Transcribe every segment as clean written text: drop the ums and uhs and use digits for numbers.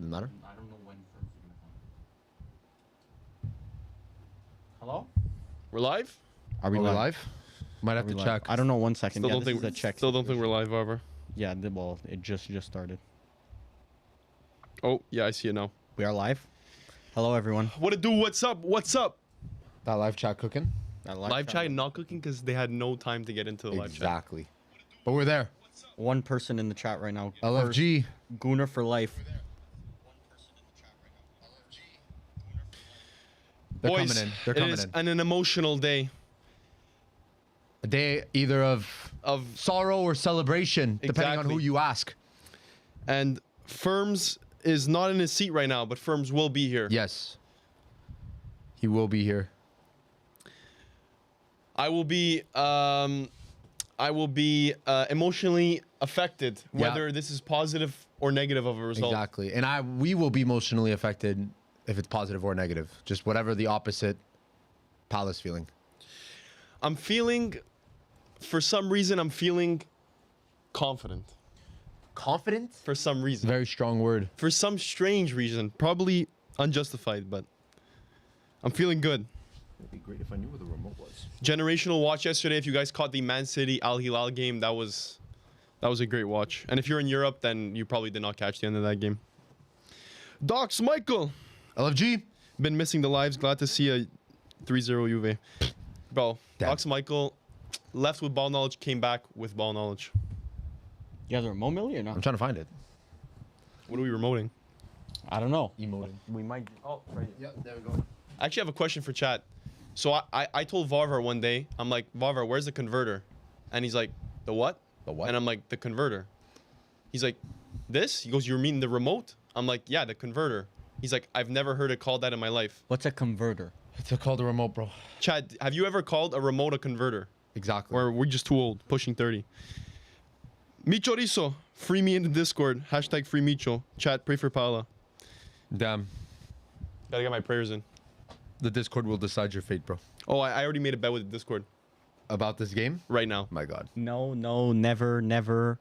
Doesn't matter. I don't know when Ferms is gonna come. Hello? We're live? Are we live? Might have to check. I don't know. 1 second. Still Yeah, don't this think is a check. Still don't think we're live, Varvar. Yeah, well, it just started. Oh, yeah, I see it now. We are live. Hello, everyone. What it do? What's up? What's up? That live chat cooking? That Live chat not cooking because they had no time to get into the live chat. Exactly. But we're there. One person in the chat right now. LFG. Gooner for life. They're Boys, coming in. They're coming it is in. an emotional day. A day either of sorrow or celebration, depending on who Exactly. you ask. And Ferms is not in his seat right now, but Ferms will be here. Yes. He will be here. I will be emotionally affected, whether this is positive or negative of a result. Exactly. And we will be emotionally affected if it's positive or negative. Just whatever the opposite Palace feeling. I'm feeling, for some reason, I'm feeling confident. Confident? For some reason. Very strong word. For some strange reason. Probably unjustified, but I'm feeling good. It'd be great if I knew where the remote was. Generational watch yesterday. If you guys caught the Man City Al Hilal game, that was a great watch. And if you're in Europe, then you probably did not catch the end of that game. Docs Michael. LFG. Been missing the lives. Glad to see a 3-0 Juve. Bro, Damn. Docs Michael left with ball knowledge, came back with ball knowledge. You have the remote, Millie, or not? I'm trying to find it. What are we remoting? I don't know. Emoting. We might. Oh, right. Yeah, there we go. I actually have a question for chat. So I told Varvar one day, I'm like, Varvar, where's the converter? And he's like, the what? The what? And I'm like, the converter. He's like, this? He goes, you mean the remote? I'm like, yeah, the converter. He's like, I've never heard it called that in my life. What's a converter? It's called a remote, bro. Chad, have you ever called a remote a converter? Exactly. Or we're just too old, pushing 30. Micho Riso, free me in the Discord. Hashtag free Micho. Chat, pray for Paula. Damn. Gotta get my prayers in. The Discord will decide your fate, bro. Oh, I already made a bet with the Discord About this game? right now. My God. No, never.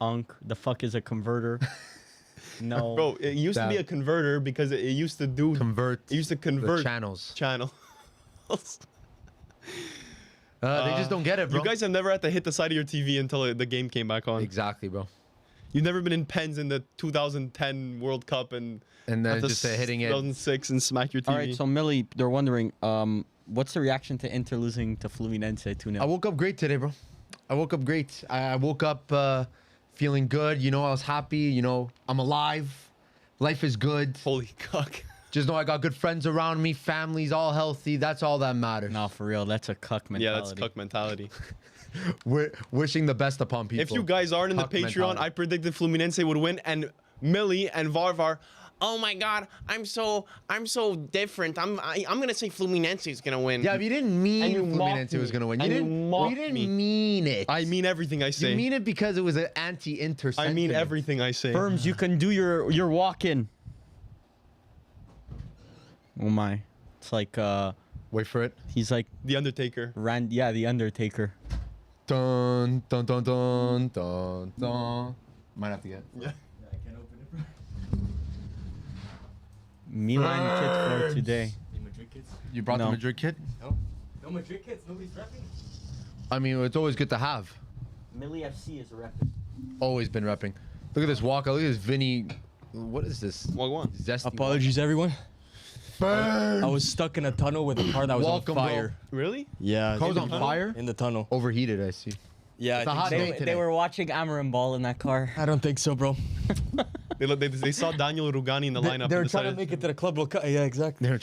Unk. The fuck is a converter? No. Bro, it used to be That- a converter because it used to do... Convert. It used to the convert channels. channels. They just don't get it, bro. You guys have never had to hit the side of your TV until the game came back on. Exactly, bro. You've never been in pens in the 2010 World Cup and And then at the just hitting it. 2006 and smack your TV. All right, so Millie, they're wondering, what's the reaction to Inter losing to Fluminense 2-0? I woke up great today, bro. I woke up great. I woke up feeling good. You know, I was happy. You know, I'm alive. Life is good. Holy cock. Just know I got good friends around me. Family's all healthy. That's all that matters. No, for real, that's a cuck mentality. Yeah, that's cuck mentality. We're wishing the best upon people. If you guys aren't in the Cuck Patreon, mentality. I predicted Fluminense would win, and Millie and Varvar. Oh my God, I'm so different. I'm gonna say Fluminense is gonna win. Yeah, but you didn't mean And you mocked Fluminense was me. going to win. And you You mocked didn't me. mean it. I mean everything I say. You mean it because it was an anti-Inter I mean sentiment. everything I say. Firms, you can do your walk-in. Oh my. It's like, Wait for it. he's like, The Undertaker. the Undertaker. Dun, dun, dun, dun, dun, dun. Might have to get. Yeah. I can't open it, bro. Milan kit for today. The Madrid kids? You brought the No. Madrid kit? No. No Madrid kids. Nobody's rapping. I mean, it's always good to have. Millie FC is repping. Always been repping. Look at this walkout. Look at this Vinny. What is this? Wagwan. Zesty. Apologies, everyone. Burn. I was stuck in a tunnel with a car that was Welcome, on bro. fire. Really? Yeah. Car was in on the tunnel? fire? In the tunnel. Overheated, I see. Yeah, It's a I hot think day so. today. They were watching Amarin ball in that car. I don't think so, bro. They saw Daniel Rugani in the lineup. They're and trying to decided- make it to the club World Cup. Yeah, exactly. They're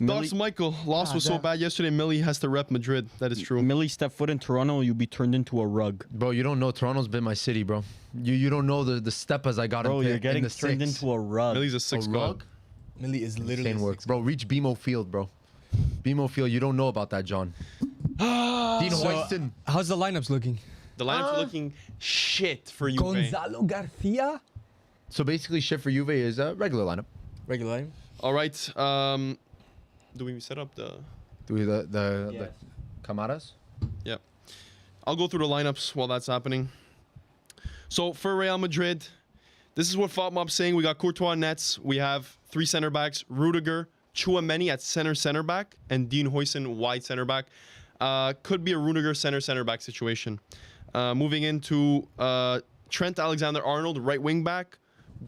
Docs Michael, loss was so damn. bad yesterday. Millie has to rep Madrid. That is true. Millie step foot in Toronto, you'll be turned into a rug. Bro, you don't know. Toronto's been my city, bro. You don't know the step as I got Bro, in, you're getting in the turned six. into a rug. Millie's a six rug? Millie is literally. Insane work. Bro, reach BMO Field, bro. BMO Field, you don't know about that, John. Dean So, Hoyston. how's the lineups looking? The lineup's looking shit for you. Gonzalo Garcia. So basically, shit for Juve is a regular lineup. Regular line. All right. Do we set up the? Do we the Camaras? Yeah. I'll go through the lineups while that's happening. So for Real Madrid, This is what FOTMOB's saying. We got Courtois nets. We have 3 center backs. Rudiger, Chouameni at center back, and Dean Huijsen wide center back. Could be a Rudiger center back situation. Moving into Trent Alexander-Arnold, right wing back.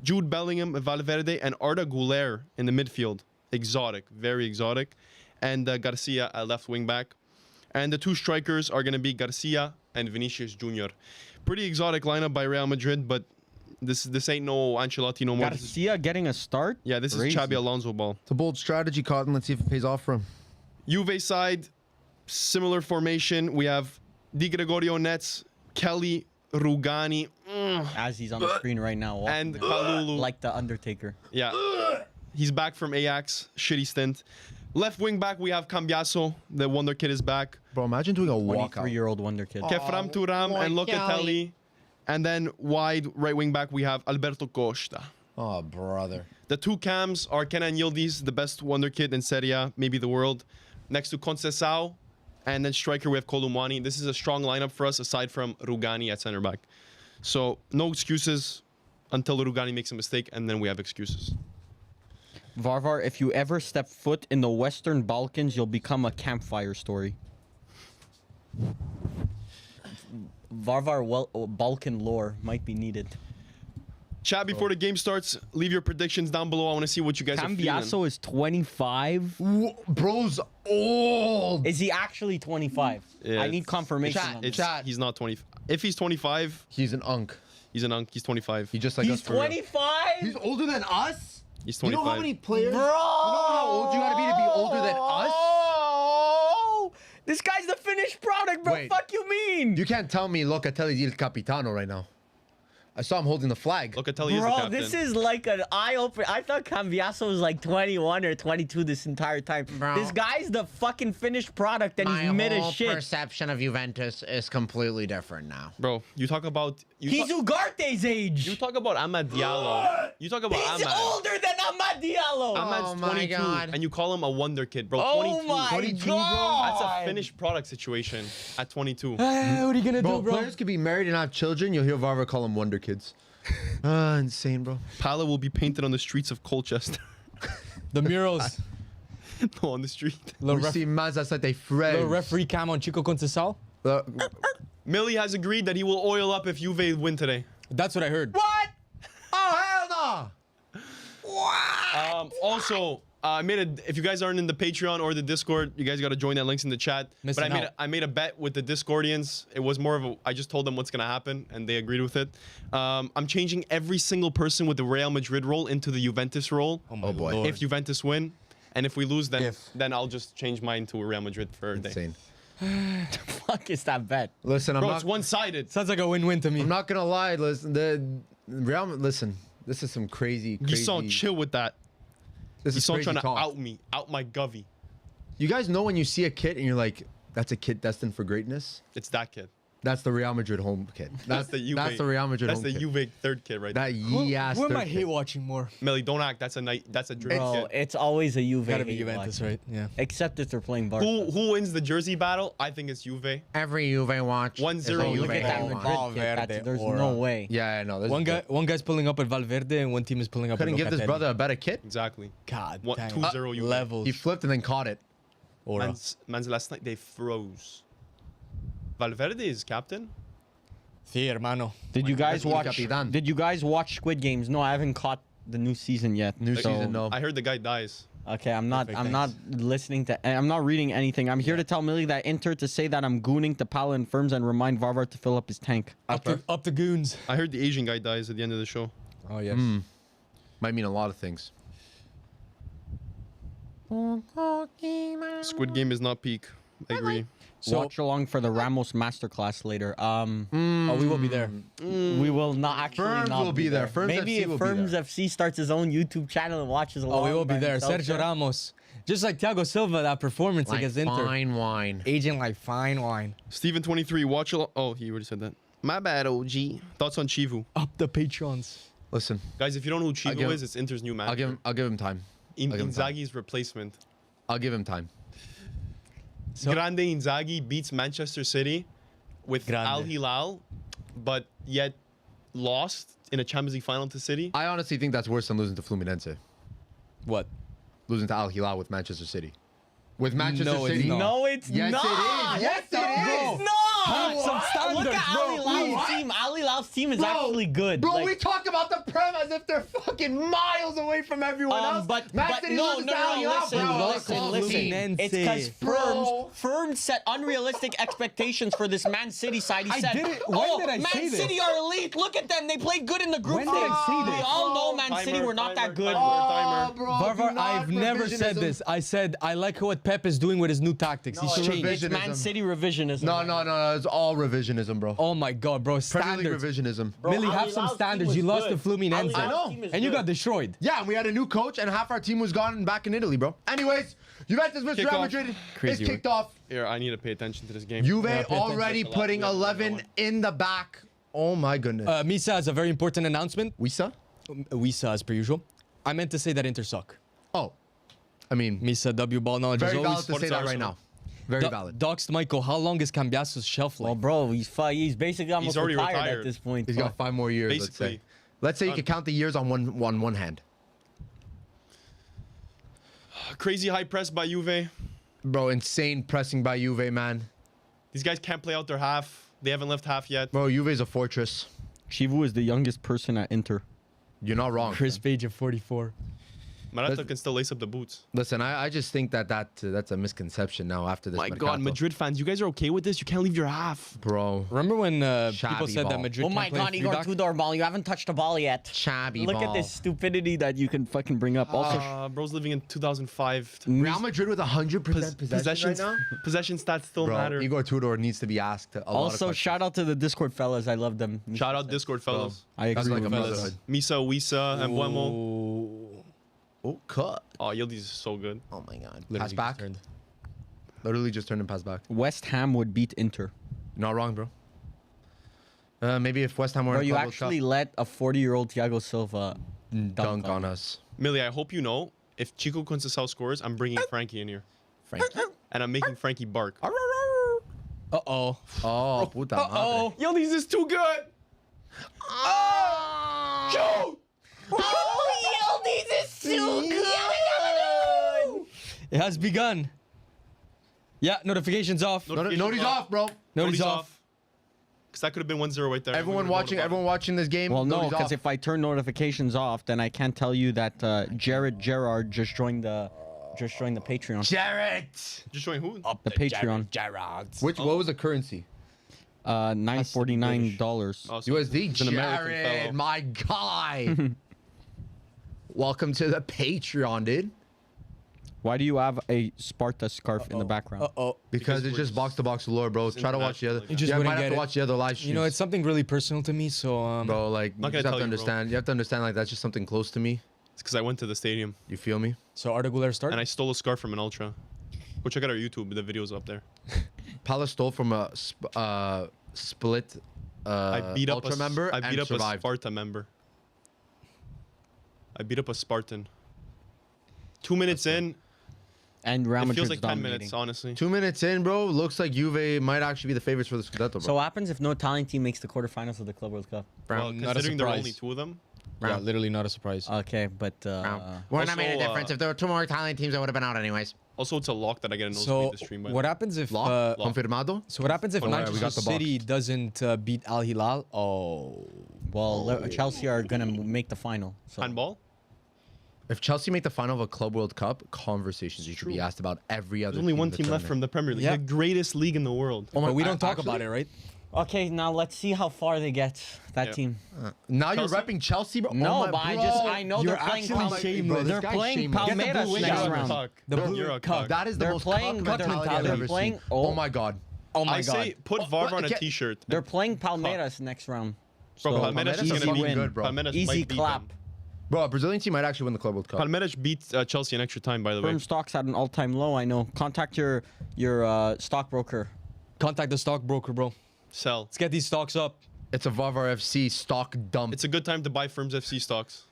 Jude Bellingham, Valverde, and Arda Güler in the midfield. Exotic, very exotic. And Garcia at left wing back. And the 2 strikers are going to be Garcia and Vinicius Jr. Pretty exotic lineup by Real Madrid, but this ain't no Ancelotti no more. Garcia getting a start? Yeah, this is Xabi Alonso ball. It's a bold strategy, Cotton. Let's see if it pays off for him. Juve side, similar formation. We have Di Gregorio nets, Kelly, Rugani, As he's on the screen right now. and walking Kalulu. like the Undertaker. Yeah. He's back from Ajax. Shitty stint. Left wing back, we have Cambiaso. The wonder kid is back. Bro, imagine doing a walkout. 23-year-old wonder kid. Kefram Turam and Locatelli. And then wide right wing back, we have Alberto Costa. Oh, brother. The 2 cams are Kenan Yildiz, the best wonder kid in Serie A, maybe the world. Next to Conceição. And then striker, we have Kolumani. This is a strong lineup for us, aside from Rugani at center back. So, no excuses until Rugani makes a mistake, and then we have excuses. Varvar, if you ever step foot in the Western Balkans, you'll become a campfire story. Varvar Balkan lore might be needed. Chat before the game starts. Leave your predictions down below. I want to see what you guys are feeling. Cambiaso is 25. Bro's old. Is he actually 25? Yeah, I need it's- confirmation. Chat, on this. chat. He's not 20. If he's 25, He's an unk. he's an unk. He's 25. He just like He's us for real. 25? He's older than us? He's You 25. know how many players? Bro! You know how old you gotta be older than us? Oh! This guy's the finished product, bro. Wait. Fuck you mean? You can't tell me Locatelli il capitano right now. I saw him holding the flag. Locatelli is the Bro, captain. this is like an eye-opener. I thought Cambiaso was like 21 or 22 this entire time. Bro. This guy's the fucking finished product and he's mid as shit. perception of Juventus is completely different now. Bro, you talk about... He's Ugarte's age. You talk about Amad Diallo. You talk about He's Amad. older than Ahmad Diallo. Amad's Oh my 22, God. and you call him a wonder kid, bro. Oh 22. my 22, bro. That's god. a finished product situation at 22. What are you gonna Bro, players could be married and have children. You'll hear Varvar call them wonder kids. Insane, bro. Pala will be painted on the streets of Colchester. The murals. No, on the street. Little, We ref- see Mazas like they friends. little referee cam on Chico Conceição. Mili has agreed that he will oil up if Juve win today. That's what I heard. What? Oh, hell no! Also, I made a. If you guys aren't in the Patreon or the Discord, you guys got to join that. Links in the chat. Missing But out. I made a bet with the Discordians. It was more of a. I just told them what's gonna happen, and they agreed with it. I'm changing every single person with the Real Madrid role into the Juventus role. my boy. Lord. If Juventus win, and if we lose, then If. then I'll just change mine to Real Madrid for a day. Insane. fuck is that bet? Listen, I'm Bro, not. it's one-sided. Sounds like a win-win to me. I'm not gonna lie. Listen, the Real. Listen, this is some crazy. You saw crazy chill with that. This You is saw crazy trying to talk. out me, out my govy. You guys know when you see a kid and you're like, "That's a kid destined for greatness." It's that kid. That's the Real Madrid home kid. That's the Juve. That's the Real Madrid That's home the kid. Juve third kid right That there. ass. Who am I third hate kid. watching more? Millie, don't act. That's a dream Bro, kid. it's always a Juve. Gotta be hate Juventus, watch. right? Yeah. Except if they're playing Barca. Who wins the jersey battle? I think it's Juve. Every Juve watch. 1-0 is a Juve. Look at that Oh, Madrid Valverde kid. There's aura. no way. Yeah, I know. This One is- guy, one guy's pulling up at Valverde, and one team is pulling up. couldn't at give this Locatelli. brother a better kit. Exactly. God, What, dang. 2-0 Juve. levels. He flipped and then caught it. Aura. Man's last night they froze. Valverde is captain. Sí, hermano. Did you guys That's watch? Capitan. Did you guys watch Squid Games? No, I haven't caught the new season yet. New Like, season, no. I heard the guy dies. Okay, I'm not. Perfect, I'm not listening to. I'm not reading anything. I'm here to tell Millie that Inter to say that I'm gooning to Pala and Ferms and remind Varvar to fill up his tank. Up the goons. I heard the Asian guy dies at the end of the show. Oh yes. Might mean a lot of things. Squid Game is not peak. I agree. So Watch along for the Ramos masterclass later. oh, we will be there. We will not actually. Ferms not will be there. Ferms Maybe FC if will be Ferms there. FC starts his own YouTube channel and watches along. Oh, we will be by there. himself, Sergio Ramos, just like Thiago Silva, that performance against Inter, fine wine. aging like fine wine. Steven 23, watch along. Oh, he already said that. My bad, OG. Thoughts on Chivu? Up the patrons. Listen, Guys, if you don't know who Chivu give- is, it's Inter's new manager. I'll give him time. I'll give him time. Inzaghi's replacement. I'll give him time. So- Grande Inzaghi beats Manchester City with Grande. Al Hilal, but yet lost in a Champions League final to City. I honestly think that's worse than losing to Fluminense. What? Losing to Al Hilal with Manchester City. With Manchester No, it's City. not. No, it's Yes, not. it is. Yes, it is. It's not. Have some standards, Look at bro. Ali Lau's team. Ali Lau's team is actually good. Bro, Like, we talk about the Prem as if they're fucking miles away from everyone else. but Man but City no, loses no, to Al no, Hilal, listen, bro. listen. Fluminense. It's because Bro. Ferms set unrealistic expectations for this Man City side. He I said, didn't- when did I Man say this? City are elite. Look at them. They played good in the group When stage. did I say We this? all know Man Timer, City were not timer, that good. timer. Bro, Varvar, do not I've never said revisionism. this. I said I like what Pep is doing with his new tactics. He's it's changed. revision. It's Man Revisionism. City revisionism. No. It's all revisionism, bro. Oh my God, bro! Premier League Standards. revisionism. Bro, Millie, Ali have some Lau's team standards. was You lost good. to Fluminense. Ali Lau's I know. team is And you good. got destroyed. Yeah, and we had a new coach, and half our team was gone back in Italy, bro. Anyways, Juventus versus Kick Real off. Madrid Crazy is kicked off. Here, I need to pay attention to this game. Juve pay attention. already That's a lot. putting We have to do that 11 one. in the back. Oh my goodness. Misa has a very important announcement. Wisa? Wisa, as per usual. I meant to say that Inter suck. Oh, I mean, Misa, W ball knowledge as very valid always. to say Forza that right Arsenal. now. Very valid. Doxed Michael, how long is Cambiaso's shelf Well, life? bro, he's basically almost already retired at retired. this point. He's got 5 more years, let's say. Basically. Let's say you Done. can count the years on one hand. Crazy high press by Juve. Bro, insane pressing by Juve, man. These guys can't play out their half. They haven't left half yet. Bro, Juve's a fortress. Chivu is the youngest person at Inter. You're not wrong. Chris Page at 44. Morata can still lace up the boots. Listen, I just think that's a misconception now after this. My Mercato. God, Madrid fans, you guys are okay with this? You can't leave your half. Bro, Remember when people Shabby said that ball. Madrid Oh my can't play God, free Igor back? Tudor ball. You haven't touched the ball yet. shabby Look ball. at this stupidity that you can fucking bring up. Also, Bro's living in 2005. Real Madrid with 100% possession right now? Possession stats still Bro, matter. Igor Tudor needs to be asked a lot of also questions. shout out to the Discord fellas. I love them. Shout out Discord fellas. I That's agree. like a fellas. brotherhood. Misa, Wisa, and Buemo. Ooh. Oh, cut. Oh, Yildiz is so good. Oh my God. Literally Pass just back. turned. Literally just turned and pass back. West Ham would beat Inter. You're not wrong, bro. Maybe if West Ham were Bro, in you Club World actually Cup, let a 40-year-old Thiago Silva dunk on us. Millie, I hope you know, if Chico Conceição scores, I'm bringing Frankie in here. Frankie. And I'm making Frankie bark. Uh-oh. Oh, puta Uh-oh. Yildiz is too good! Shoot! Oh, Yildiz is too good. It has begun. Yeah, notifications off. Noti's off, bro. Noti's off. Because that could have been 1-0 right there. Everyone watching this game. Well, no, noti's because off. if I turn notifications off, then I can't tell you that Jared Gerrard just joined the Patreon. Jarrett. Just showing who? The Patreon. What was the currency? $949. Oh, so USD. he's an American Jared, fellow. my guy. Welcome to the Patreon, dude. Why do you have a Sparta scarf in the background? Uh-oh. Because Because it's just box to box lore, bro. Try to watch the other. international, You just yeah, wouldn't might have get to it. watch the other live streams. You know, it's something really personal to me, so bro, like you Not just gonna have to tell you, bro. understand. You have to understand, like that's just something close to me. It's because I went to the stadium You feel me? so Arda Güler start. and I stole a scarf from an Ultra. Go check out our YouTube. The video's up there. Palace stole from a split I beat up Ultra member I beat and up survived. a Sparta member. I beat up a Spartan. 2 minutes in, And Real it Madrid's feels like 10 dominating. minutes, honestly. 2 minutes in, bro. Looks like Juve might actually be the favorites for the Scudetto, bro. So what happens if no Italian team makes the quarterfinals of the Club World Cup? Well, Not a considering there are surprise. only 2 of them. Yeah, literally not a surprise. Okay, but Wouldn't have made a also, difference. If there were 2 more Italian teams, I would have been out anyways. Also, it's a lock that I get a So nosebleed to stream by. what happens if Lock? Confirmado? so what happens if Oh, yeah, we Manchester got the box. City doesn't beat Al Hilal? Oh, well, Chelsea are gonna make the final. So. Handball? If Chelsea make the final of a Club World Cup, conversations you should be true. asked about every other There's only team one in the team left from tournament. the Premier League. Yeah. The greatest league in the world. Oh my- but we don't talk actually? about it, right? Okay, now let's see how far they get. That Yeah. team. Now Chelsea? you're repping Chelsea, bro. No, Oh my- but I bro. know You're they're playing. actually shameless. Bro, this They're guy's playing shameless. Get the Palmeiras blue next wing You're a round. cuck. The blue You're a cup. cuck. That is the They're most playing- cuck they're mentality I've ever playing- seen. oh. Oh my god. Oh my I god. say put Varvar on a get- t-shirt. They're playing Palmeiras next round. Bro, So, Palmeiras Palmeiras is are gonna fucking beat good, bro. Palmeiras easy might beat clap. them. Bro, a Brazilian team might actually win the Club World Cup. Palmeiras beat Chelsea in extra time, by the way. Firm stocks at an all-time low. I know. Contact your stockbroker. Contact the stockbroker, bro. Sell. Let's get these stocks up. It's a Varvar FC stock dump. It's a good time to buy Firms FC stocks.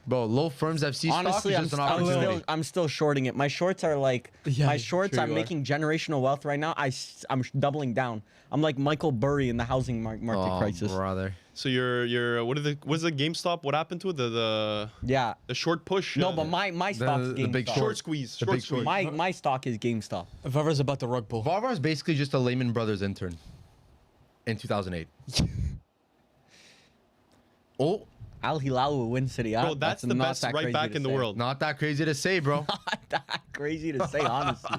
Bro, low Firms FC Honestly, stock is just an opportunity. I'm still shorting it. My shorts are like Yeah, my shorts. sure I'm you are. making generational wealth right now. I'm doubling down. I'm like Michael Burry in the housing market Oh, crisis. brother. So your what's the GameStop? What happened to it? Yeah. The short push. No, but my stock is the big GameStop. short squeeze. The Short big squeeze. short. My stock is GameStop. Varvar's about the rug pull. Varvar is basically just a Lehman Brothers intern in 2008. Oh, Al Hilal will win City. Bro, that's the not best that right crazy back to in the say. world. not that crazy to say, bro. Not that crazy to say, honestly.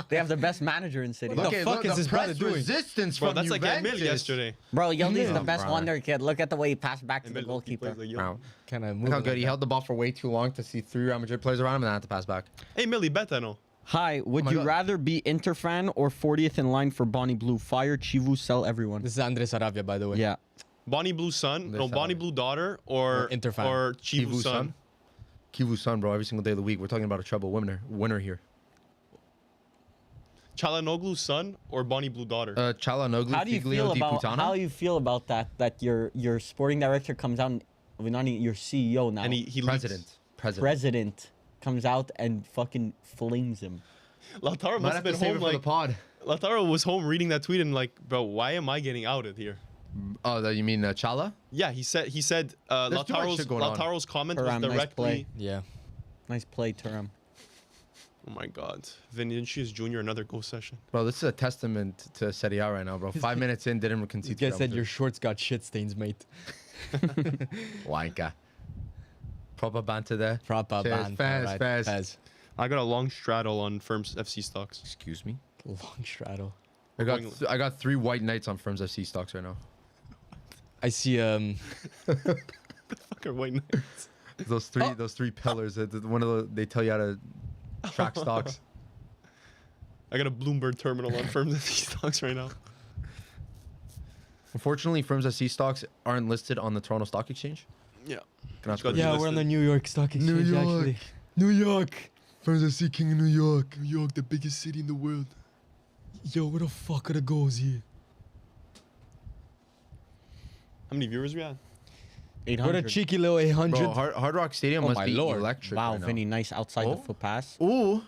They have the best manager in City. Look- the fuck is the this brother press doing? resistance Bro, from that's like Juventus. Emil yesterday. Bro, Yildiz Yeah, the best bro. wonder kid. Look at the way he passed back to the Emil, he goalkeeper. plays like Wow. Can I move? Look how it good like he that? held the ball for way too long to see 3 Real Madrid players around him and then had to pass back. Hey, Millie, beta no. Hi, would my you God. rather be Inter fan or 40th in line for Bonnie Blue? Fire Chivu, sell everyone. This is Andres Arabia, by the way. Yeah. Bonnie Blue son, This no, Bonnie side. Blue daughter, or Inter fan. or Chivu son. Kivu's son, bro. Every single day of the week, we're talking about a treble winner here. Chalanoglu's son or Bonnie Blue daughter. Chalanoglu, How do you feel Figlio di about Putana. how do you feel about that? That your sporting director comes out, not even your CEO now, and he President. president comes out and fucking flames him. Lautaro Might must have have to been save home it for the like pod. Lautaro was home reading that tweet and like, bro, why am I getting outed here? Oh, you mean Chala? Yeah, he said There's too much Lautaro's shit going on. Lautaro's comment was Thuram, nice directly. play. Yeah. Nice play, Turam. Oh my God, Vinicius Jr. another goal session. Bro, this is a testament to Serie A right now, bro. 5 minutes in, didn't concede. This guy said your shorts got shit stains, mate. Wanka. Proper banter there. Proper Cheers, ban. Fez, Right, Fez. Fez. I got a long straddle on Firms FC stocks. Excuse me. Long straddle. I got 3 white knights on Firms FC stocks right now. I see Fucker, wait. Those three pillars. One of the, they tell you how to track stocks. I got a Bloomberg terminal on Firms FC stocks right now. Unfortunately, Firms FC stocks aren't listed on the Toronto Stock Exchange. Yeah. Can I Got Yeah, delisted. we're on the New York Stock Exchange, New York. actually. New York. Firms FC King of New York. New York, the biggest city in the world. Yo, where the fuck are the goals here? How many viewers we had? What a 800. cheeky little 800. Bro, Hard Rock Stadium Oh must my be lord. electric. Wow, right now. Vinny, nice outside the Oh. foot pass. Ooh.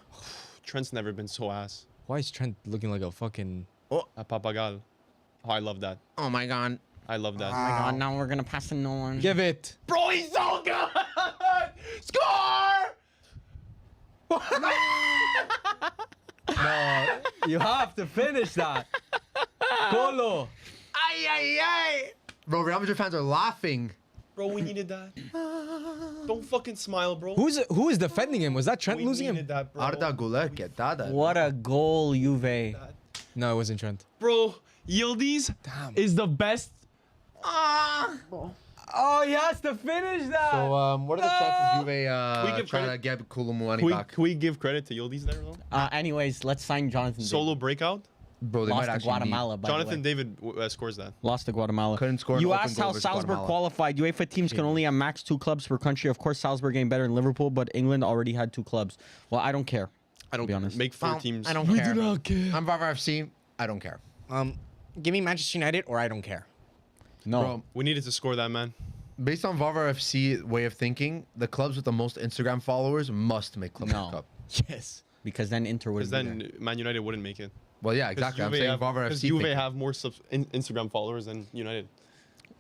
Trent's never been so ass. Why is Trent looking like a fucking... A Papagal. Oh, I love that. Oh my god. I love that. Oh my god, now we're gonna pass to no one. Give it. Bro, he's so good! Score! No, you have to finish that. Colo. Bro, Real Madrid fans are laughing. Bro, we needed that. Don't fucking smile, bro. Who is defending him? Was that Trent we losing needed him? that, bro. Arda Güler quietada. What a goal, Juve. No, it wasn't Trent. Bro, Yildiz Damn. is the best. Oh, he has to finish that. So, what are the chances Juve We give trying to credit- get Koulibaly back? Can we give credit to Yildiz there, though? Anyways, let's sign Jonathan. Solo David. breakout. Bro, they Lost might to actually Guatemala, by Jonathan the way. David scores that. Lost to Guatemala. Couldn't score an You open asked goal how versus Salzburg Guatemala. qualified. UEFA teams can only have max 2 clubs per country. Of course, Salzburg getting better than Liverpool, but England already had 2 clubs. Well, I don't care. I don't be honest. Make 4 Well, teams. I don't We care. do not care. I'm Varvar FC. I don't care. Give me Manchester United or I don't care. No. Bro, We needed to score that, man. based on Varvar FC way of thinking, the clubs with the most Instagram followers must make Club No. World Cup. Yes. Because then Inter would Because have been then Man United wouldn't make it. Well, yeah, exactly. I'm saying Varvar FC. Juve thinking. have more Instagram followers than United.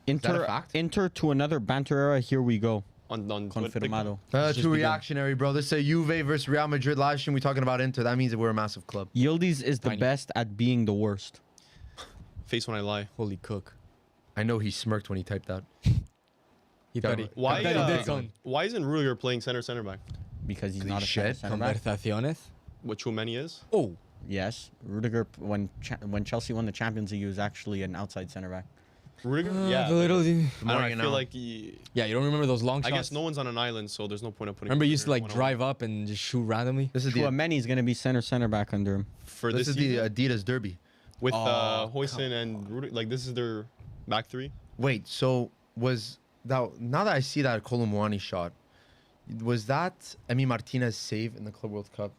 Inter, a fact? Inter to another banter era. Here we go. On Confirmado. It's just Too begun. reactionary, bro. This is a Juve versus Real Madrid live stream. We talking about Inter. That means that we're a massive club. Yildiz is the Tiny. best at being the worst. Face when I lie. Holy cook. I know he smirked when he typed that. He thought he, Why? I thought he did something. Why isn't Rudiger playing center back? Because he's He not a shed center back. Conversaciones. What Tchouameni is? Oh. Yes, Rudiger. When Chelsea won the Champions League, he was actually an outside center back. Rudiger? Yeah. The little... I don't know, more I you feel know. like he. Yeah, you don't remember those long I shots? guess no one's on an island, so there's no point of putting. Remember, you used to like Rudiger drive up and just shoot randomly? This is the Chouameni is going to be center back under him. for this this, is the season Adidas Derby. with Oh, Hoyson and Rudiger. Like this is their back 3. Wait, so was that now that I see that Koulibaly shot, was that Emi Martinez save in the Club World Cup,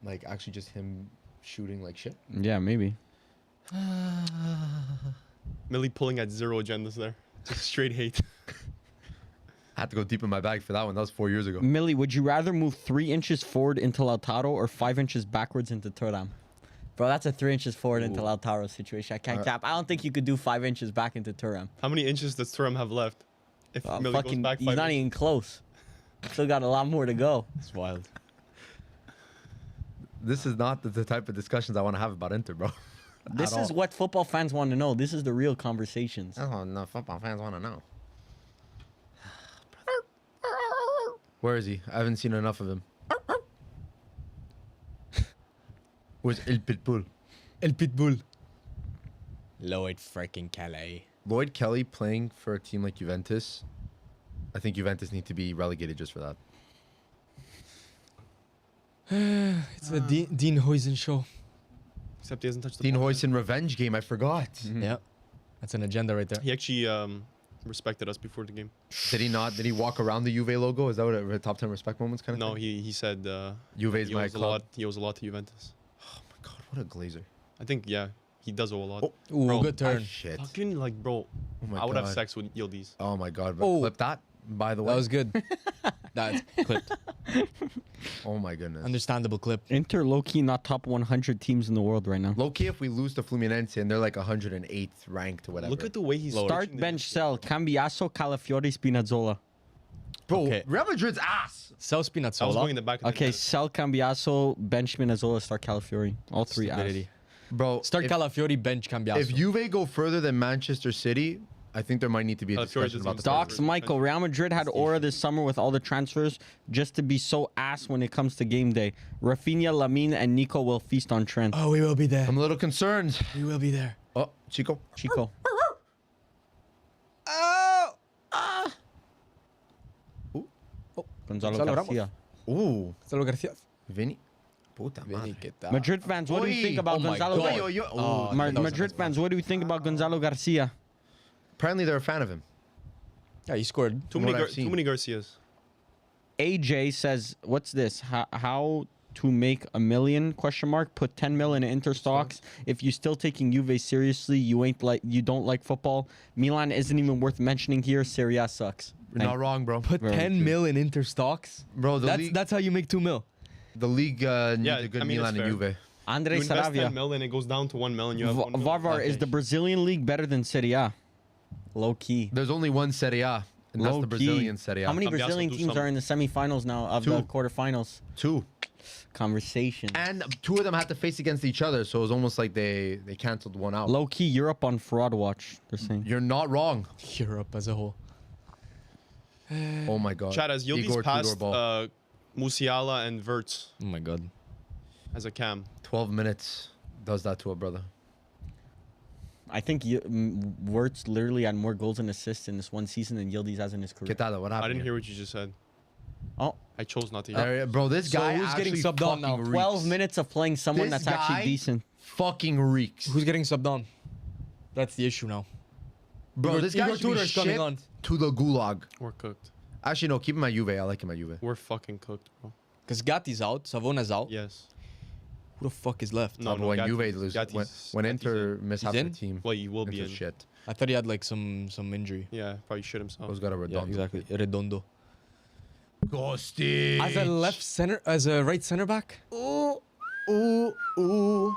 like actually just him shooting like shit? Yeah, maybe. Millie pulling at 0 agendas there. Just straight hate. I had to go deep in my bag for that one. That was 4 years ago. Millie, would you rather move 3 inches forward into Lautaro or 5 inches backwards into Thuram? Bro, that's a 3 inches forward into Lautaro situation. I can't cap. I don't think you could do 5 inches back into Thuram. How many inches does Thuram have left? If Mili goes back He's 5 not inches? even close. Still got a lot more to go. It's wild. This is not the type of discussions I want to have about Inter, bro. This At is all. what football fans want to know. This is the real conversations. That's what no football fans want to know. Where is he? I haven't seen enough of him. Where's El Pitbull? El Pitbull. Lloyd freaking Kelly. Lloyd Kelly playing for a team like Juventus. I think Juventus need to be relegated just for that. It's a Dean Huijsen show. Except he hasn't touched the Dean ball. Huijsen revenge game. I forgot. Yeah. That's an agenda right there. He actually respected us before the game. Did he not? Did he walk around the Juve logo? Is that what a top 10 respect moments kind of No, thing? he said Juve's he my owes a club. lot. He owes a lot to Juventus. Oh my god, what a glazer. I think he does owe a lot. Oh, Ooh, Bro, good turn. Shit. Fucking like, bro, Oh my I would have God. sex with Yildiz. Oh my god, but Oh. clip that, by the way. That was good. That's clipped. Oh my goodness. Understandable clip. Inter low-key not top 100 teams in the world right now. Low key, if we lose to Fluminense and they're like 108th ranked or whatever. Look at the way he's Start, switching the bench, midfield, sell. bro. Cambiaso, Calafiori, Spinazzola. Bro, Okay. Real Madrid's ass. Sell I was going Spinazzola. in the back. Of the Okay, net. sell Cambiaso, bench Spinazzola, start Calafiori. All three ass. Stupidity. Bro, Start if, Calafiori, bench Cambiaso. if Juve go further than Manchester City, I think there might need to be a Calafiori discussion doesn't about the start. players. Docs, Michael, Real Madrid had aura this summer with all the transfers just to be so ass when it comes to game day. Rafinha, Lamine, and Nico will feast on Trent. Oh, we will be there. I'm a little concerned. We will be there. Oh, Chico. Chico. Gonzalo Gonzalo Garcia. Ooh, Gonzalo Garcia. Vinny. Puta madre. Madrid fans, what do you Oi. think about Oh my Gonzalo? God. Yo, yo, yo. Oh, Ooh. that was a Madrid nice fans, what do you think about Gonzalo Garcia? Apparently they're a fan of him. Yeah, he scored. Too From many, what I've seen. too many Garcias. AJ says, "What's this? How to make a million? Question mark. Put 10 mil in Inter stocks. If you still taking Juve seriously, you don't like football. Milan isn't even worth mentioning here. Serie A sucks." You're not wrong, bro. Put Very 10 true. mil in Inter stocks. Bro, That's how you make 2 mil. the league needs Yeah, a good I mean, Milan it's and fair. Juve. Andre You invest 10 Saravia. mil and it goes down to 1 mil and you have 1 mil. Varvar, is Okay. the Brazilian league better than Serie A? Low key. There's only one Serie A, and that's Low the key. Brazilian Serie A. How many Cambiaso Brazilian do teams something. are in the semifinals now of the Two. quarterfinals? 2. Conversation. And 2 of them had to face against each other, so it was almost like they canceled one out. Low key, Europe on fraud watch. They're saying. You're not wrong. Europe as a whole. Oh my god. Chad, has Yildiz Igor passed Tudor ball. Musiala and Verts Oh my god. as a cam? 12 minutes does that to a brother. I think Wirtz literally had more goals and assists in this one season than Yildiz has in his career. Get that, what happened? I didn't hear what you just said. Oh, I chose not to hear. Bro, this So guy who's getting actually subbed on now? fucking 12 reeks. minutes of playing someone This that's actually guy- decent. Fucking reeks. Who's getting subbed on? That's the issue now. Bro, Igor- this guy Igor should be Tudor's coming shipped on. to the gulag. We're cooked. Actually, no, keep him at Juve. I like him at Juve. We're fucking cooked, bro. Because Gatti's out. Savona's out. Yes. Who the fuck is left? No, but when Gatti's- Juve lose, Gatti's- when Gatti's Inter miss half in? the team, Well, he will be in. Inter's shit. I thought he had like some injury. Yeah, probably shit himself. Those got a Yeah, Redondo. exactly. Redondo. Ghosty. As a left center, as a right center back. Ooh, ooh, ooh.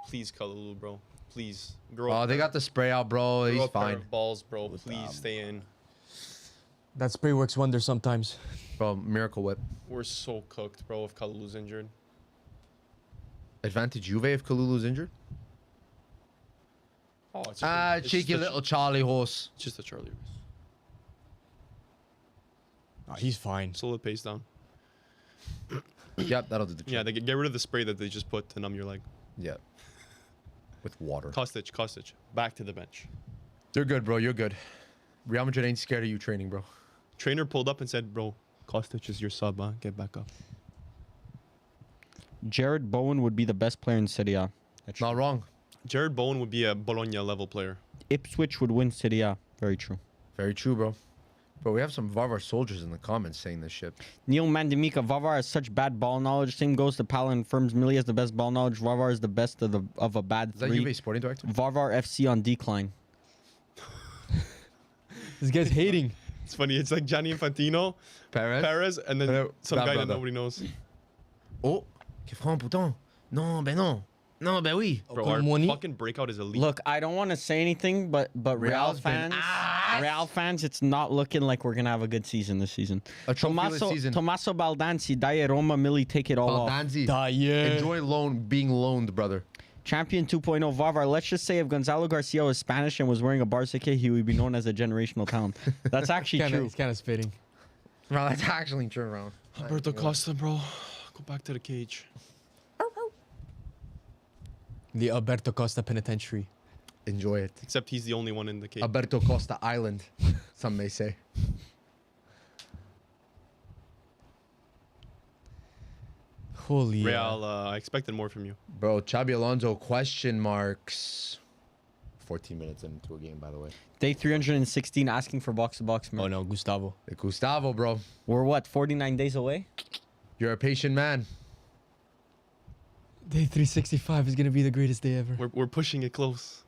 Please, Kalulu, bro. Please. Grow Oh, up. they got the spray out, bro. grow He's up pair fine. of balls, bro. Please stay in. That spray works wonders sometimes. Bro, miracle whip. We're so cooked, bro, if Kalulu's injured. Advantage Juve if Kalulu's injured? Oh, it's Ah, cheeky little Charlie horse. It's just a Charlie. Oh, he's fine. Slow the pace down. Yep, that'll do the trick. Yeah, they get rid of the spray that they just put to numb your leg. Yeah. With water. Kostic. Back to the bench. You're good, bro. You're good. Real Madrid ain't scared of you training, bro. Trainer pulled up and said, bro, Kostic is your sub, huh? Get back up. Jared Bowen would be the best player in Serie A. That's Not wrong. Jared Bowen would be a Bologna level player. Ipswich would win Serie A. Very true. Very true, bro. Bro, we have some Varvar soldiers in the comments saying this shit. Neil Mandamika, Varvar has such bad ball knowledge. Same goes to Palin. Ferms Mili has the best ball knowledge. Varvar is the best of a bad Is that three. Juve sporting director? Varvar FC on decline. This guy's hating. It's funny. It's like Gianni Infantino, Perez, and then some guy that brother. nobody knows. Oh, que fera un bouton. No, ben non. No, ben oui. Bro, our Colomwani? fucking breakout is elite. Look, I don't want to say anything, but Real Real's been fans, Real fans, it's not looking like we're gonna have a good season this season. A trophy-less season. Tommaso Baldanzi, Dai Roma, Mili, take it all off. Baldanzi. Dyer. Enjoy being loaned, brother. Champion 2.0 Varvar. Let's just say if Gonzalo Garcia was Spanish and was wearing a Barca kit, he would be known as a generational talent. That's actually true. He's kind of spitting. Bro, that's actually true, bro. Alberto Costa, bro. Go back to the cage. The Alberto Costa Penitentiary. Enjoy it. Except he's the only one in the cage. Alberto Costa Island, some may say. Holy. Real, I expected more from you. Bro, Xabi Alonso question marks. 14 minutes into a game, by the way. Day 316 asking for box-to-box. Oh no, Gustavo. Gustavo, bro. We're what, 49 days away? You're a patient man. Day 365 is gonna be the greatest day ever. We're pushing it close.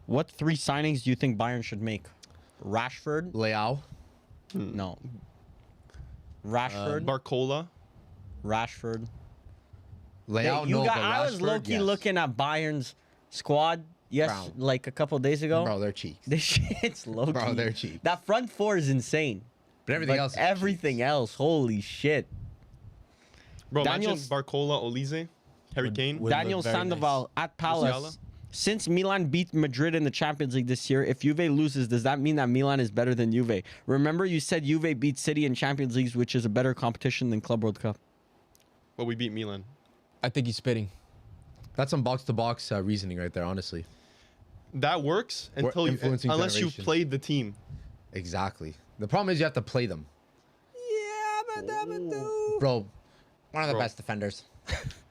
What 3 signings do you think Bayern should make? Rashford? Leao. No. Rashford? Barcola. Rashford. Leao, You no, got, but I was Rashford, low-key yes. looking at Bayern's squad, yes, Bro. like a couple days ago. Bro, they're cheeks. This shit's low-key. Bro, they're cheap. That front four is insane. But everything But else is everything cheeks. else, holy shit. Bro, Daniel's- imagine Barcola, Olise, Harry Kane. would Daniel look very Sandoval at Palace. Musiala? Since Milan beat Madrid in the Champions League this year, if Juve loses, does that mean that Milan is better than Juve? Remember, you said Juve beat City in Champions Leagues, which is a better competition than Club World Cup. But we beat Milan. I think he's spitting. That's some box-to-box reasoning right there, honestly. That works until you, influencing unless you've generation. played the team. Exactly. The problem is you have to play them. Bro, one of the Bro. best defenders.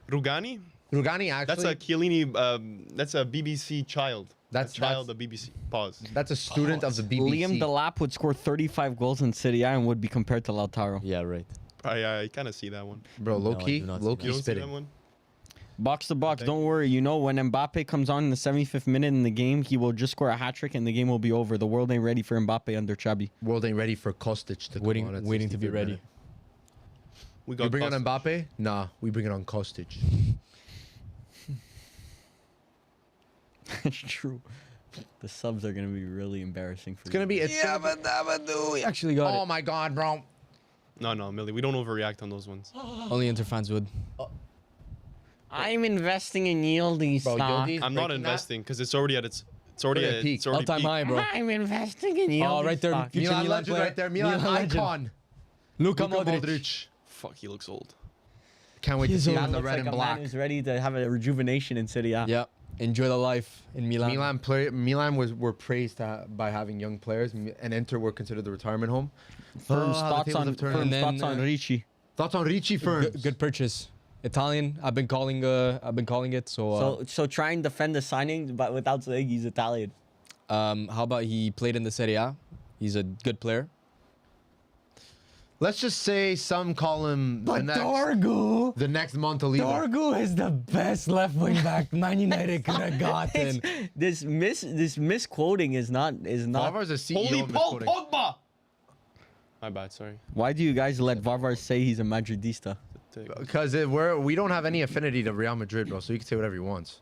Rugani? Rugani, actually, That's a Chiellini. That's a BBC child. That's- a child of BBC. Pause. that's a student of the BBC. Liam Delap would score 35 goals in Serie A and would be compared to Lautaro. Yeah, right. I kind of see that one. Bro, No, I low-key, do not see You low-key don't see that spitting. one? Box to box, Okay. don't worry. You know, when Mbappe comes on in the 75th minute in the game, he will just score a hat-trick and the game will be over. The world ain't ready for Mbappe under Xabi. World ain't ready for Kostic to come on. at Waiting to be 65th ready. minute. We You bring Costa. on Mbappe? Nah, we bring it on Kostic. It's true. The subs are going to be really embarrassing for It's gonna be. We actually got Oh my God, bro. No, Millie. We don't overreact on those ones. it. Only Inter fans would. I'm investing in yielding Bro, stock. Yildiz I'm not breaking that. investing because it's already at its. It's already Already at peak. It's already All-time peaked. high, bro. I'm investing in yielding Oh, right there. stock. Future Milan Milan legend player. right there. Milan legend. icon. Luka Luka Modric. Modric. Fuck, he looks old. Can't wait to He's see old. him in the Looks red like and a black. man who's ready to have a rejuvenation in Serie A. Yeah. Enjoy the life in Milan. Milan were praised by having young players, and Inter were considered the retirement home. Firms Oh, the thoughts tables on have turned. Firms And then, thoughts on Ricci. Thoughts on Ricci Ferms? Good purchase. Italian. I've been calling it. So try and defend the signing, but without saying he's Italian. How about he played in the Serie A? He's a good player. Let's just say some call him the next Montalivo. Dorgu is the best left wing back Man United could have gotten. This misquoting is not. Varvar's a CEO Holy of Paul misquoting. Pogba! My bad, sorry. Why do you guys let Varvar say he's a Madridista? Because we don't have any affinity to Real Madrid, bro. So he can say whatever he wants.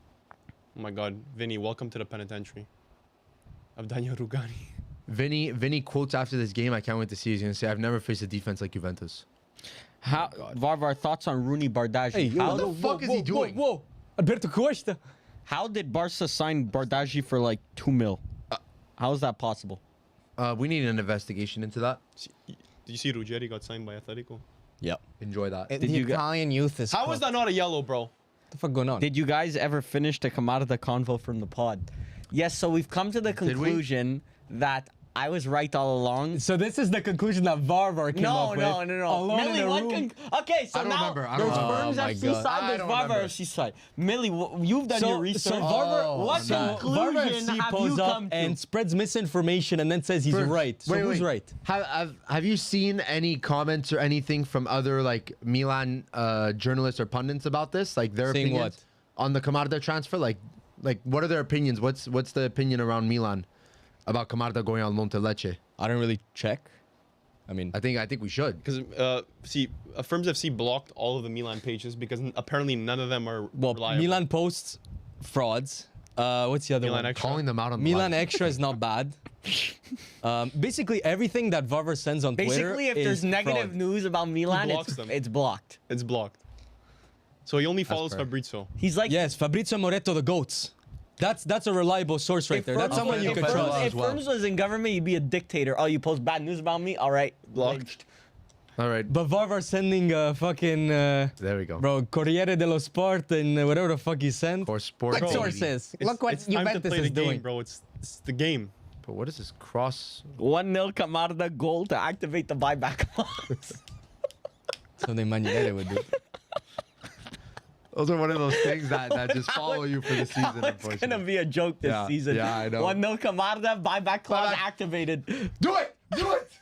Oh my god. Vinny, welcome to the penitentiary of Daniel Rugani. Vinny quotes after this game. I can't wait to see. He's gonna say, "I've never faced a defense like Juventus." How Varvar thoughts on Rooney Bardghji? Hey, what the fuck is he doing? Whoa. Alberto Costa. How did Barca sign Bardghji for like 2 mil? How is that possible? We need an investigation into that. Did you see Ruggeri got signed by Atletico? Yep. Enjoy that. Did you Italian youth is. How is that not a yellow, bro? What the fuck going on? Did you guys ever finish to come out of the convo from the pod? Yes, so we've come to the we? conclusion that I was right all along. So this is the conclusion that Varvar came No, up with. no. Alone in Millie, a what room. okay, so I don't now remember. I there's don't remember. Firms Oh my FC God. side, I there's don't Varvar remember. FC side. Millie, you've done your research. So Varvar, what conclusion Varvar FC have pulls you up come to? and spreads misinformation and then says he's First, right. So who's right? Have you seen any comments or anything from other like Milan journalists or pundits about this? Like their Saying opinions on the Camarda transfer? Like what are their opinions? What's the opinion around Milan about Camarda going on loan to Lecce? I don't really check. I mean, I think we should. Because Ferms FC blocked all of the Milan pages because apparently none of them are well, reliable. Milan posts frauds. What's the other Milan one? Extra. Calling them out on the Milan live. Extra is not bad. Basically, everything that Varvar sends on Twitter Basically, if there's is negative fraud. news about Milan, blocks it's, them. it's blocked. It's blocked. So he only follows fair. Fabrizio. He's like, Yes, Fabrizio Moretto, the goats. That's a reliable source right if there. That's Ferms someone was- you if can Ferms- trust. If Ferms was in government, you'd be a dictator. Oh, you post bad news about me? All right. Blocked. All right. But Varvar sending fucking There we go. bro Corriere dello Sport and whatever the fuck he sent. Or sport. What baby. sources? It's- Look what it's time to Juventus play the is game, doing. bro. It's the game. But what is this cross? 1-0 Camarda goal to activate the buyback clause. Something Man United would do. Those are one of those things that just follow you for the season. It's gonna Unfortunately. be a joke this Yeah, season. yeah, I know. 1-0 Camarda, buyback clause Buyback. activated. Do it! Do it!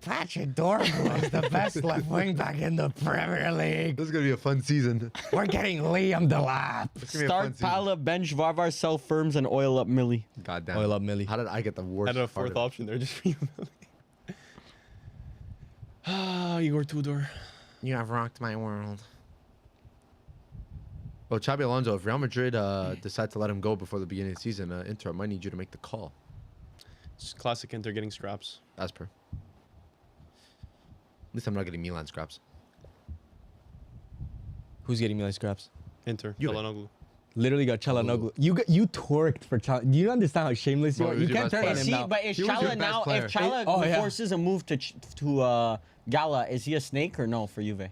Patrick Dorgu is the best left wing back in the Premier League. This is gonna be a fun season. We're getting Liam Delap. It's gonna be a fun Start season. Pala, bench Varvar, sell Ferms, and oil up Mili. God damn. Oil up Millie. How did I get the worst? Had a part fourth of it? option there just for you. Ah, Igor Tudor. You have rocked my world. Well, Xabi Alonso, if Real Madrid decide to let him go before the beginning of the season, Inter might need you to make the call. It's classic Inter getting scraps. As per. At least I'm not getting Milan scraps. Who's getting Millie scraps? Inter. Juve. Çalhanoğlu. Literally got Çalhanoğlu. You tworked for Çalhanoğlu. Do you understand how shameless you Bro, are? he was You your can't best turn on player. him now. But is He was your Chala best now? player. If Chala Oh, yeah. forces a move to Gala, is he a snake or no for Juve?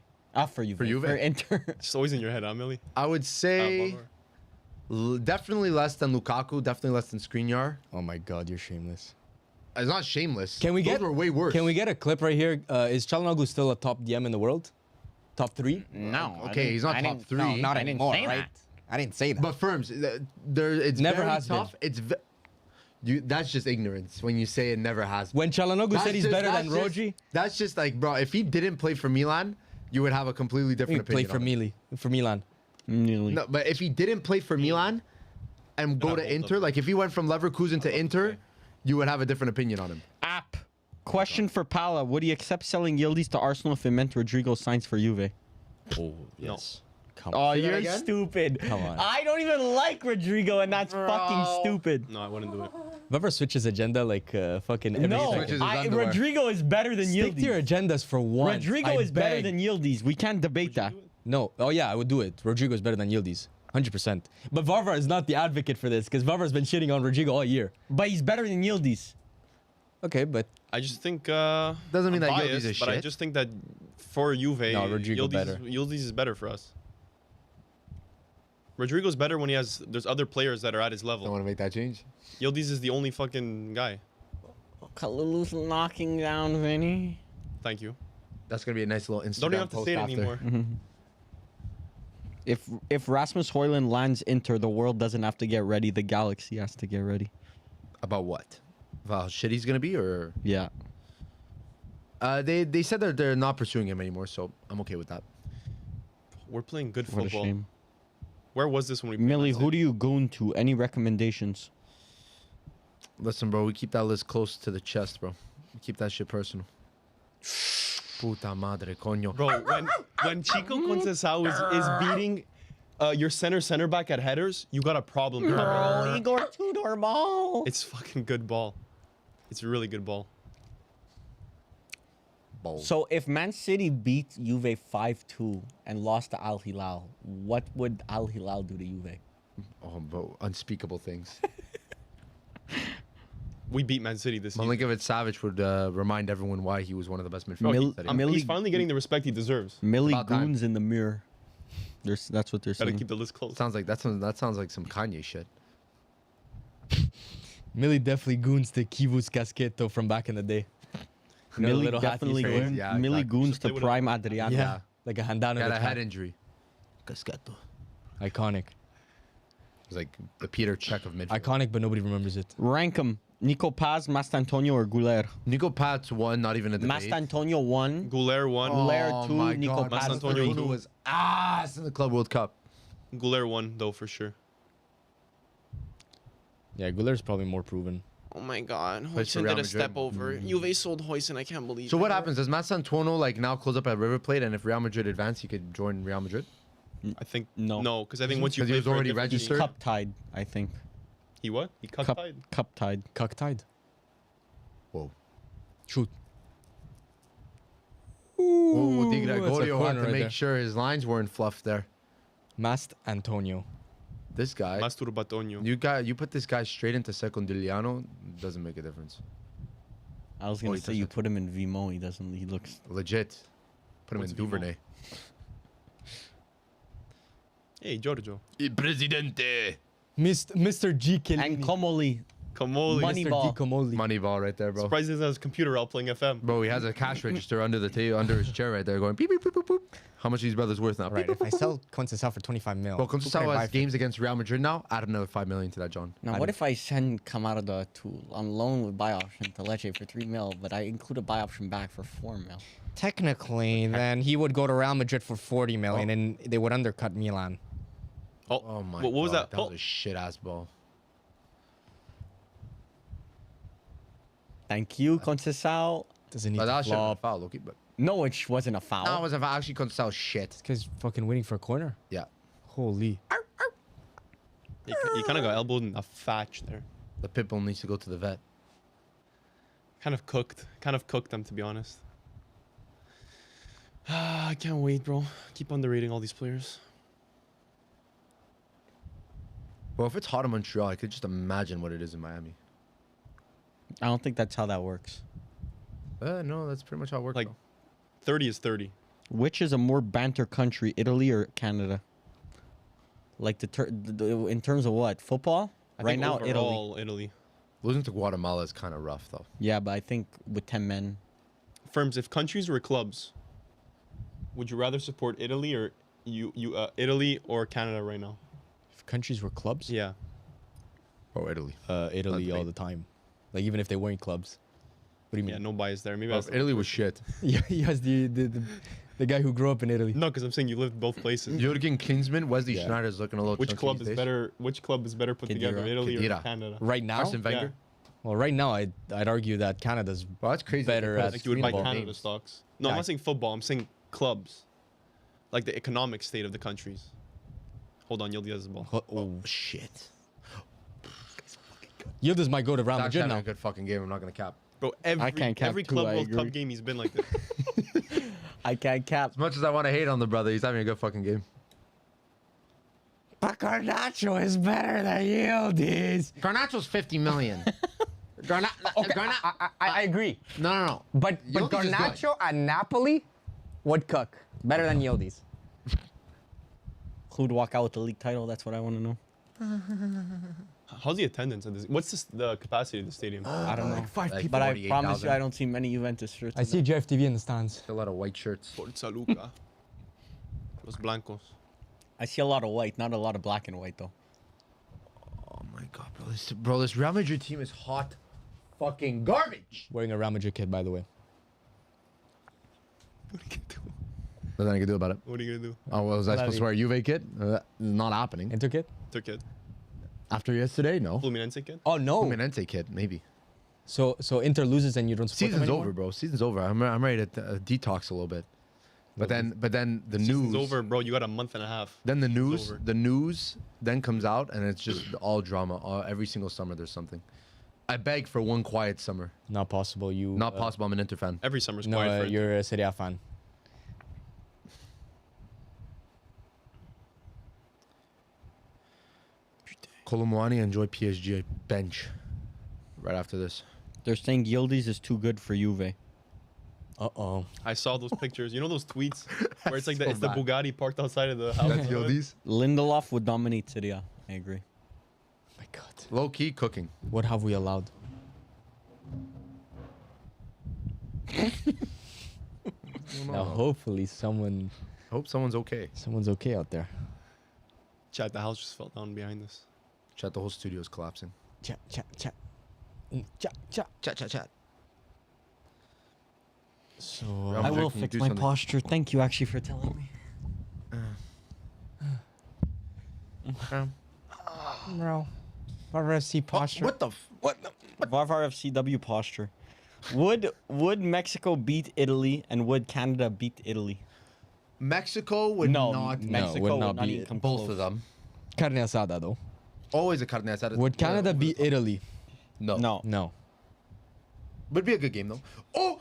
For Juve. For Juve? For Inter. It's always in your head, huh, Millie? I would say Varvar. definitely less than Lukaku, definitely less than Skriniar. Oh my god, you're shameless. It's not shameless. Can we Those get were way worse. Can we get a clip right here? Is Çalhanoğlu still a top DM in the world? Top 3? No. Okay, he's not top 3. No, not I didn't anymore, say right? that. I didn't say that. But Firms, it's Never very has been. tough. That's just ignorance when you say it never has been. when Çalhanoğlu That's said he's just- better that's than just- Rogi, That's just like, bro, if he didn't play for Milan, you would have a completely different he played opinion. for Milan. Nearly. No, but if he didn't play for Milan and go Not to hold Inter, up. like if he went from Leverkusen to Inter, you would have a different opinion on him. App. Question for Pala. Would he accept selling Yildiz to Arsenal if it meant Rodrigo signs for Juve? Oh, yes. Come Oh, Say that you're again? stupid. Come on. I don't even like Rodrigo, and that's fucking stupid. No, I wouldn't do it. Whoever switches agenda like fucking every No, switches his second. underwear. Rodrigo is better than Stick to your Yildiz. agendas for once. Rodrigo I is better beg. than Yildiz. We can't debate that. No. Oh yeah, I would do it. Rodrigo is better than Yildiz. 100%. But Varvar is not the advocate for this because Varvar's been shitting on Rodrigo all year. But he's better than Yildiz. Okay, but I just think Doesn't mean I'm that Yildiz biased, is but I shit. just think that for Juve, No, Rodrigo better. Yildiz is better for us. Rodrigo's better when there's other players that are at his Don't level. want to make that change. Yildiz is the only fucking guy. Kalulu's knocking down Vinny. Thank you. That's gonna be a nice little Instagram Don't even have to post say it after. anymore. If Rasmus Højlund lands Inter, the world doesn't have to get ready. The galaxy has to get ready. About what? About how shit he's gonna be, or Yeah. they said that they're not pursuing him anymore, so I'm okay with that. We're playing good What a football. shame. Where was this when we played Millie, Man who City? do you goon to? Any recommendations? Listen, bro, we keep that list close to the chest, bro. We keep that shit personal. Puta madre, coño. Bro, when Chico Conceição is beating your center back at headers, you got a problem. bro. Igor Tudor ball. It's fucking good ball. It's a really good ball. Bold. So if Man City beat Juve 5-2 and lost to Al Hilal, what would Al Hilal do to Juve? Oh, bro, unspeakable things. We beat Man City this season. Milinkovic-Savic would remind everyone why he was one of the best Bro, midfielders. that he- Millie- He's finally getting the respect he deserves. Millie About time. goons in the mirror. That's what they're Gotta saying. keep the list close. Sounds like that sounds like some Kanye shit. Millie definitely goons to Kivus Casqueto from back in the day. You know, the Millie little hat definitely he's wearing? wearing? goons. Yeah, Millie exactly. goons Just play to with prime Adriano. Yeah, like a handana. Got a with head hat. injury. Cascato. It Iconic. was like the Peter Cech of midfield. Iconic, but nobody remembers it. Rank them. Nico Paz, Mastantonio, or Guler? Nico Pats won, not even a debate. Mastantonio 1. Goulet 1. Goulet 2, my Nico God, Paz Mastantonio 3. two. was ass in the Club World Cup. Goulet 1, though, for sure. Yeah, Guller's probably more proven. Oh my God. Plays for Hoyson Real did a step Madrid. over. Juve sold Hoyson. I can't believe So it. what happens? Does Matt Santuono like now close up at River Plate, and if Real Madrid advance, he could join Real Madrid? I think No. no, because I think once you 'Cause he play was for a already different He's team- registered? cup tied, I think. He what? He cup Cup, tied. cup tied. Cuck tied. Whoa. Shoot. Oh, Di Ooh, that's a Gregorio had corner to right make there. sure his lines weren't fluffed there. Mast Antonio. This guy, Masturbatonio. you put this guy straight into Secondiliano, doesn't make a difference. I was Oh, gonna he say does you it. put him in Vimo. He doesn't. He looks. Legit. Put him What's in Vimo? Duvernay. Hey, Giorgio. Il Presidente. Mr. G. And Chiellini. Comoli. Kamoli. Money Mr. ball. G. Comoli. Moneyball right there, bro. Surprised he doesn't have his computer out playing FM. Bro, he has a cash register under the table, under his chair right there, going beep beep beep beep. Boop. How much are these brothers worth now? Right, Beep, if I boop, boop, sell Conceição for 25 mil. Bro, who can I Conceição buy has for? games against Real Madrid now. Add another 5 million to that, John. Now, what if I send Camarada to on loan with buy option to Lecce for 3 mil, but I include a buy option back for 4 mil? Technically, then he would go to Real Madrid for 40 million, Oh. and they would undercut Milan. Oh my What was that? That was a shit ass ball. Thank you, Conceição. Doesn't need But to that should have flop. been a foul, Loki. But No, it wasn't a foul. no, it wasn't a foul. Actually, Conceição shit. Because fucking waiting for a corner. Yeah. Holy. He kind of got elbowed in a fatch there. The pitbull needs to go to the vet. Kind of cooked them, to be honest. I can't wait, bro. Keep underrating all these players. Well, if it's hot in Montreal, I could just imagine what it is in Miami. I don't think that's how that works. No, that's pretty much how it works. Like- Though. 30 is 30. Which is a more banter country, Italy or Canada? Like in terms of what? Football? I Right think now, Italy. overall, Italy. Losing to Guatemala is kind of rough, though. Yeah, but I think with 10 men. Firms, if countries were clubs, would you rather support Italy or Italy or Canada right now? If countries were clubs, Yeah. Oh, Italy. Italy Not all me. the time. Like even if they weren't clubs. What do you Yeah, mean? no bias there. Maybe Oh, that's if Italy was shit. Yeah, he has the guy who grew up in Italy. No, because I'm saying you lived both places. Jurgen Klinsmann, Wesley Yeah. Schneider's looking a little Which chunky club these is days. better? Which club is better put together, Khedira. Italy or Khedira. Canada? Right now, Arsene Wenger. well, right now I'd argue that Canada's Well, that's crazy. better because at Like you would buy football. Canada names. stocks. No, I'm Yeah. not saying football. I'm saying clubs, like the economic state of the countries. Hold on, Yildiz has the ball. Oh, Shit. Yildiz might go to Real He's actually Madrid having now. a good fucking game. I'm not gonna cap. Bro, every can't cap too, Club I World agree. Cup game he's been like this. I can't cap. As much as I want to hate on the brother, he's having a good fucking game. But Garnacho is better than Yildiz. Garnacho's 50 million. I agree. No. But Yildiz is good. Garnacho at Napoli would cook better than Yildiz. Who'd walk out with the league title? That's what I want to know. How's the attendance at this? What's the capacity of the stadium? I don't know. Like 5 Like people. But I 48,000. promise you, I don't see many Juventus shirts. I in see JFTV in the stands. A lot of white shirts. Forza Luca. Los Blancos. I see a lot of white, not a lot of black and white though. Oh my god, bro. This Real Madrid team is hot fucking garbage. Wearing a Real Madrid kit, by the way. What are you gonna do? Nothing I can do about it. What are you gonna do? Oh, well, was I supposed to wear a Juve kit? Not happening. Inter kit? Took it. After yesterday, no. Fluminense kid? Oh no. Fluminense kit, maybe. So Inter loses and you don't support them Season's anymore? over, bro. Season's over. I'm ready to detox a little bit. But then the Season's news over, bro. You got a month and a half. Then the It's news over. then comes out, and it's just all drama. Every single summer there's something. I beg for one quiet summer. Not possible. You Not possible. I'm an Inter fan. Every summer's No, quiet for you're a Serie A fan. Colomwani enjoy PSG bench right after this. They're saying Yildiz is too good for Juve. Uh-oh. I saw those pictures. You know those tweets where it's like So it's the bad. Bugatti parked outside of the house. That's Yildiz. Lindelof would dominate Serie A. I agree. My God. Low key cooking. What have we allowed? Now hopefully someone's Hope someone's okay. okay out there. Chat, the house just fell down behind us. Chat, the whole studio's collapsing. Chat, chat, chat. Chat, chat. Chat. So Real I Madrid will can fix do my something. posture. Thank you actually for telling me. bro, Varvar FC posture. What the? Varvar FCW posture. Would Mexico beat Italy and would Canada beat Italy? Mexico would not. Mexico would would not not beat even come Both close. of them. Carne asada though. Always a carne asada. Would Canada over beat the top. Italy? No. No. No. Would be a good game though. Oh!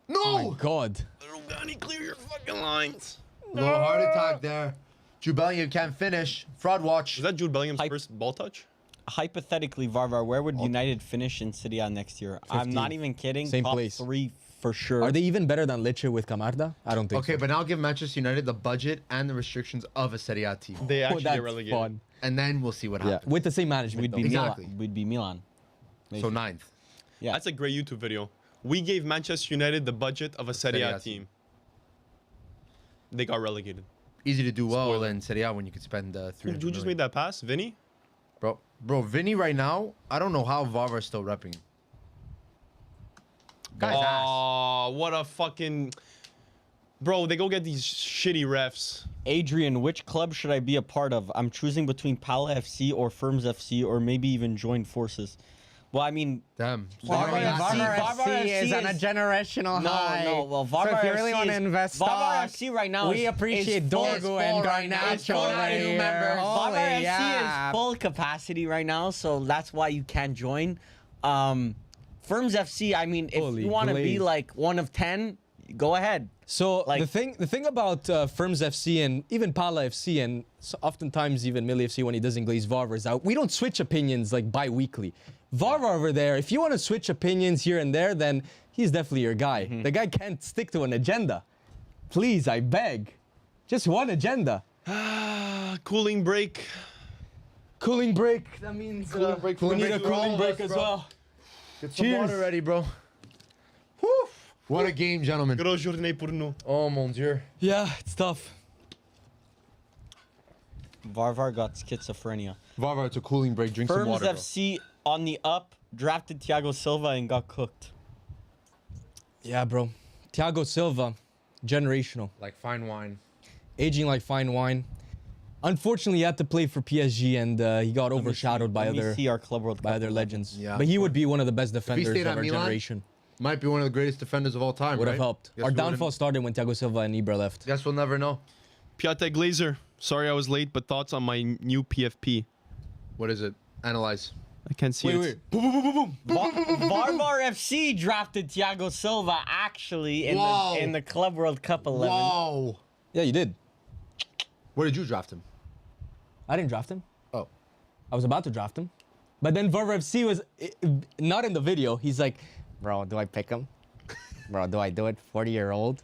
No! Oh my God. Little Gunny, clear your fucking lines. Little heart attack there. Jude Bellingham can't finish. Fraud watch. Is that Jude Bellingham's Hype. first ball touch? Hypothetically, Varvar, where would United finish in Serie A next year? I'm not 15th. even kidding. Same Top place. 3 for sure. Are they even better than Lecce with Camarda? I don't think Okay, so. but now give Manchester United the budget and the restrictions of a Serie A team. They actually that's get relegated. fun. And then we'll see what Yeah, happens. with the same management. We'd be though. Exactly. Milan. We'd be Milan. So 9th. Yeah. That's a great YouTube video. We gave Manchester United the budget of a Serie Serie A A team. They got relegated. Easy to do well Spoiler. in Serie A when you could spend 300 Who just made million. that pass? Vinny? Bro, Vinny right now, I don't know how Varvar's still repping. Guy's ass. Oh, what a fucking... Bro, they go get these shitty refs. Adrian, which club should I be a part of? I'm choosing between Pala FC or Ferms FC or maybe even join forces. Well, I mean, Damn. Varvar Varvar Varvar FC FC is on a is- generational high. no. Well, So Varvar if you really FC want to is- invest Varvar stock, FC right now we is appreciate full- Dorgo is and full right now. It's Garnacho full right new here. members. Holy Varvar FC yeah. is full capacity right now, so that's why you can't join. Ferms FC, I mean, if Holy you want to be glaze. like one of 10, go ahead. So Like- the thing about Ferms FC and even Pala FC and oftentimes even Mili FC when he doesn't glaze Varvar is that we don't switch opinions like bi-weekly. Varvar over there, if you want to switch opinions here and there, then he's definitely your guy. The guy can't stick to an agenda. Please, I beg. Just one agenda. Cooling break. Cooling break. That means break we for need a Mexico. cooling break Bro. as well. Get some Cheers. water ready, bro. Whew. What a game, gentlemen. Grosse journée pour nous. Oh, mon Dieu. Yeah, it's tough. Varvar got schizophrenia. Varvar, it's a cooling break. Drink some Ferms water, bro. FC on the up, drafted Thiago Silva and got cooked. Yeah, bro. Thiago Silva, generational. Like fine wine. Aging like fine wine. Unfortunately, he had to play for PSG and he got overshadowed by Let me other see our Club World Cup other 11. legends. Yeah, but he of would be one of the best defenders stayed of at our Milan, generation. Might be one of the greatest defenders of all time, Would right? have helped. Guess Our we wouldn't- downfall started when Thiago Silva and Ibra left. Guess we'll never know. Piatek Glazer. Sorry I was late, but thoughts on my new PFP? What is it? Analyze. I can't see it. Boom, boom, boom, boom, boom. Varvar FC drafted Thiago Silva actually Whoa. in the Club World Cup 11. Whoa. Yeah, you did. Where did you draft him? I didn't draft him. Oh. I was about to draft him. But then Varvar FC was not in the video. He's like, bro, do I pick him? Bro, do I do it? 40-year-old?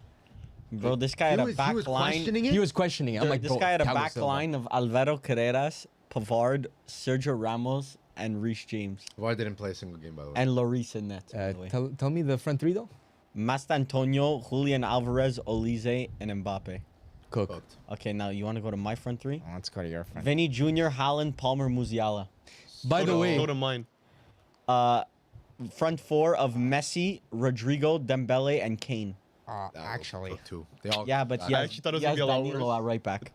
Bro, this guy had a back he was line. questioning it? He was questioning it. I'm like, This bro, guy had a Thiago back Silva. line of Alvaro Carreras, Pavard, Sergio Ramos, and Reece James. Why didn't play a single game, by the way? And Lloris in net, by the way. Tell me the front three, though. Mastantonio, Julian Alvarez, Olise, and Mbappe. Cook. Cooked. Okay, now you want to go to my front three? Let's go to your front. Vinny Jr., Haaland, Palmer, Musiala. By the way, Go to mine. Front four of Messi, Rodrigo, Dembele, and Kane. Actually. Two. They all Yeah, but I he has, actually thought it was he gonna has be a lot Danilo worse. at right back.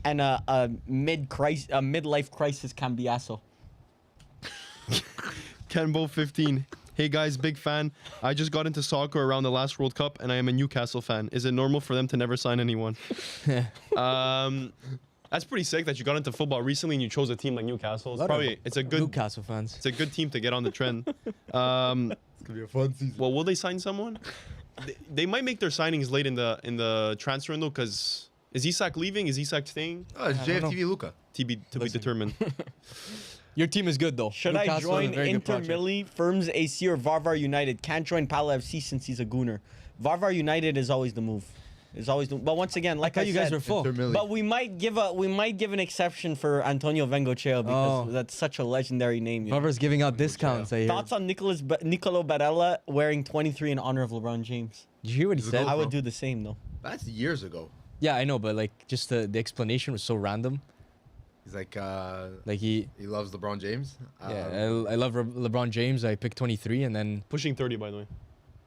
And a midlife crisis Cambiaso. Kenbo 15. Hey guys, big fan. I just got into soccer around the last World Cup and I am a Newcastle fan. Is it normal for them to never sign anyone? That's pretty sick that you got into football recently and you chose a team like Newcastle. It's Lot of probably it's a good Newcastle fans. it's a good team to get on the trend. It's gonna be a fun season. Well, will they sign someone? They might make their signings late in the transfer window because is Isak leaving? Is Isak staying? Oh, it's JFTV Luca. To be determined. Your team is good, though. Should I Newcastle is a join very good Inter project. Mili, Firms AC, or Varvar United? Can't join Pala FC since he's a gooner. Varvar United is always the move. Is always the, but once again, like I thought you guys said, were full. Inter Mili. but we might give an exception for Antonio Vengochea because Oh. that's such a legendary name. You know? Varvar's giving out discounts. I hear. Thoughts on Nicolo Barella wearing 23 in honor of LeBron James? Did you hear what he He's a said? goat. I would bro. do the same though. That's years ago. Yeah, I know, but like, just the explanation was so random. He's like Like he loves LeBron James. Yeah, I love LeBron James. I picked 23, and then Pushing 30, by the way.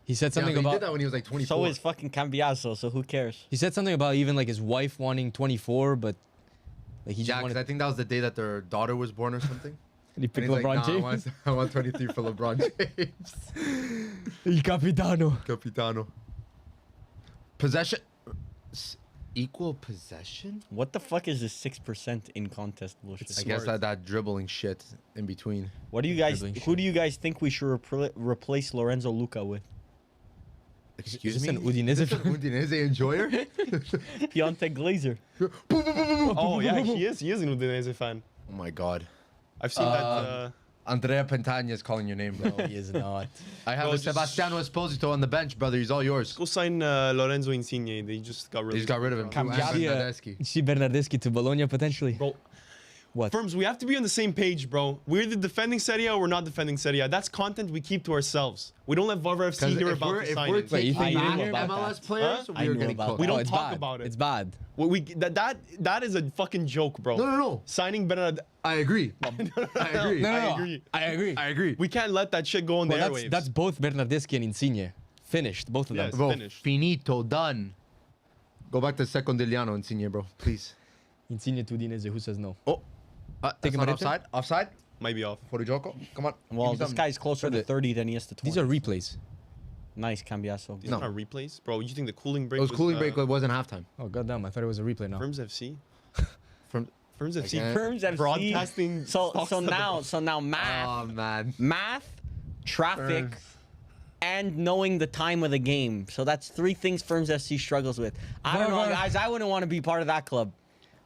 he said Yeah, something but he did about that when he was like 24. So is fucking Cambiaso. So who cares? he said something about even like his wife wanting 24, but like he just Yeah, because wanted. I think that was the day that their daughter was born or something. And he And picked he's like, LeBron nah, James. I want 23 for LeBron James. Il capitano. Capitano. Possession. Equal possession? What the fuck is this 6% in contest bullshit? It's I guess smart. that dribbling shit in between. What do you guys? Dribbling Who shit. do you guys think we should replace Lorenzo Luca with? Excuse Is me? this an Udinese Is this an fan? Udinese enjoyer? Piontek Glazer. Oh yeah, he is an Udinese fan. Oh my god. I've seen that. Andrea Pentagna is calling your name, bro. No, he is not. I have Bro, a just- Sebastiano Esposito on the bench, brother. He's all yours. Go sign Lorenzo Insigne. They just got rid. He's got rid of him. too, and Bernardeschi. You see Bernardeschi to Bologna potentially. Bro, What? Firms, we have to be on the same page, bro. We're the defending Serie A or we're not defending Serie A. That's content we keep to ourselves. We don't let Varvar FC hear about the if we're signing. Wait, you taking think you back knew about MLS that? players, I we are knew getting about cooked. We that. don't it's talk bad. about it. It's bad. That is a fucking joke, bro. No. Signing Bernard. I agree. I agree. I agree. I agree. We can't let that shit go on Well, the that's, airwaves. that's both Bernardeschi and Insigne. Finished, both of them. Yes. Bro, finished. finito, done. Go back to Secondigliano, Insigne, bro. Please. Insigne to Udinese, who says no? Oh. Take That's him not at offside? Offside? Might be off. For the Joko? Come on. Well, Give me this something. guy's closer to 30 than he is to 20. These are replays. Nice, Cambiaso. These No. are not replays, bro. You think the cooling break? It was cooling break. It wasn't halftime. Oh, goddamn. I thought it was a replay now. Ferms FC. From. Ferms FC. Again? Firms FC. Broadcasting. So stocks so of the- now math, Oh man. traffic, and knowing the time of the game. So that's three things Firms FC struggles with. I don't know, Varvar. guys. I wouldn't want to be part of that club.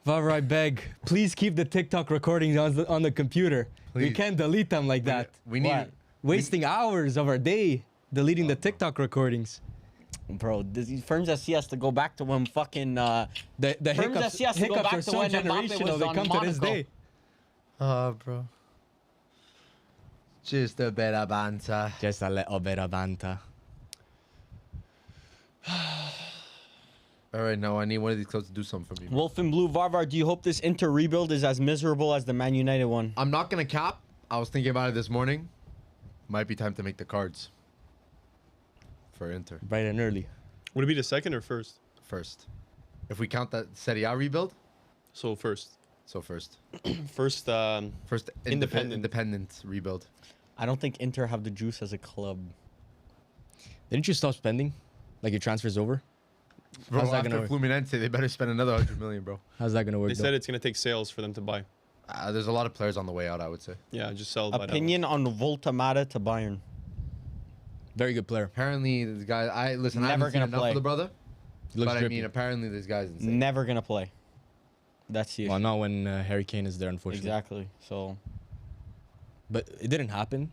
Varvar, I beg, please keep the TikTok recordings on the computer. We Please. can't delete them like that. We need. What? Wasting hours of our day deleting the TikTok recordings. Bro, Firms FC has to go back to when fucking The Ferms hiccups, FC has to go hiccups back are to so when Mbappe generational. was They on come to this Monaco. day. Oh, bro. Just a bit of banter. Just a little bit of banter. All right, now I need one of these clubs to do something for me. Wolf and Blue Varvar. Do you hope this Inter rebuild is as miserable as the Man United one? I'm not gonna cap. I was thinking about it this morning. Might be time to make the cards for Inter Bright and early. Would it be the second or first? first. If we count that Serie A rebuild, So first. so first. First. First independent rebuild. I don't think Inter have the juice as a club. Didn't you stop spending? Like your transfer's over? Bro, How's that after gonna work? Fluminense, they better spend another 100 million, bro. How's that gonna work? They though? said it's gonna take sales for them to buy. There's a lot of players on the way out, I would say. Yeah, just sell. by that Opinion on Voltamata to Bayern. Very good player. Apparently, this guy. I listen. I Never haven't seen gonna enough play. of the brother, He looks but I drippy. mean, apparently this guy's insane. Never gonna play. That's the issue. Well, not when Harry Kane is there, unfortunately. Exactly. So But it didn't happen.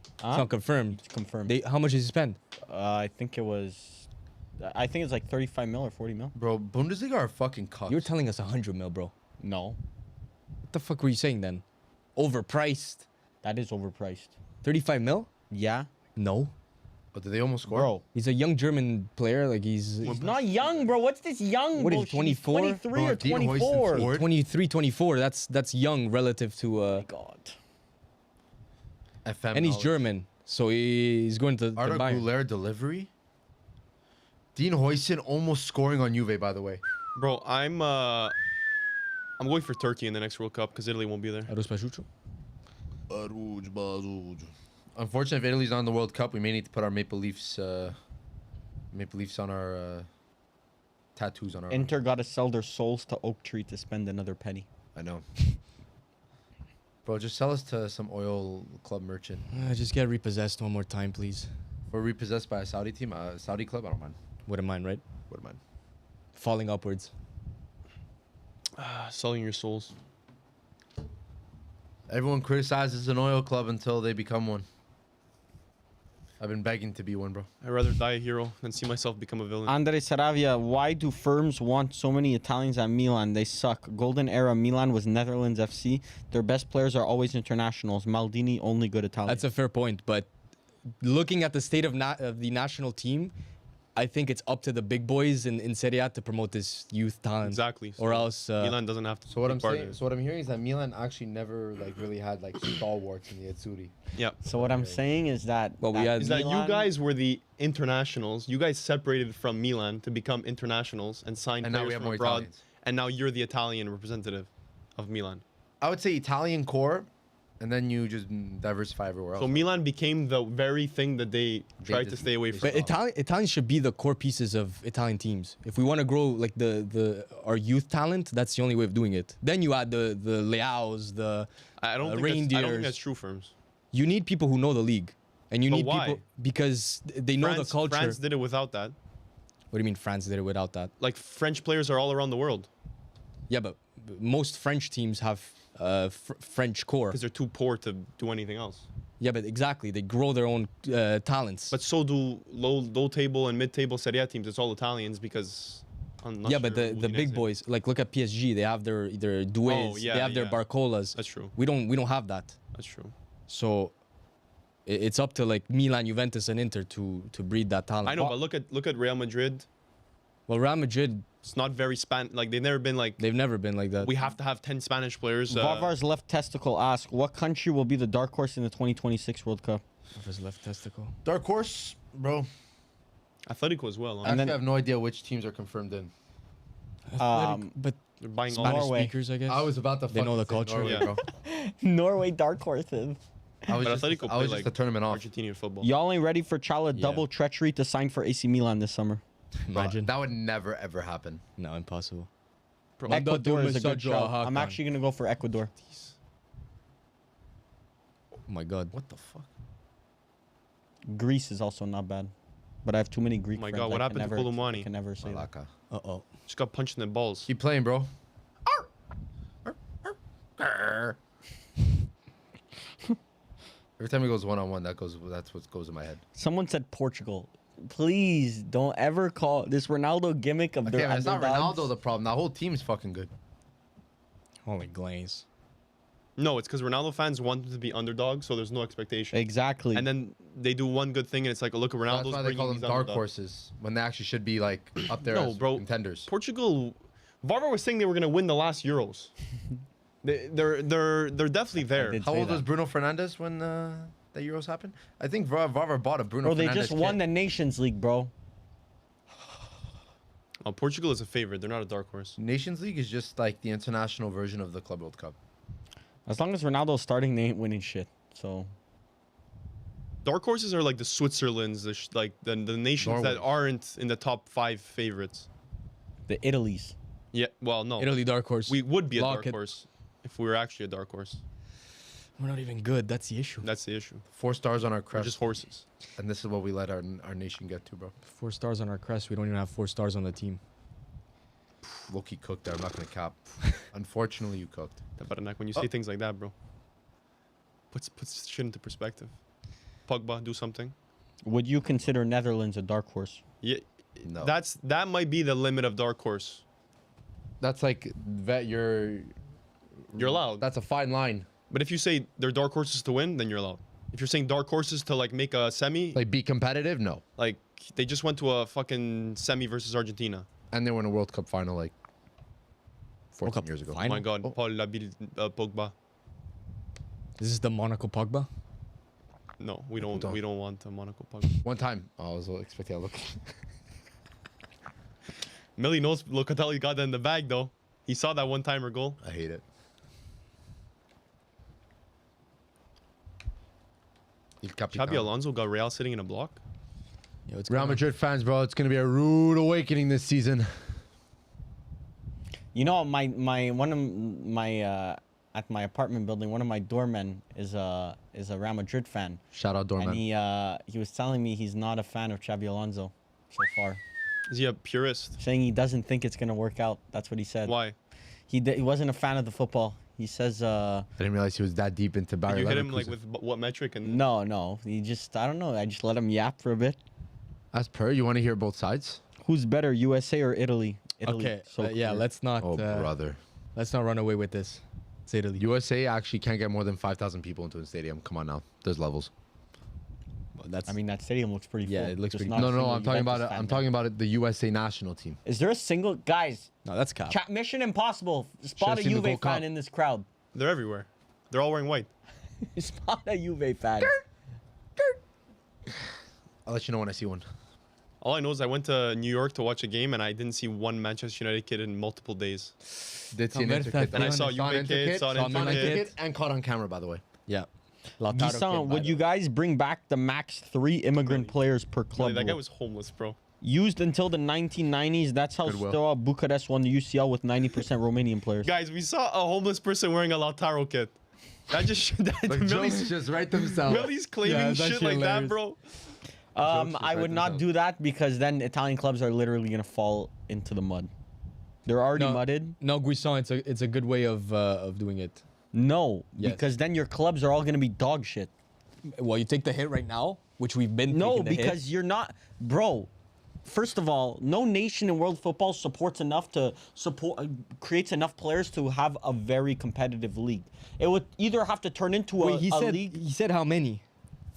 It's huh? not confirmed. It's confirmed. How much did he spend? I think it was. I think it's like 35 mil or 40 mil. Bro, Bundesliga are fucking cocks. You were telling us 100 mil, bro. No, What the fuck were you saying then? Overpriced. that is overpriced. 35 mil? Yeah, No. But did they almost score? bro. He's a young German player. Like he's He's not young, bro. What's this young? What is he, bullshit? He's 24? 23 Bro, or Dean Huijsen 24. scored. 23, 24. That's young relative to. Oh my God. FM And he's knowledge. German, so he's going to Arda Bayern. Güler delivery. Dean Huijsen almost scoring on Juve, by the way. Bro, I'm going for Turkey in the next World Cup because Italy won't be there. Arus Pachucho? Unfortunately, if Italy's not in the World Cup, we may need to put our Maple Leafs on our tattoos on our. Inter got to sell their souls to Oak Tree to spend another penny. I know. Bro, just sell us to some oil club merchant. Just get repossessed one more time, please. We're repossessed by a Saudi team, a Saudi club. I don't mind. Wouldn't mind, right? Wouldn't mind. Falling upwards. Selling your souls. Everyone criticizes an oil club until they become one. I've been begging to be one, bro. I'd rather die a hero than see myself become a villain. Andre Saravia, why do firms want so many Italians at Milan? They suck. Golden era Milan was Netherlands FC. Their best players are always internationals. Maldini, only good Italian. That's a fair point, but looking at the state of the national team, I think it's up to the big boys in Serie A to promote this youth talent. Exactly. Or So else Milan doesn't have to. So what take I'm part in saying, it. so what I'm hearing is that Milan actually never like really had like stalwarts in the Azzurri. Yeah. So what I'm saying is that Well, we had- Is that you Milan- guys were the internationals? You guys separated from Milan to become internationals and signed And now players we have from more abroad. Italians. And now you're the Italian representative of Milan. I would say Italian core, And then you just diversify everywhere else. So Milan became the very thing that they tried to just- stay away they from. But Italians should be the core pieces of Italian teams. If we want to grow like our youth talent, that's the only way of doing it. Then you add the Leaos, the I don't think that's, I don't reindeers. think that's true, Firms. You need people who know the league, and you But need why? people because they know the culture. France did it without that. What do you mean France did it without that? Like French players are all around the world Yeah, but most French teams have French core. because they're too poor to do anything else. Yeah, but exactly, they grow their own talents. But so do low table and mid table Serie A teams. It's all Italians because. I'm not yeah, but sure the Udinese. big boys, like look at PSG, they have their Doués, yeah, they have their yeah. Barcolas. That's true. We don't have that. That's true. So it's up to like Milan, Juventus, and Inter to breed that talent. I know, but look at Real Madrid. Well, Real Madrid, It's not very like they've never been like they've never been like that. we have to have 10 Spanish players. Varvar's left testicle asks, what country will be the dark horse in the 2026 World Cup? Of his left testicle. Dark horse, bro. Atletico as well. I Huh? actually then- have no idea which teams are confirmed in. But They're buying all Spanish Norway. speakers, I guess. I was about to. They know the fucking say culture. Norway, Yeah. bro. Norway dark horses. I was But just, Atletico I play was like just a tournament off. Argentinian football. Y'all ain't ready for Chala Yeah. double treachery to sign for AC Milan this summer. Bro, Imagine. that would never ever happen. No, impossible. Bro, Ecuador is a good Masajo shout. Hakan. I'm actually gonna go for Ecuador. Oh my God. What the fuck? Greece is also not bad, but I have too many Greek Oh my friends. God, what I can happened to never, Kolomani? I can never say that. Malaka. Uh-oh. just got punched in the balls. Keep playing, bro. Every time he goes one-on-one, that's what goes in my head. Someone said Portugal. Please don't ever call this Ronaldo gimmick of Okay, their man, it's not underdogs. Ronaldo the problem. The whole team's fucking good. Holy glaze. No, it's because Ronaldo fans want them to be underdogs, so there's no expectation. Exactly. And then they do one good thing, and it's like, oh, look, Ronaldo's That's why they bringing call them these dark underdogs. horses when they actually should be like up there No, as bro. contenders. Portugal, Varvar was saying they were gonna win the last Euros. They're definitely there. did How say old was that. Bruno Fernandes when the Euros happened? I think Varvar bought a Bruno Bro, they Fernandes just won kit. the Nations League, bro. Oh, Portugal is a favorite. They're not a dark horse. Nations League is just like the international version of the Club World Cup. As long as Ronaldo's starting, they ain't winning shit. So Dark horses are like the Switzerlands, like the nations that Norway. aren't in the top 5 favorites. the Italy's. Yeah, well, no. Italy dark horse. We would be a Lock dark it. horse if we were actually a dark horse. We're not even good. That's the issue. That's the issue. 4 stars on our We're crest, just horses. and this is what we let our nation get to, bro. 4 stars on our crest. We don't even have 4 stars on the team. Loki cooked there. I'm not gonna cap. Unfortunately, you cooked. But when you say things like that, bro, puts shit into perspective. Pogba, do something. Would you consider Netherlands a dark horse? Yeah, No. that might be the limit of dark horse. That's like you're allowed. That's a fine line. But if you say they're dark horses to win, then you're allowed. If you're saying dark horses to like make a semi, Like be competitive, no. like they just went to a fucking semi versus Argentina. And they won a World Cup final like 14 Cup years ago. Oh final? my God, Oh. Paul Labil, Pogba. This is the Monaco Pogba. No, we don't. don't. We don't want Monaco Pogba. One time, I was expecting a look. Mili knows Locatelli got that in the bag though. He saw that one-timer goal. I hate it. Il Xabi Capitano. Alonso got Real sitting in a block. Yo, it's Real going on. Madrid fans, bro, it's gonna be a rude awakening this season. You know, my one of my at my apartment building, one of my doormen is a Real Madrid fan, Shout out Dorman. and he was telling me he's not a fan of Xabi Alonso so far, Is he a purist? saying he doesn't think it's gonna work out. That's what he said. Why? He wasn't a fan of the football. He says I didn't realize he was that deep into Did Bayer you hit him like Leverkusen. with what metric? And no. He just I don't know. I just let him yap for a bit. As per, you want to hear both sides? Who's better, USA or Italy? Italy. Okay. So yeah, clear. let's not Oh, brother. let's not run away with this. It's Italy. USA actually can't get more than 5,000 people into a stadium. Come on now. There's levels. That's I mean, that stadium looks pretty full. Yeah, it looks Just pretty- not a No, single I'm talking about Juventus it. fan I'm there. talking about it. The USA national team. Is there a single guys? no, that's cap. Mission impossible. Spot a seen the Juve Gold fan Cup. in this crowd. they're everywhere. They're all wearing white. Spot a Juve fan. I'll let you know when I see one. All I know is I went to New York to watch a game and I didn't see one Manchester United kid in multiple days. Did see an Conversa Inter kid. And I saw Saw an Juve Inter kid, saw an saw Inter an Inter kid. kid, and caught on camera, by the way. Yeah. Lautaro Gissan, kid, would you guys bring back the max 3 immigrant players per club? Really, that guy rule? was homeless, bro. Used until the 1990s. That's how Goodwill. Steaua Bucharest won the UCL with 90% Romanian players. Guys, we saw a homeless person wearing a Lautaro kit. That just that Like Millie's, jokes just write themselves. Millie's claiming Yeah, it's shit actually like that, hilarious. bro. Jokes just I would right not themselves. do that because then Italian clubs are literally gonna fall into the mud. They're already No. mudded. No, Guisson, it's a good way of doing it. No, Yes. because then your clubs are all gonna be dog shit. Well, you take the hit right now, which we've been No, taking the hit. because you're not, bro. First of all, no nation in world football supports enough to creates enough players to have a very competitive league. It would either have to turn into Wait, he a said league he said how many?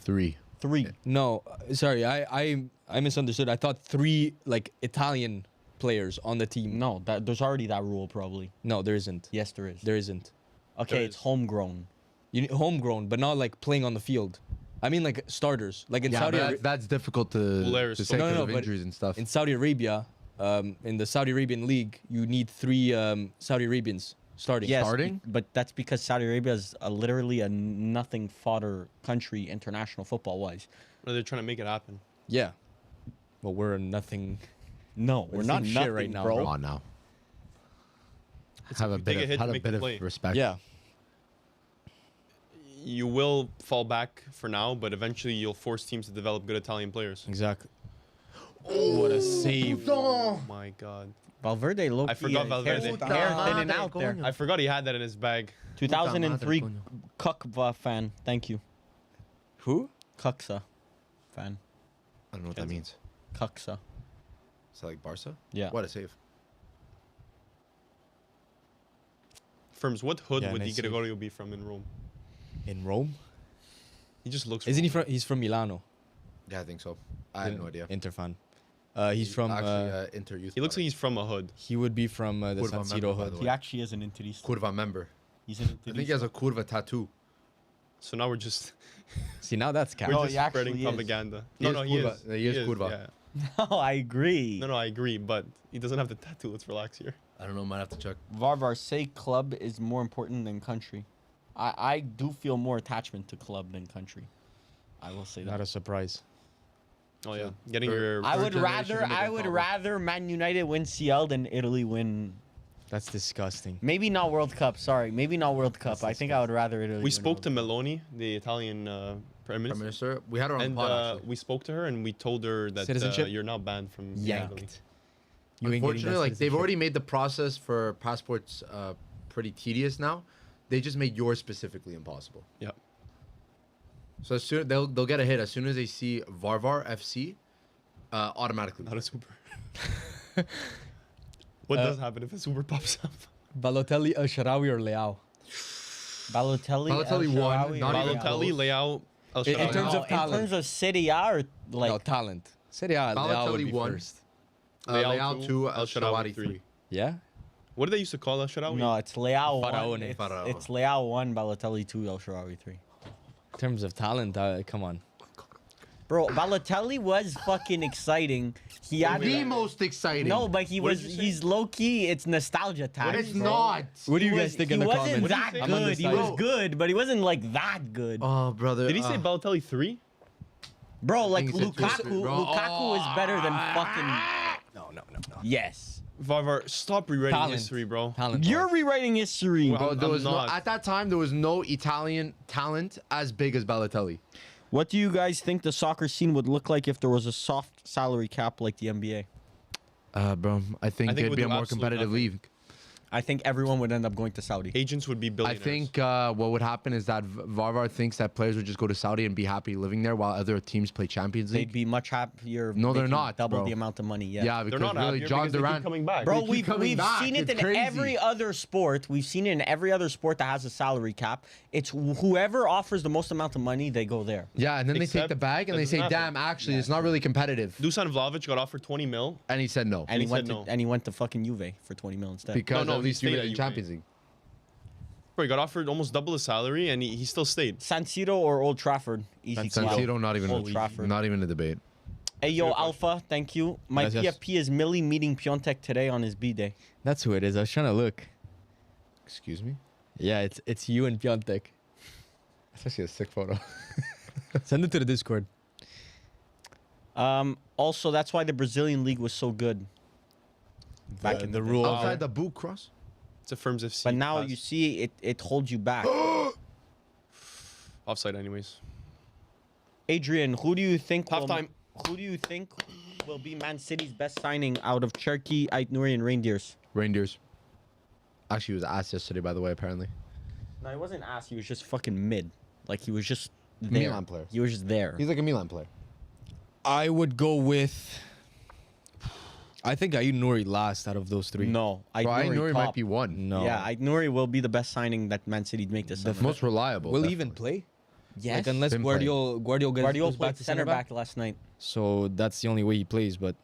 3. 3. No, sorry, I misunderstood. I thought 3 like Italian players on the team. No, there's already that rule probably. No, there isn't. Yes, there is. There isn't. Okay, There it's is. homegrown. You need homegrown, but not like playing on the field. I mean like starters, like in Yeah, Saudi but Arabia. that's difficult to Players say still- because No, no, of no, but injuries and stuff. In Saudi Arabia, in the Saudi Arabian league, you need 3 Saudi Arabians starting. Yes, Starting? but that's because Saudi Arabia is literally a nothing fodder country international football wise. They're trying to make it happen. Yeah. Well, we're nothing. No, we're the not same shit nothing right now, bro. bro. Come on now. It's Have if a you bit take a of, hit have to a make bit the of play. respect. Yeah. You will fall back for now, but eventually you'll force teams to develop good Italian players. Exactly. What a save. Oh my god. Valverde low I forgot Valverde. Hair thinning out there. I forgot he had that in his bag. 2003 Puta madre, Kukva fan. Thank you. Who? Kuksa fan. I don't know what that means. Kuksa. Is that like Barca? Yeah. What a save. Firms, what hood Yeah, would Di nice save. Gregorio be from in Rome? In Rome? He just looks. Isn't he Rome. from? He's from Milano. Yeah, I think so. I have no idea. Inter fan. He's from. Actually, Inter youth. He looks like product. he's from a hood. He would be from the Curva San member, Siro by hood. the He way. actually is an Interista. Curva member. He's an I think Interista. he has a Curva tattoo. So now we're just See, now that's cap. we're No, just he actually spreading is. propaganda. He No, is no, he Curva. is. He is Curva. Yeah. No, I agree. No, I agree, but he doesn't have the tattoo. Let's relax here. I don't know. Might have to check. Varvar, say club is more important than country. I do feel more attachment to club than country. I will say Not that. a surprise. Oh yeah, Sure. getting For- your. I Third would generation rather immigrant problem. Man United win CL than Italy win. That's disgusting. Maybe not World Cup. Sorry, maybe not World Cup. That's I think I would rather Italy. We win spoke to World Cup. Meloni, the Italian Prime Prime Minister, Minister. We had her on and the pod. Actually. we spoke to her and we told her that Citizenship? you're now banned from Italy. Yanked. You ain't getting that Unfortunately, like they've citizenship. already made the process for passports pretty tedious now. They just made yours specifically impossible. Yeah. So as soon they'll get a hit as soon as they see Varvar FC, automatically. Not a super. What does happen if a super pops up? Balotelli, El Shaarawy, or Leao. Balotelli, Balotelli El won, Shaarawy, not or even Leao? Balotelli, Leao, El In Shaarawy. terms No, of talent. in terms of City A or like No, talent. Serie A, Leao would Balotelli be won. first. Leao 2, El El Shaarawy Shaarawy 3. Yeah? What did they used to call El Shaarawy? no, it's Leao one. Faraone. It's, Faraone. it's Leao 1, Balotelli 2, El Shaarawy 3. In terms of talent, come on. Bro, Balotelli was fucking exciting. He had The most exciting. no, but he What was did you say? he's low key. It's nostalgia time. it's not. What do you He guys was- think in the He comments? wasn't What that do you I'm good. He was undecided. good, but he wasn't like that good. Oh, brother. Did he say Balotelli 3? Bro, like think he said Lukaku, 2-3, bro. Lukaku is better than fucking No. yes. Varvar, stop rewriting Talent. history, bro. Talent. You're rewriting history. Well, Bro, there I'm was no, not. at that time there was no Italian talent as big as Balotelli. What do you guys think the soccer scene would look like if there was a soft salary cap like the NBA? Bro, I think it it'd would be a do more absolutely competitive nothing. league. I think everyone would end up going to Saudi. Agents would be I billionaires. think what would happen is that Varvar thinks that players would just go to Saudi and be happy living there while other teams play Champions They'd League. be much happier. No, they're making not, Double bro. the amount of money. Yeah. Yeah, they're because not really happier John because they keep Durant. coming back. Bro, keep we've coming back. seen it It's in crazy. every other sport. We've seen it in every other sport that has a salary cap. It's whoever offers the most amount of money, they go there. Yeah, and then they take Except the bag and that they say, doesn't happen. "Damn, actually, it's not really competitive." Dusan Vlahovic got offered 20 mil. And he said no And he he went said to no. and he went to fucking Juve for 20 mil instead. because No, at he least you stayed were at in Juve. Champions League. Bro, he got offered almost double his salary and he still stayed. San Siro or Old Trafford? Easy San call. Siro, not even Old Trafford. not even a debate. Hey yo, Zero question. Alpha, thank you. My Gracias. PFP is Mili meeting Piontek today on his B day. That's who it is. I was trying to look. Excuse me. Yeah, it's you and Piontek. That's actually a sick photo. Send it to the Discord. Also, that's why the Brazilian league was so good. Back in the rule. Outside the boot cross. It's a Ferms FC. But now pass. you see it holds you back. Offside, anyways. Adrian, who do you think Half time. Who do you think will be Man City's best signing out of Cherki, Aitnouri, and Reindeers? Reindeers. Actually, he was asked yesterday, by the way, apparently. No, he wasn't asked. He was just fucking mid. Like he was just there. Milan player. He was just there. He's like a Milan player. I would go with. I think Aitnouri last out of those three. No, Bro, Aitnouri Aitnouri top. might be one. No. Yeah, Aitnouri will be the best signing that Man City make this summer. Most reliable. Will he even definitely. play? Yes. Like, unless Been playing. Guardiola Guardiola goes played back to center back last night. So that's the only way he plays. But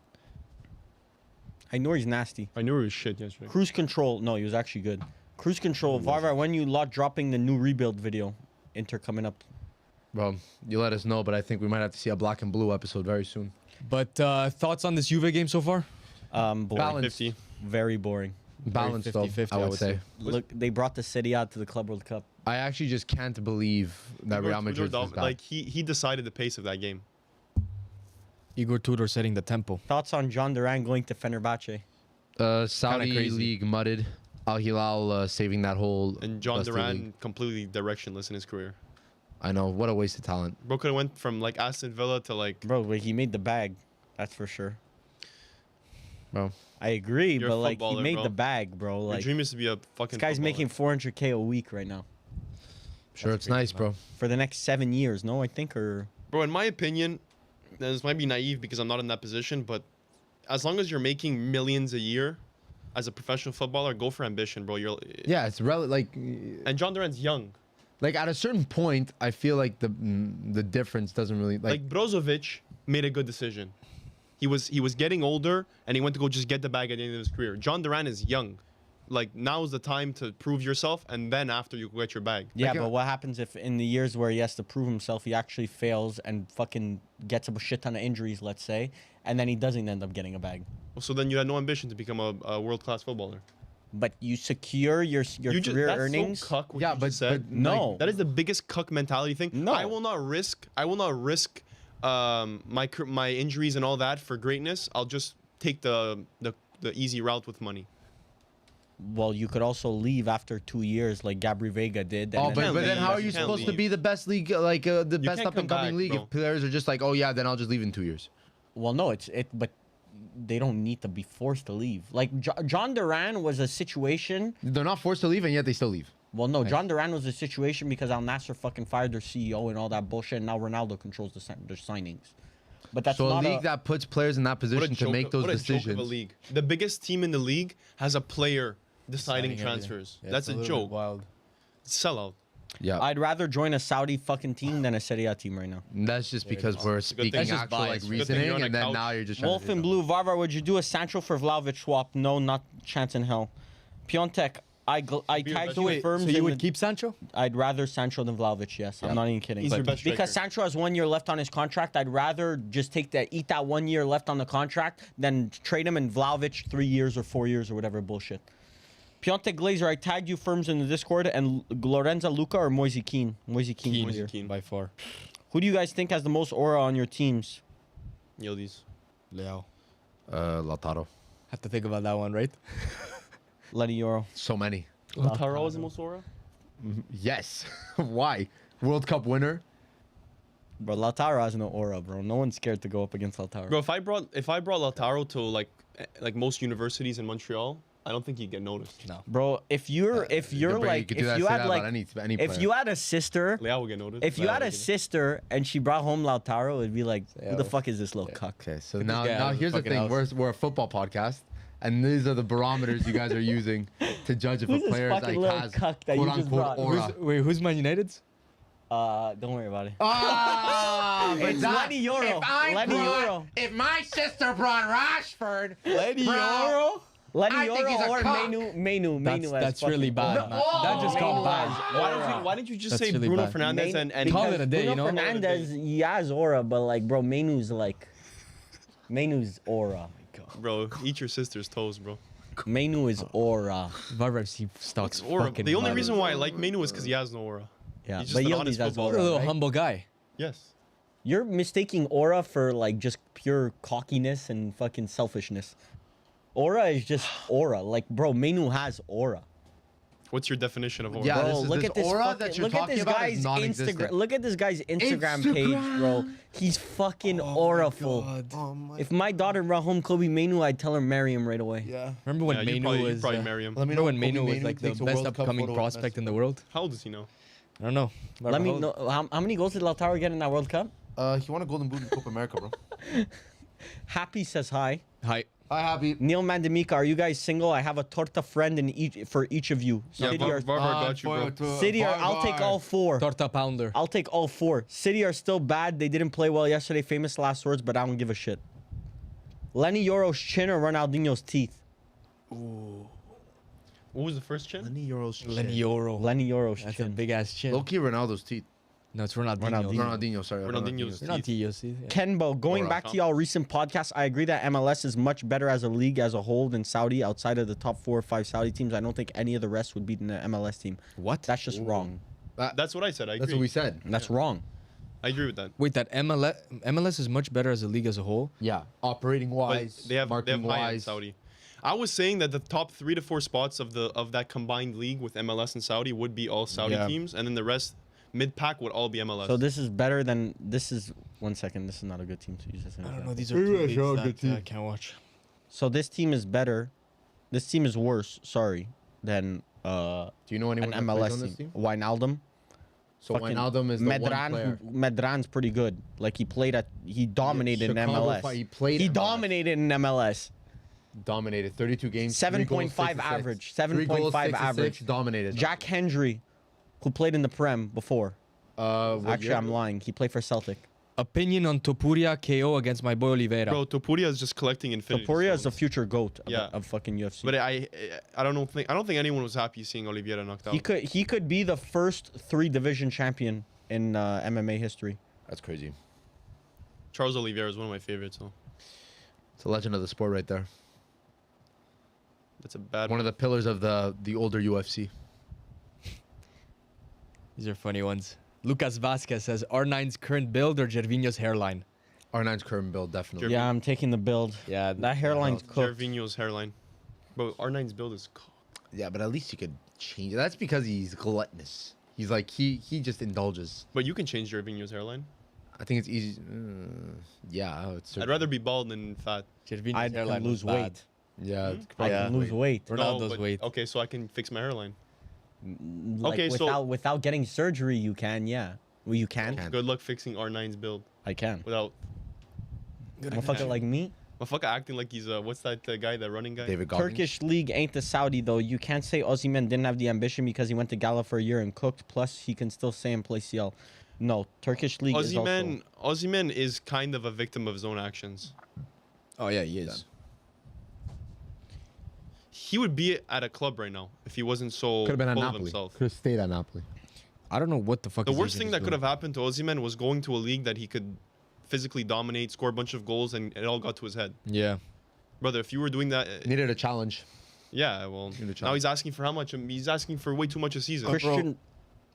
Aitnouri's nasty. I knew he was shit yesterday. Cruise control. No, he was actually good. Cruise control. Varvar, when you lot dropping the new rebuild video, Inter coming up. Well, you let us know, but I think we might have to see a black and blue episode very soon. but thoughts on this Juve game so far? Boring. Balance. 50. Very boring. Balanced, though, 50-50, I would say. Look, they brought the city out to the Club World Cup. I actually just can't believe that Real Madrid is back. Like he decided the pace of that game. Igor Tudor setting the tempo. Thoughts on John Duran going to Fenerbahce? Saudi crazy. league mudded. Al Hilal saving that whole. And John Dusty Duran league. completely directionless in his career. I know. What a waste of talent. Bro could have went from like Aston Villa to like. Bro, but he made the bag. That's for sure. Bro. I agree, You're a but like he footballer, made bro. the bag, bro. Your Like dream is to be a fucking. this guy's footballer. making 400K a week right now Sure, That's it's crazy, nice, bro. for the next 7 years. No, I think or Bro, in my opinion, this might be naive because I'm not in that position, but as long as you're making millions a year as a professional footballer, go for ambition, bro. You're Yeah, it's like And John Duran's young. at a certain point, I feel like the difference doesn't really Like Brozovic made a good decision. He was getting older and he went to go just get the bag at the end of his career. John Duran is young. Like now is the time to prove yourself, and then after you get your bag. yeah. Like, But what happens if in the years where he has to prove himself, he actually fails and fucking gets a shit ton of injuries, let's say, and then he doesn't end up getting a bag? So then you had no ambition to become a world class footballer. But you secure your career that's earnings. So cuck what Yeah, you but- just said. but, no. That is the biggest cuck mentality thing. No. I will not risk my injuries and all that for greatness. I'll just take the easy route with money. Well, you could also leave after 2 years, like Gabri Vega did. and Oh, then- but can't then leave. how are You you can't supposed to leave. be the best league, the best can't up and come coming back, league bro. if players are just like, oh yeah, then I'll just leave in 2 years. Well, no, but they don't need to be forced to leave. Like John Duran was a situation. They're not forced to leave, and yet they still leave. Well, no, John Duran was a situation because Al Nasser fucking fired their CEO and all that bullshit, and now Ronaldo controls their signings. But that's So a not league that puts players in that What a position to joke make of- those what a joke of decisions. a league. The biggest team in the league has a player deciding Deciding everything. transfers. Yeah, That's it's a little bit joke. Wild. Sellout. Yeah, I'd rather join a Saudi fucking team than a Serie A team right now. that's just because we're good thing- speaking That's just actual bias, like right? Good thing you're reasoning, on a and then couch. now you're just trying Wolf to say and Blue, Varvar, would you do a Sancho for Vlahovic swap? No, not chance in hell. Piontek, I Be your tagged best you striker. Firms. So you would keep Sancho? I'd rather Sancho than Vlahovic. Yes, I'm not even kidding. He's your best Because striker. Sancho has 1 year left on his contract, I'd rather just eat that 1 year left on the contract than trade him and Vlahovic 3 years or 4 years or whatever bullshit. Piontek Glazer, I tagged you Firms in the Discord, and Lorenza Luca or Moise Keane? Moise Keane. Moise here. Keane. By far. Who do you guys think has the most aura on your teams? Yildiz. Leo. Lautaro. Have to think about that one, right? Letty Euro. So many. Lautaro is the most aura? Yes. Why? World Cup winner. Bro, Lautaro has no aura, bro. No one's scared to go up against Lautaro. Bro, if I brought Lautaro to like most universities in Montreal, I don't think he'd get noticed. No. Bro, if you're like if you had like any if you had a sister, Leao would get noticed. if you had a sister and she brought home Lautaro, it'd be like, who Yeah. the fuck is this little cuck? Okay, so Get now this guy out of the here's the fucking thing. house. We're a football podcast, and these are the barometers you guys are using to judge if Who's a this player fucking like little has cuck that you quote just unquote brought? aura. Who's Man United's? Don't worry about it. Ah, but It's that- Lenny Euro. Lenny Euro. if my sister brought Rashford, Lenny bro, Euro? Lenny I think he's a Euro or cock. Menu has That's really fucking- bad, man. That just Menu got bad. has Why don't you just That's say really Bruno bad. Fernandes and Call because it a day, Bruno you know? Fernandez, he has aura, but like, bro, Menu's aura. bro, eat your sister's toes, bro. Menu is aura. Varvar FC stocks Aura. fucking The only bad. reason why I like Menu is because he has no aura. Yeah, He's just but an Yildiz honest has footballer. A aura, little right? humble guy. Yes. You're mistaking aura for like just pure cockiness and fucking selfishness. Aura is just aura. Like, bro, Menu has aura. What's your definition of aura? Yeah, Bro, this look is at this aura fucking, that you're look at talking this about guy's is non-existent. Instagram. Look at this guy's Instagram page, bro. He's fucking auraful. Oh my. If my daughter brought home Kobe Menu, I'd tell her marry him right away. Yeah. Remember when Yeah, Menu you'd was? probably marry him. Let me Remember know when Kobe Menu was Manu like the takes a best World Cup upcoming photo with prospect Messi. in the world? How old does he know? I don't know. Let me know how many goals did Lautaro get in that World Cup? He won a golden boot in Copa America, bro. Happy says hi. Hi. Hi, Happy. Neil Mandamika, are you guys single? I have a torta friend for each of you. Yeah, City or, Varvar got you, bro. City or I'll take all four. Torta pounder. I'll take all four. City are still bad. They didn't play well yesterday. Famous last words, but I don't give a shit. Lenny Yoro's chin or Ronaldinho's teeth? What was the first chin? Lenny Euro's Lenny Yoro. Lenny Yoro's That's a chin. big ass chin. Low-key Ronaldo's teeth. No, it's Ronaldinho. Ronaldinho, sorry. Ronaldinho's teeth. Ronaldinho. See? Yeah. Kenbo, going Aura. back to y'all recent podcasts, I agree that MLS is much better as a league as a whole than Saudi. Outside of the top 4 or 5 Saudi teams, I don't think any of the rest would beat an MLS team. What? That's just wrong. That's what I said. I agree. That's what we said. That's wrong. I agree with that. Wait, that MLS is much better as a league as a whole. Yeah. Operating But wise, they have marketing high-end wise. Saudi. I was saying that the top 3 to 4 spots of that combined league with MLS and Saudi would be all Saudi Yeah. teams, and then the rest mid-pack would all be MLS. So this is better than this is. 1 second, this is not a good team to use as an I don't example. know. These are Maybe two I leagues show a that good team. I can't watch. So this team is better. This team is worse. Sorry, than Do you know an anyone that plays MLS on this team. team? Wijnaldum. So Fucking Wijnaldum is the one player. Medran's pretty good. Like he dominated in Chicago MLS. he played MLS. dominated in MLS. Dominated 32 games. 7.5 average. 7.5 average. Dominated. Jack Hendry, who played in the Prem before. What Actually, year? I'm lying. He played for Celtic. Opinion on Topuria KO against my boy Oliveira. Bro, Topuria is just collecting infinity. Topuria is the stones. future GOAT Yeah. of fucking UFC. But I don't think anyone was happy seeing Oliveira knocked out. he could be the first 3 division champion in MMA history. That's crazy. Charles Oliveira is one of my favorites. So It's a legend of the sport right there. that's a bad One of the pillars of the older UFC. These are funny ones. Lucas Vasquez says R9's current build or Gervinho's hairline. R9's current build, definitely. Yeah, I'm taking the build. Yeah, That hairline's cooked. Gervinho's hairline. Bro, R9's build is cooked. Yeah, but at least you could change it. That's because he's gluttonous. He's like, he just indulges. But you can change Gervinho's hairline. I think it's easy. Yeah, it's I'd rather be bald than fat. Gervinho's I hairline can lose was bad. weight. Yeah, it's I probably can lose weight. Ronaldo's but- weight. Okay, so I can fix my hairline. Like, Okay, so- without getting surgery, you can. Yeah. Well, you can. Can't. Good luck fixing R9's build I can. without Motherfucker like me. motherfucker acting like he's what's that guy, that running guy? David Goggins. Turkish league ain't the Saudi though. You can't say Osimhen didn't have the ambition because he went to Gala for a year and cooked. Plus, he can still stay and play CL. No, Turkish league is also. Osimhen is kind of a victim of his own actions. Oh yeah, he is. He would be at a club right now if he wasn't so Could have been at full of Napoli. himself. Could have stayed at Napoli. I don't know what the fuck. The his worst agent thing is that could doing. have happened to Osimhen was going to a league that he could physically dominate, score a bunch of goals, and it all got to his head. Yeah. Brother, if you were doing that, Needed a challenge. yeah, well, Need a now challenge. he's asking for how much? He's asking for way too much a season. Christian.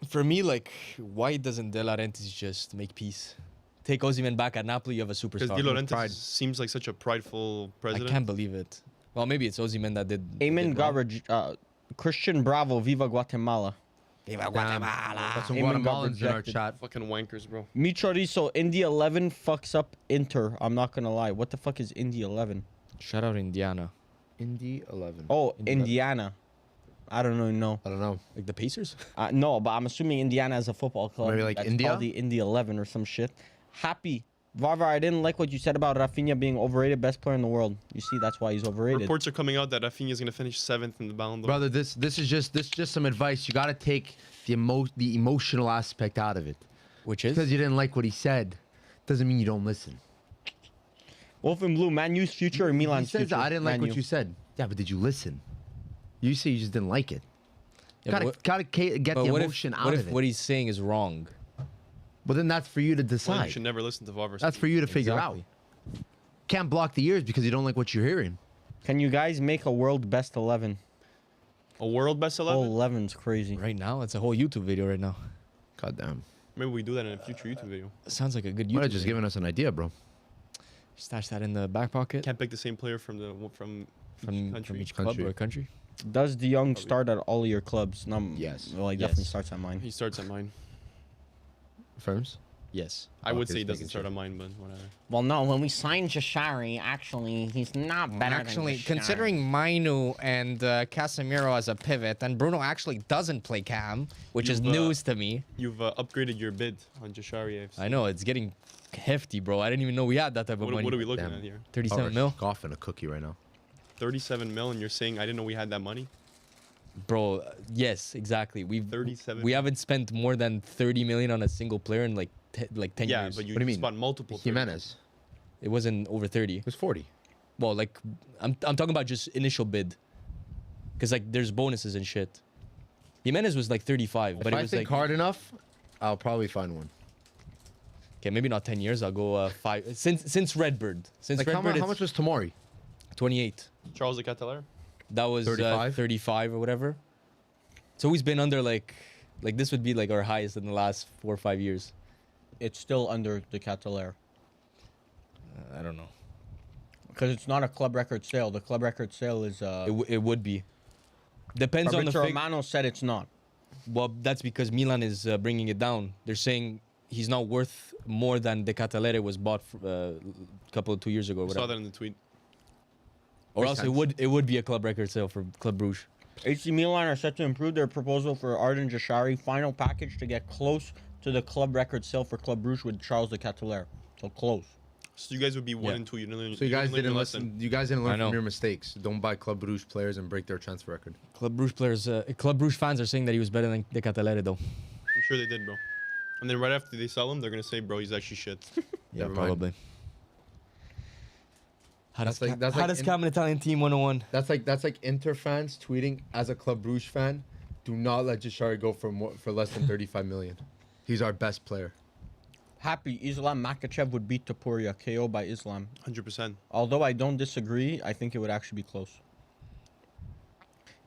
For me, like, why doesn't De Laurentiis just make peace? Take Osimhen back at Napoli, you have a Because superstar. Di Laurentiis pride. seems like such a prideful I president. can't believe it. Well, maybe it's Osimhen that did. Amen did wrong. garbage. Christian Bravo. Viva Guatemala. Viva Got some Amen got Guatemalans in our rejected. chat. Fucking wankers, bro. Michorizo. Indy 11 fucks up Inter. I'm not gonna lie. What the fuck is Indy 11? Shout out Indiana. Indy 11. Oh, Indy Indiana. I don't even know. I don't know. Like the Pacers? No, but I'm assuming Indiana has a football club. Maybe like that's India? called the Indy 11 or some shit. Happy. Varvar, I didn't like what you said about Rafinha being overrated, best player in the world. You see, that's why he's overrated. Reports are coming out that Rafinha is going to finish 7th in the Ballon d'Or. Brother, this is just some advice. You got to take the emotional aspect out of it. Which is? Because you didn't like what he said, doesn't mean you don't listen. Wolf in Blue, Man U's future or He Milan's says, future? I didn't like Man what U. you said. Yeah, but did you listen? You say you just didn't like it. Yeah, but gotta get the what emotion if, out what of if it. what he's saying is wrong? But then that's for you to Well, decide. you should never listen to Varvar. That's for you to figure Exactly. out. Can't block the ears because you don't like what you're hearing. Can you guys make a world best 11? A world best 11? Oh, 11's crazy. Right now, it's a whole YouTube video right now. God damn. Maybe we do that in a future YouTube video. Sounds like a good You might YouTube. have just given us an idea, bro. Stash that in the back pocket Can't pick the same player from from each club Country. or country. Does De Jong start at all of your clubs? No, Yes. Well, he Yes. definitely starts at mine. He starts at mine. Firms? Yes. I would Okay, say he just doesn't making start sure. on mine, but whatever. Well, no, when we signed Jashari, actually, he's not better Actually, than Jashari. considering Mainu and Casemiro as a pivot, and Bruno actually doesn't play Cam, which is You've, news to me. You've upgraded your bid on Jashari AFC. I know it's getting hefty, bro. I didn't even know we had that type of money. What are we looking Damn. at here? 37 mil, Coughing a cookie right now. 37 mil, and you're saying I didn't know we had that money? bro. Yes, exactly. 37. We haven't spent more than 30 million on a single player in like 10 Yeah, years. but you What do you mean? spot multiple. Jimenez. It wasn't over 30. It was 40. Well, like I'm talking about just initial bid, because like there's bonuses and shit. Jimenez was like 35, but If it I was think like hard enough, I'll probably find one. okay, maybe not 10 years. I'll go 5 since Redbird. Since Like Redbird, how much was Tomori? 28. Charles de Ketelaere? That was 35? 35 or whatever. So he's been under like this would be like our highest in the last 4 or 5 years. It's still under the Catalaire I don't know. because it's not a club record sale. The club record sale is. It would be. Depends on the Fabrizio fig- Romano said it's not. Well, that's because Milan is bringing it down. They're saying he's not worth more than De Catalere was bought a couple of 2 years ago. Or I saw whatever. that in the tweet. Or Makes else sense. it would be a club record sale for Club Brugge. AC Milan are set to improve their proposal for Arden Jashari final package to get close to the club record sale for Club Brugge with Charles de Catalaire. So close. So you guys would be 1 Yeah. and 2. You didn't learn, So you guys learn your didn't lesson. listen. You guys didn't I learn know. from your mistakes. Don't buy Club Brugge players and break their transfer record. Club Brugge players, Club Brugge fans are saying that he was better than De Catalere though. I'm sure they did, bro. And then right after they sell him, they're gonna say, bro, he's actually shit. Yeah, Never mind. probably. How does, That's like- that's how like does in- Cam an Italian team 101? That's like Inter fans tweeting as a Club Brugge fan, do not let Jashari go for less than 35 million. He's our best player. Happy Islam Makachev would beat Topuria KO by Islam. 100%. Although I don't disagree, I think it would actually be close.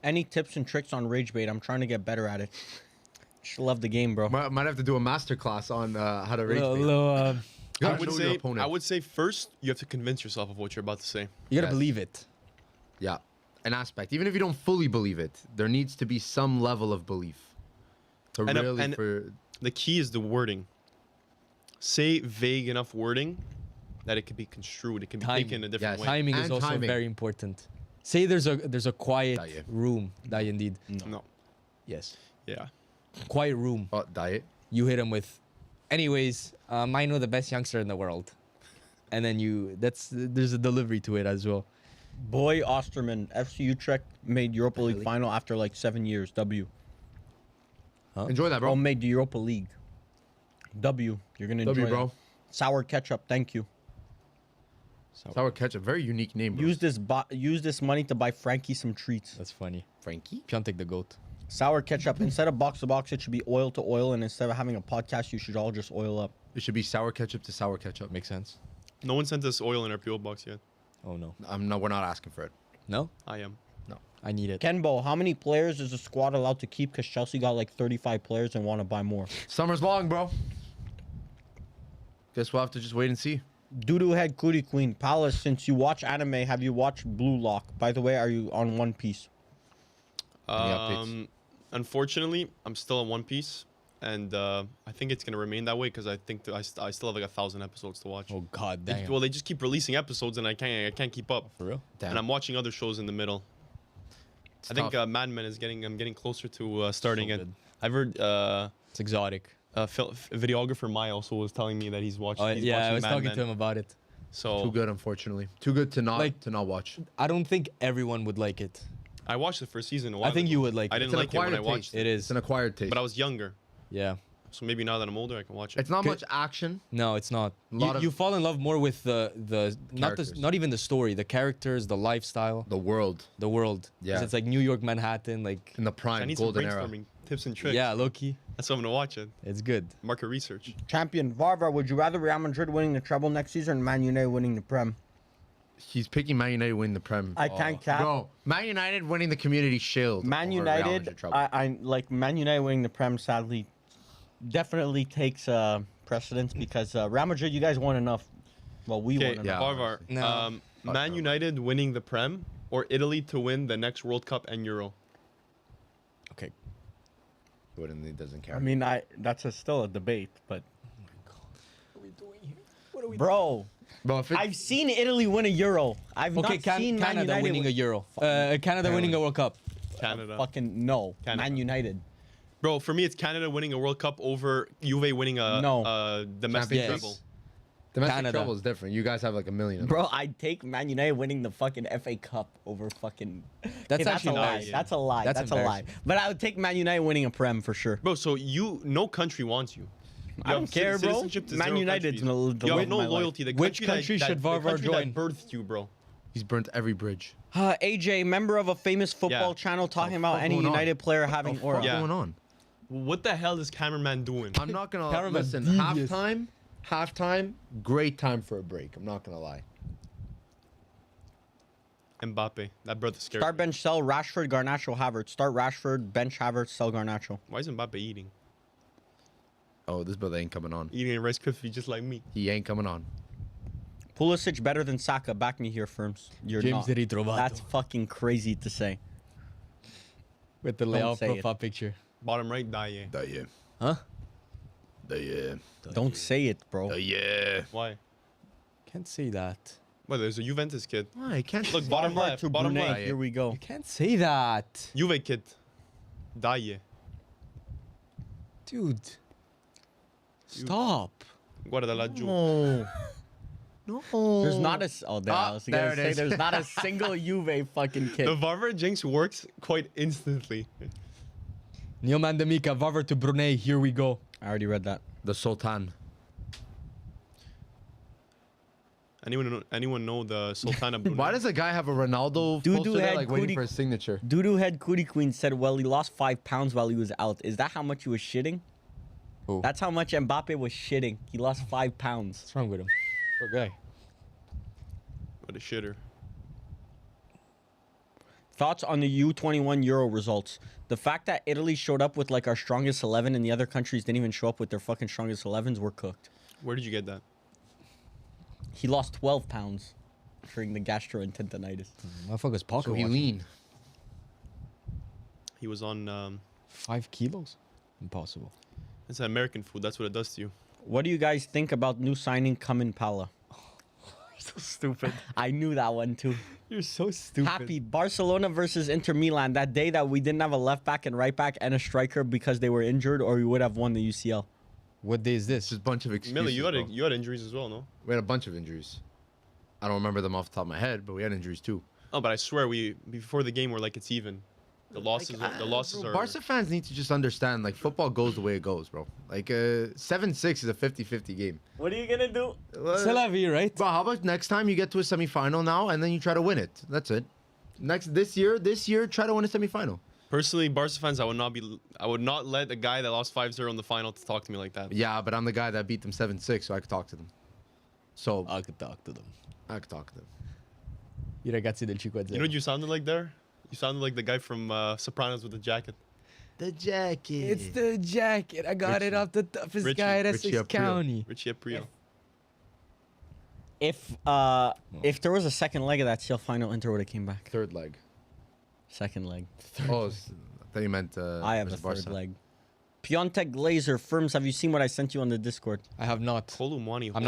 Any tips and tricks on Rage Bait? I'm trying to get better at it. Just love the game, bro. Might have to do a masterclass on how to rate. I would say first you have to convince yourself of what you're about to say. You gotta Yes. believe it. Yeah, an aspect. Even if you don't fully believe it, there needs to be some level of belief. To And, really and- for The key is the wording. Say vague enough wording that it can be construed. It can be Timing. taken a different Yes. way. Timing is And also timing. very important. Say there's a quiet That, yeah. room. That indeed. No. Yes. Yeah. Quiet room. diet. You hit him with, anyways, I know the best youngster in the world. And then there's a delivery to it as well. Boy Osterman, FC Utrecht made Europa League Really? final after like 7 years. W. Enjoy that, bro. Oh, made the Europa League. W. You're gonna enjoy W, that. bro. Sour ketchup. Thank you. Sour ketchup, very unique name, bro. Use this money to buy Frankie some treats. That's funny. Frankie. Piontek the goat. Sour ketchup. Instead of box to box, it should be oil to oil, and instead of having a podcast, you should all just oil up. It should be sour ketchup to sour ketchup. Makes sense. No one sent us oil in our PO box yet. Oh no. We're not asking for it. No? I am. I need it. Kenbo, how many players is the squad allowed to keep? Because Chelsea got like 35 players and want to buy more. Summer's long, bro. Guess we'll have to just wait and see. Doodoo Head Cootie Queen Palace. Since you watch anime, have you watched Blue Lock? By the way, are you on One Piece? updates? Unfortunately, I'm still in One Piece, and I think it's gonna remain that way because I think I still have like 1,000 episodes to watch. Oh god They- damn. well, they just keep releasing episodes, and I can't keep up. For real? Damn. And I'm watching other shows in the middle. It's I think tough. Mad Men is I'm getting closer to starting it. good. I've heard It's exotic. videographer Maya also was telling me that he's watching. Oh, he's yeah, watching I was Mad talking Men. to him about it. So Too good, unfortunately. Too good to not Like- watch. I don't think everyone would like it. I watched the first season. I think you would like I it. didn't It's an like it when I acquired watched taste. it, It It's is. an acquired taste. but I was younger. Yeah. So maybe now that I'm older, I can watch it. It's not Could- much action. No, it's not. Lot of- You fall in love more with Characters. not even the story, the characters, the lifestyle, The world the world. 'Cause Yeah. It's like New York, Manhattan, like in the I prime need some golden era. brainstorming tips and tricks. yeah, low-key. That's why I'm gonna watch it. It's good. Market research. Champion Varvar, would you rather Real Madrid winning the treble next season or Man United winning the Prem? He's picking Man United win the Prem. I can't cap. Bro, Man United winning the Community Shield. Man over Real United, Madrid trouble. I like Man United winning the Prem. Sadly, definitely takes precedence because Real Madrid, you guys won enough. Well, we Okay, won enough. Yeah. Varvar. No. Man United winning the Prem or Italy to win the next World Cup and Euro? Okay. Wouldn't, it doesn't care. I mean, that's still a debate, but What are we doing here? What are we bro, Bro, if it, I've seen Italy win a Euro. I've Okay, not seen Man Canada United winning a win. Euro. Canada winning a World Cup. Canada. Fucking no, Canada. Man United. Bro, for me, it's Canada winning a World Cup over Juve winning a No. domestic Yes. treble. domestic Canada. trouble is different. You guys have like a million. of them. Bro, I'd take Man United winning the fucking FA Cup over fucking. That's Okay, actually a lie. nice. That's a lie. That's That's a lie. embarrassing. But I would take Man United winning a Prem for sure. Bro, so no country wants you. I don't care, bro. Citizenship to Man zero United's countries. the You love have of no my life. loyalty. The Which country country should the Varvar country join? that birthed you, bro. He's burnt every bridge. AJ, member of a famous football Yeah. channel, talking about fuck any going on? United player having What's aura. Yeah. going on? What the hell is cameraman doing? I'm not gonna Cameraman listen. devious. Halftime, great time for a break. I'm not gonna lie. Mbappe. That brother scared Start me. bench, sell Rashford, Garnacho, Havertz. Start Rashford, bench Havertz, sell Garnacho. Why is Mbappe eating? Oh, this brother ain't coming on. Eating a Rice Krispie just like me. He ain't coming on. Pulisic better than Saka. Back me here, Firms. You're James not. Ritrovato. That's fucking crazy to say. With the Don't layout say it. profile picture. Bottom right, die. Yeah. Huh? Yeah. Don't say it, bro. Yeah. Why? Can't say that. Well, there's a Juventus kid. I can't. Look, bottom Varvar left. to Bottom Brunei. left. Here we go. You can't say that. Juve kid. Die. Dude. Stop. Guarda laggiù. No. No. There's not a. Oh, there, I was there gonna it say is. there's not a single Juve fucking kid. The Varvar jinx works quite instantly. Neil Mandamica, Varvar to Brunei. Here we go. I already read that. The Sultan. Anyone know the Sultan of Brunei? Why does a guy have a Ronaldo Dude, poster dude there, had like waiting cootie- for his signature? Doodoo Head Cootie Queen said, well, he lost 5 pounds while he was out. Is that how much he was shitting? Who? That's how much Mbappe was shitting. He lost 5 pounds. What's wrong with him? Poor guy. What a shitter. Thoughts on the U21 Euro results? The fact that Italy showed up with like our strongest 11 and the other countries didn't even show up with their fucking strongest 11s were cooked. Where did you get that? He lost 12 pounds during the gastroenteritis. Motherfucker's pocket So he watching. lean. He was on. 5 kilos? Impossible. It's American food. That's what it does to you. What do you guys think about new signing Kamin Pala? So stupid. I knew that one too. You're so stupid. Happy Barcelona versus Inter Milan. That day that we didn't have a left back and right back and a striker because they were injured, or we would have won the UCL. What day is this? Just a bunch of excuses. Millie, bro. you had injuries as well, no? We had a bunch of injuries. I don't remember them off the top of my head, but we had injuries too. Oh, but I swear we before the game we're like it's even. The losses Bro, are. Barca fans need to just understand, like, football goes the way it goes, bro. Like, 7-6 is a 50-50 game. What are you gonna do? C'est la vie, right? Bro, how about next time you get to a semifinal now and then you try to win it? That's it. This year, try to win a semifinal. Personally, Barca fans, I would not let a guy that lost 5-0 in the final to talk to me like that. Yeah, but I'm the guy that beat them 7-6, so I could talk to them. So I could talk to them. I could talk to them. I ragazzi del 5-0. You know what you sounded like there? You sounded like the guy from Sopranos with the jacket. The jacket. It's the jacket. I got it off the toughest Richie- guy at Richie Essex Aprile. County. Richie Aprile. If there was a second leg of that CL final, Inter would have came back. Third leg. Second leg. Oh, I thought you meant. I have a versus third Barca. leg. Piontek Glazer, Firms, have you seen what I sent you on the Discord? I have not. Kolumani. I'm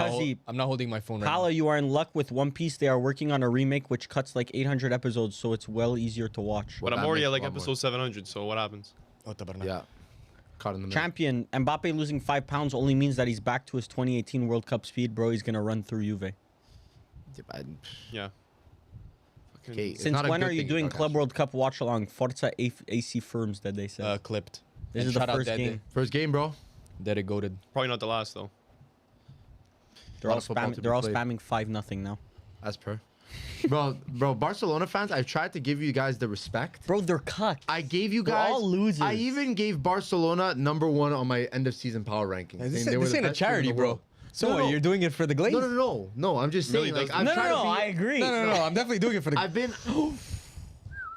not holding my phone right Pala, you are in luck with One Piece. They are working on a remake which cuts like 800 episodes, so it's well easier to watch. But Well, I'm that already makes at a like lot more. episode 700, so what happens? now. Yeah. Caught in the middle. Champion, Mbappe losing 5 pounds only means that he's back to his 2018 World Cup speed, bro. He's gonna run through Juve. Yeah. Okay, it's Since not a when good are you thing, doing okay. Club World Cup watch along? Forza AC Firms that they said. Clipped. This And is the shout out first Dede. game. First game, bro. Dede goated. Probably not the last though. They're lot all of football spamming. to They're be all played. spamming 5-0 now. As per. Bro, Barcelona fans, I've tried to give you guys the respect. Bro, they're cut. I gave you They're guys. all losers. I even gave Barcelona #1 on my end of season power rankings. saying This they were ain't the a best team in charity, the bro. world. So No, what, no. you're doing it for the Glaze? No. I'm just saying, Really like, doesn't. I'm No, trying to be. I agree. No, I'm definitely doing it for the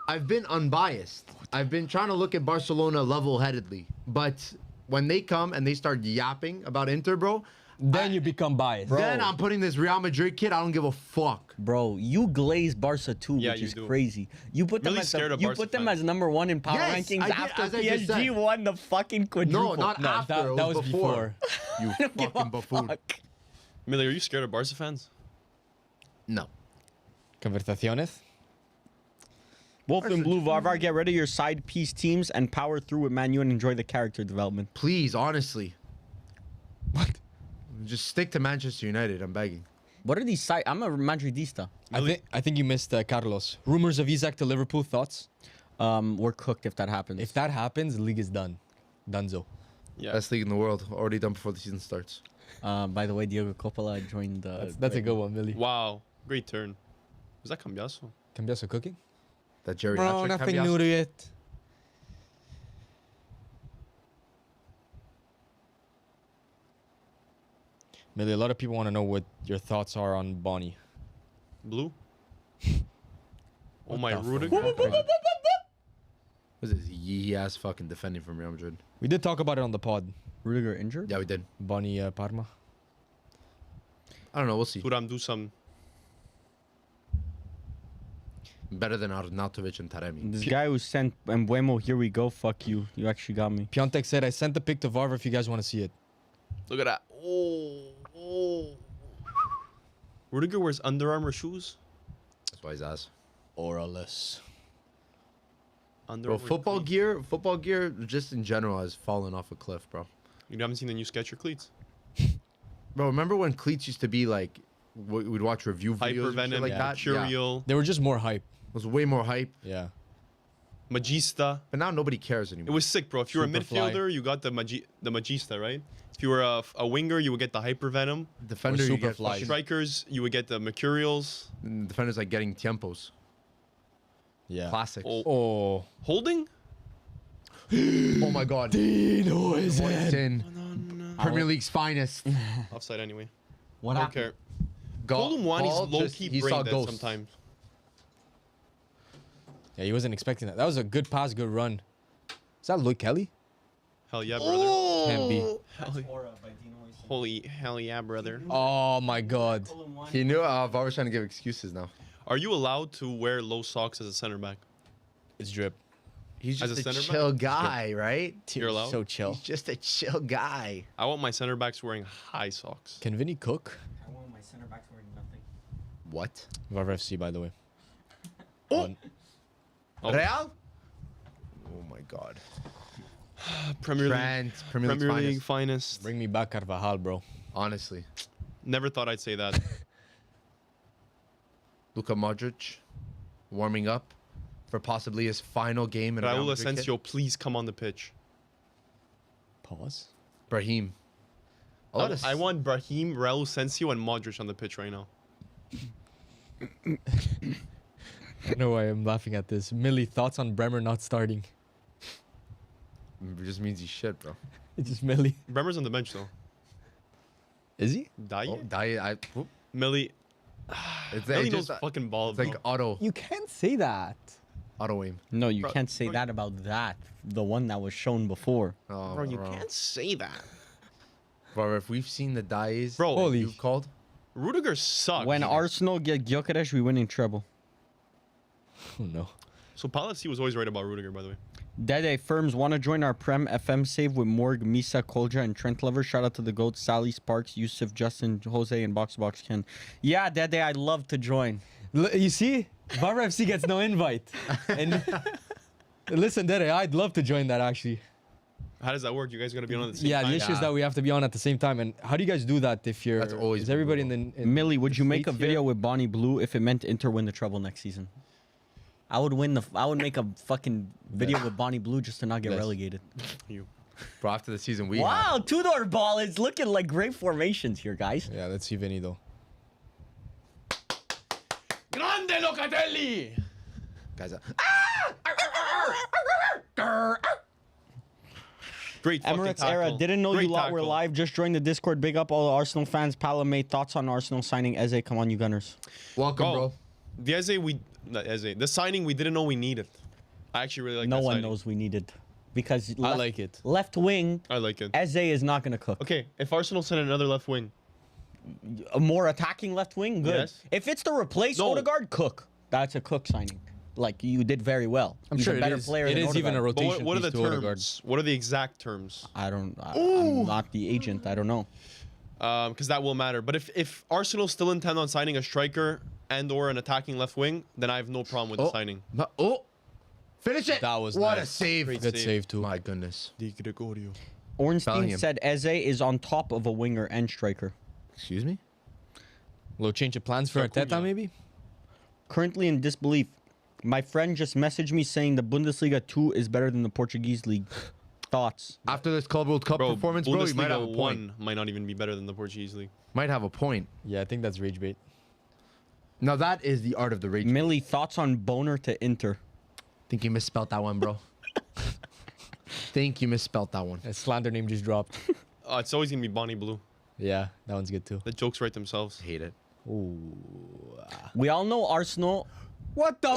I've been unbiased. I've been trying to look at Barcelona level-headedly, but when they come and they start yapping about Inter, bro, Then you become biased. then I'm putting this Real Madrid kid. I don't give a fuck. Bro, you glaze Barca too, Yeah, which you is do. crazy. You put them Really as scared of you Barca put them fans. as number 1 in power Yes, rankings I did, after as I just PSG said. won the fucking quadruple. No, not No, after. that it was before. You Give a fucking buffoon. fuck. Millie, are you scared of Barca fans? No. Conversaciones. Wolf and Blue Varvar, get rid of your side piece teams and power through with Man U and enjoy the character development. Please, honestly. What? Just stick to Manchester United. I'm begging. What are these side? I'm a Madridista. I think you missed Carlos. Rumors of Isaac to Liverpool. Thoughts? We're cooked if that happens. If that happens, the league is done. Dunzo. Yeah. Best league in the world. Already done before the season starts. By the way, Diego Coppola joined. That's a good one, Millie. Wow. Great turn. Was that Cambiaso? Cambiaso cooking? That Jerry. Bro, nothing new to it. Millie, a lot of people want to know what your thoughts are on Bonnie. Blue? Oh What my the Rudiger. fuck? What's this yee ass fucking defending from Real Madrid? We did talk about it on the pod. Rudiger injured. Yeah, we did. Bonnie Parma. I don't know. We'll see. Turam do some. Better than Arnautovic and Taremi. This guy who sent Embuemo, here we go. Fuck you. You actually got me. Piontek said, I sent the pic to Varvar if you guys want to see it. Look at that. Oh. Rudiger wears Under Armour shoes. That's why he's ass. Oralus. Under Bro, Armour football gear, just in general, has fallen off a cliff, bro. You haven't seen the new Skechers cleats? Bro, remember when cleats used to be like, we'd watch review videos Hyper and shit Venom, like that? Yeah. Mercurial, They were just more hype. It was way more hype, Yeah. Magista. but now nobody cares It anymore. was sick, bro. If you were a Superfly. midfielder, you got the Magista, right? If you were a winger, you would get the Hyper Venom. Defender, you get Superflies. fucking, Strikers, you would get the Mercurials. defenders like getting tiempos. Yeah. Classics. Oh, Oh. holding? Oh my god. Dino is Moisten, Premier League's finest. Offside anyway. What I don't happened? care. Columwani's Ball, low-key he brain saw dead ghosts. sometimes. Yeah, he wasn't expecting that. That was a good pass, good run. Is that Lloyd Kelly? Hell yeah, brother. Can't be. Hell yeah, brother. Oh my god. He knew Varvar's trying to give excuses now. Are you allowed to wear low socks as a center back? It's drip. He's As just a a, center chill guy, right? You're allowed? So chill. He's just a chill guy. I want my center backs wearing high socks. Can Vinny cook? I want my center backs wearing nothing. What? Varvar FC, by the way. Oh! Oh. Real? Oh my god. Premier League. Trent, Premier League's Premier League finest. finest. Bring me back Carvajal, bro. Honestly. Never thought I'd say that. Luka Modric warming up for possibly his final game in a Real Raul Madrid kit. Asensio, please come on the pitch. Pause. Brahim. A lot of I want Brahim, Raul Asensio, and Modric on the pitch right now. I know why I'm laughing at this. Millie, thoughts on Bremer not starting? It just means he's shit, bro. It's just Millie. Bremer's on the bench though. Is he? Dai? Oh, whoop. Millie. It's, Millie it's knows just, fucking ball. it's like auto You can't say that. aim. No, you Bro, can't say bro, that about that. The one that was shown before. Oh, Bro, you can't say that. Bro, if we've seen the dies Bro, that Holy- you've called, Rudiger sucks. When Arsenal get Gyökeres, we win in treble. Oh no. So Palace was always right about Rudiger, by the way. Dede Firms want to join our Prem FM save with Morg, Misa, Kolja, and Trent Lover. Shout out to the GOAT, Sally, Sparks, Yusuf, Justin, Jose, and Box Box Ken. Yeah, Dede, I'd love to join. You see? Varvar FC gets no invite. And listen, Dede, I'd love to join that actually. How does that work? You guys gotta be on at the same Yeah, time. the issue is that we have to be on at the same time. And how do you guys do that if you're... That's always Is everybody in brutal. the... In Millie, would you make a States video here? with Bonnie Blue if it meant Inter win the treble next season? I would make a fucking video with Bonnie Blue just to not get Yes. relegated. You. bro, after the season we Wow, had, two-door ball is looking like great formations here, guys. Yeah, let's see Vinny though. Grande Locatelli! guys, Great fucking Emirates tackle. era, didn't know Great you lot were tackle. live. Just joined the Discord. Big up all the Arsenal fans. Palame, thoughts on Arsenal signing Eze? Come on, you Gunners. welcome, Bro, bro. the Eze, the signing we didn't know we needed. I actually really like No that one signing. knows we needed. because I like it. left wing, I like it. Eze is not gonna cook. Okay, if Arsenal send another left wing, A more attacking left wing, good. Yes. If it's to replace No. Odegaard, Cook. That's a Cook signing. Like you did very well. I'm He's sure a better it is. player It than is even a Odegaard. but rotation. what are the piece to Odegaard. terms? What are the exact terms? I'm not the agent. I don't know. Because that will matter. But if Arsenal still intend on signing a striker and/or an attacking left wing, then I have no problem with the signing. Finish it. That was what nice. a save. Great Good save. save too. My goodness. Di Gregorio. Ornstein Bellingham. said Eze is on top of a winger and striker. Excuse me. Little change of plans for Acuna. Arteta, maybe. Currently in disbelief. My friend just messaged me saying the Bundesliga 2 is better than the Portuguese league. Thoughts? After this Club World Cup Bro, performance, bro, you might have a Bundesliga point. 1 might not even be better than the Portuguese league. Might have a point. Yeah, I think that's rage bait. Now that is the art of the rage. Millie, thoughts on Boner to Inter? Think you misspelled that one, bro. Think you misspelled that one. A slander name just dropped. It's always gonna be Bonnie Blue. Yeah, that one's good too. The jokes write themselves. Hate it. We all know Arsenal. What the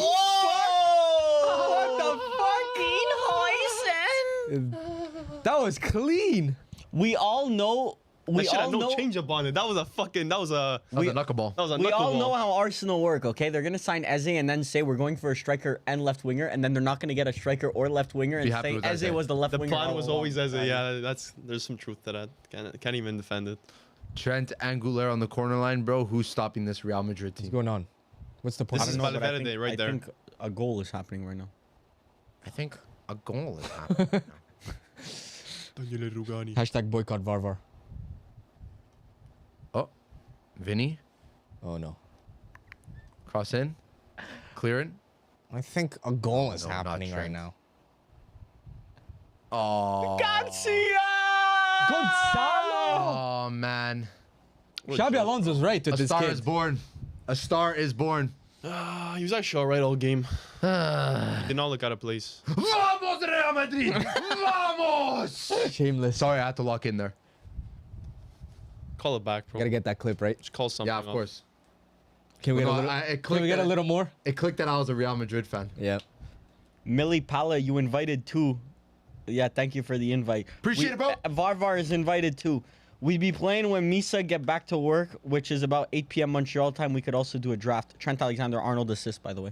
That was clean. We all know. I We should all have no know. change up on it. That was a That was a knuckleball. that was a We all knuckleball. know how Arsenal work, okay? They're gonna sign Eze and then say we're going for a striker and left winger, and then they're not gonna get a striker or left winger and Be happy say with Eze Eze. was the left The winger. plan all was along. always as a there's some truth to that. Can't even defend it. Trent Angular on the corner line, bro. Who's stopping this Real Madrid What's team? going on? What's the point? This I is don't know, but I Valverde think- right I there. think a goal is happening right now. I think a goal is happening. Daniele Rugani. Hashtag boycott Varvar. Oh, Vinny, Oh no. cross in, clearing. I think a goal is no, not happening right Trent. now. Oh, Gonzalo! oh man. Xabi Alonso's right with A this star kid. is born. A star is born. He was actually alright all game. Did not look out of place. Vamos Real Madrid! Vamos! Shameless. Sorry, I had to lock in there. Call it back, bro. Gotta get that clip right. Just call something. Yeah, of up. course. Can we get No, a little? it Can clicked we get a that- little more? It clicked that I was a Real Madrid fan. Yeah. Millie Pala, you invited too. Yeah, thank you for the invite. Appreciate it, bro. Varvar is invited too. We'd be playing when Misa get back to work, which is about 8 p.m. Montreal time. We could also do a draft. Trent Alexander-Arnold assist, by the way.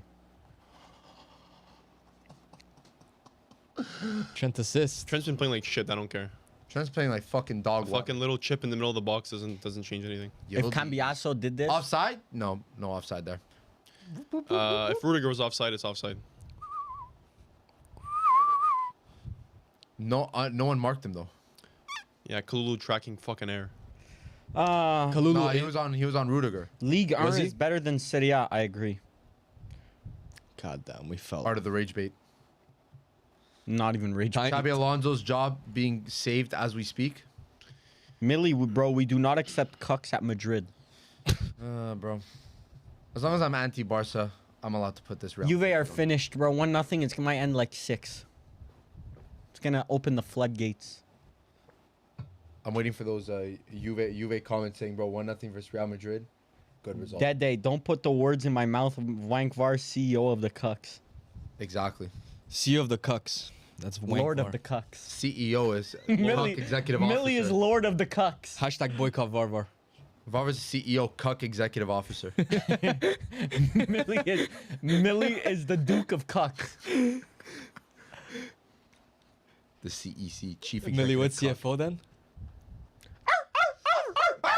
Trent assist. Trent's been playing like shit. I don't care. Trent's playing like fucking dog. A fucking little chip in the middle of the box doesn't change anything. If Cambiaso did this, Offside? No offside there. If Rudiger was offside, it's offside. No one marked him though. Yeah, Kalulu tracking fucking air. Kalulu. No, he was on Rudiger. League Was 1 he? is better than Serie A. I agree. God damn, we fell. Part of the rage bait. Not even rage. Xabi Alonso's job being saved as we speak. Millie, bro, we do not accept cucks at Madrid. Bro. As long as I'm anti-Barca, I'm allowed to put this Real. Juve are finished, bro. 1-0. It might end like 6. It's gonna open the floodgates. I'm waiting for those Juve comments saying, bro, 1-0 versus Real Madrid. Good result. Dead day. Don't put the words in my mouth of Wankvar, CEO of the cucks. Exactly. CEO of the Cucks. That's Lord of Wankvar. the cucks. CEO is Millie, Cuck executive Millie officer. is Lord of the cucks. Hashtag boycott Varvar. Varvar's CEO, Cuck executive officer. Millie is the Duke of cucks. The CEC, chief executive. Millie, what's Cuck. CFO then?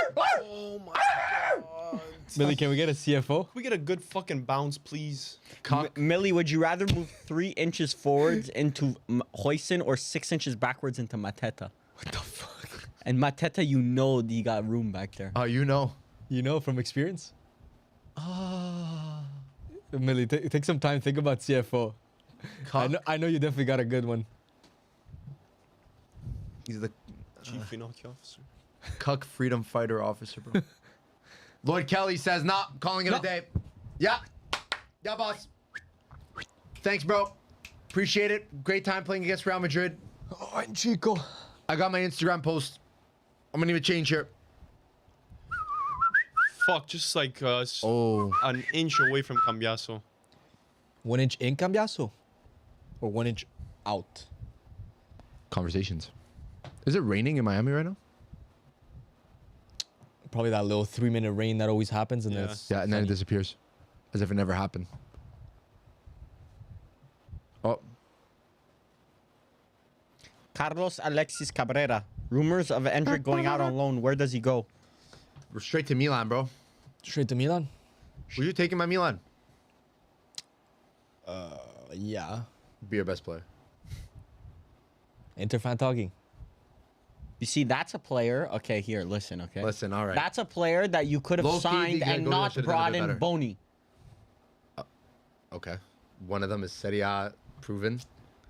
Oh my god. Millie, can we get a CFO? Can we get a good fucking bounce, please? Cuck. Millie, would you rather move 3 inches forwards into Hoyson or 6 inches backwards into Mateta? What the fuck? And Mateta, you know you got room back there. Oh, you know. You know from experience? Millie, take some time. Think about CFO. Cuck. I know you definitely got a good one. He's the Chief Inoki officer. Cuck freedom fighter officer, bro. Lloyd Kelly says, nah, calling it a day. Yeah. Yeah, boss. Thanks, bro. Appreciate it. Great time playing against Real Madrid. Oh, and Chico. I got my Instagram post. I'm going to even change here. Fuck, just like Oh. an inch away from Cambiaso. 1 inch in Cambiaso? Or 1 inch out? conversations. Is it raining in Miami right now? Probably that little 3-minute rain that always happens, and Yeah. then it's Yeah, and then it sunny. disappears, as if it never happened. Oh, Carlos Alexis Cabrera. Rumors of Endrick going out on loan. Where does he go? we're straight to Milan, bro. Straight to Milan. Were you taking my Milan? Yeah. Be your best player. Inter fan talking. You see, that's a player. Okay, here, listen, okay? Listen, all right. That's a player that you could have Low-key, signed the and Gregorian not should've done a brought bit in better. Boni. Okay. One of them is Serie A proven.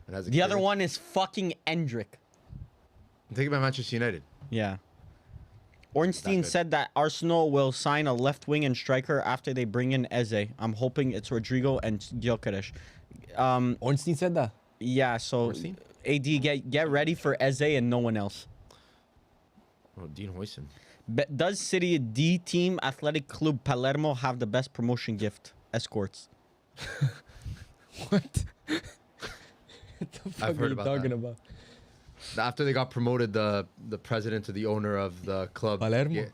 And has The other experience. one is fucking Endrick. I'm thinking about Manchester United. Yeah. Ornstein good. said that Arsenal will sign a left wing and striker after they bring in Eze. I'm hoping it's Rodrigo and Gyökeres. Ornstein said that. Yeah, so Ornstein? AD, get ready for Eze and no one else. Oh, Dean Hoyson. Does City D team Athletic Club Palermo have the best promotion gift? Escorts. What? What the fuck I've are heard you about talking that. about? After they got promoted, the president to the owner of the club. Palermo?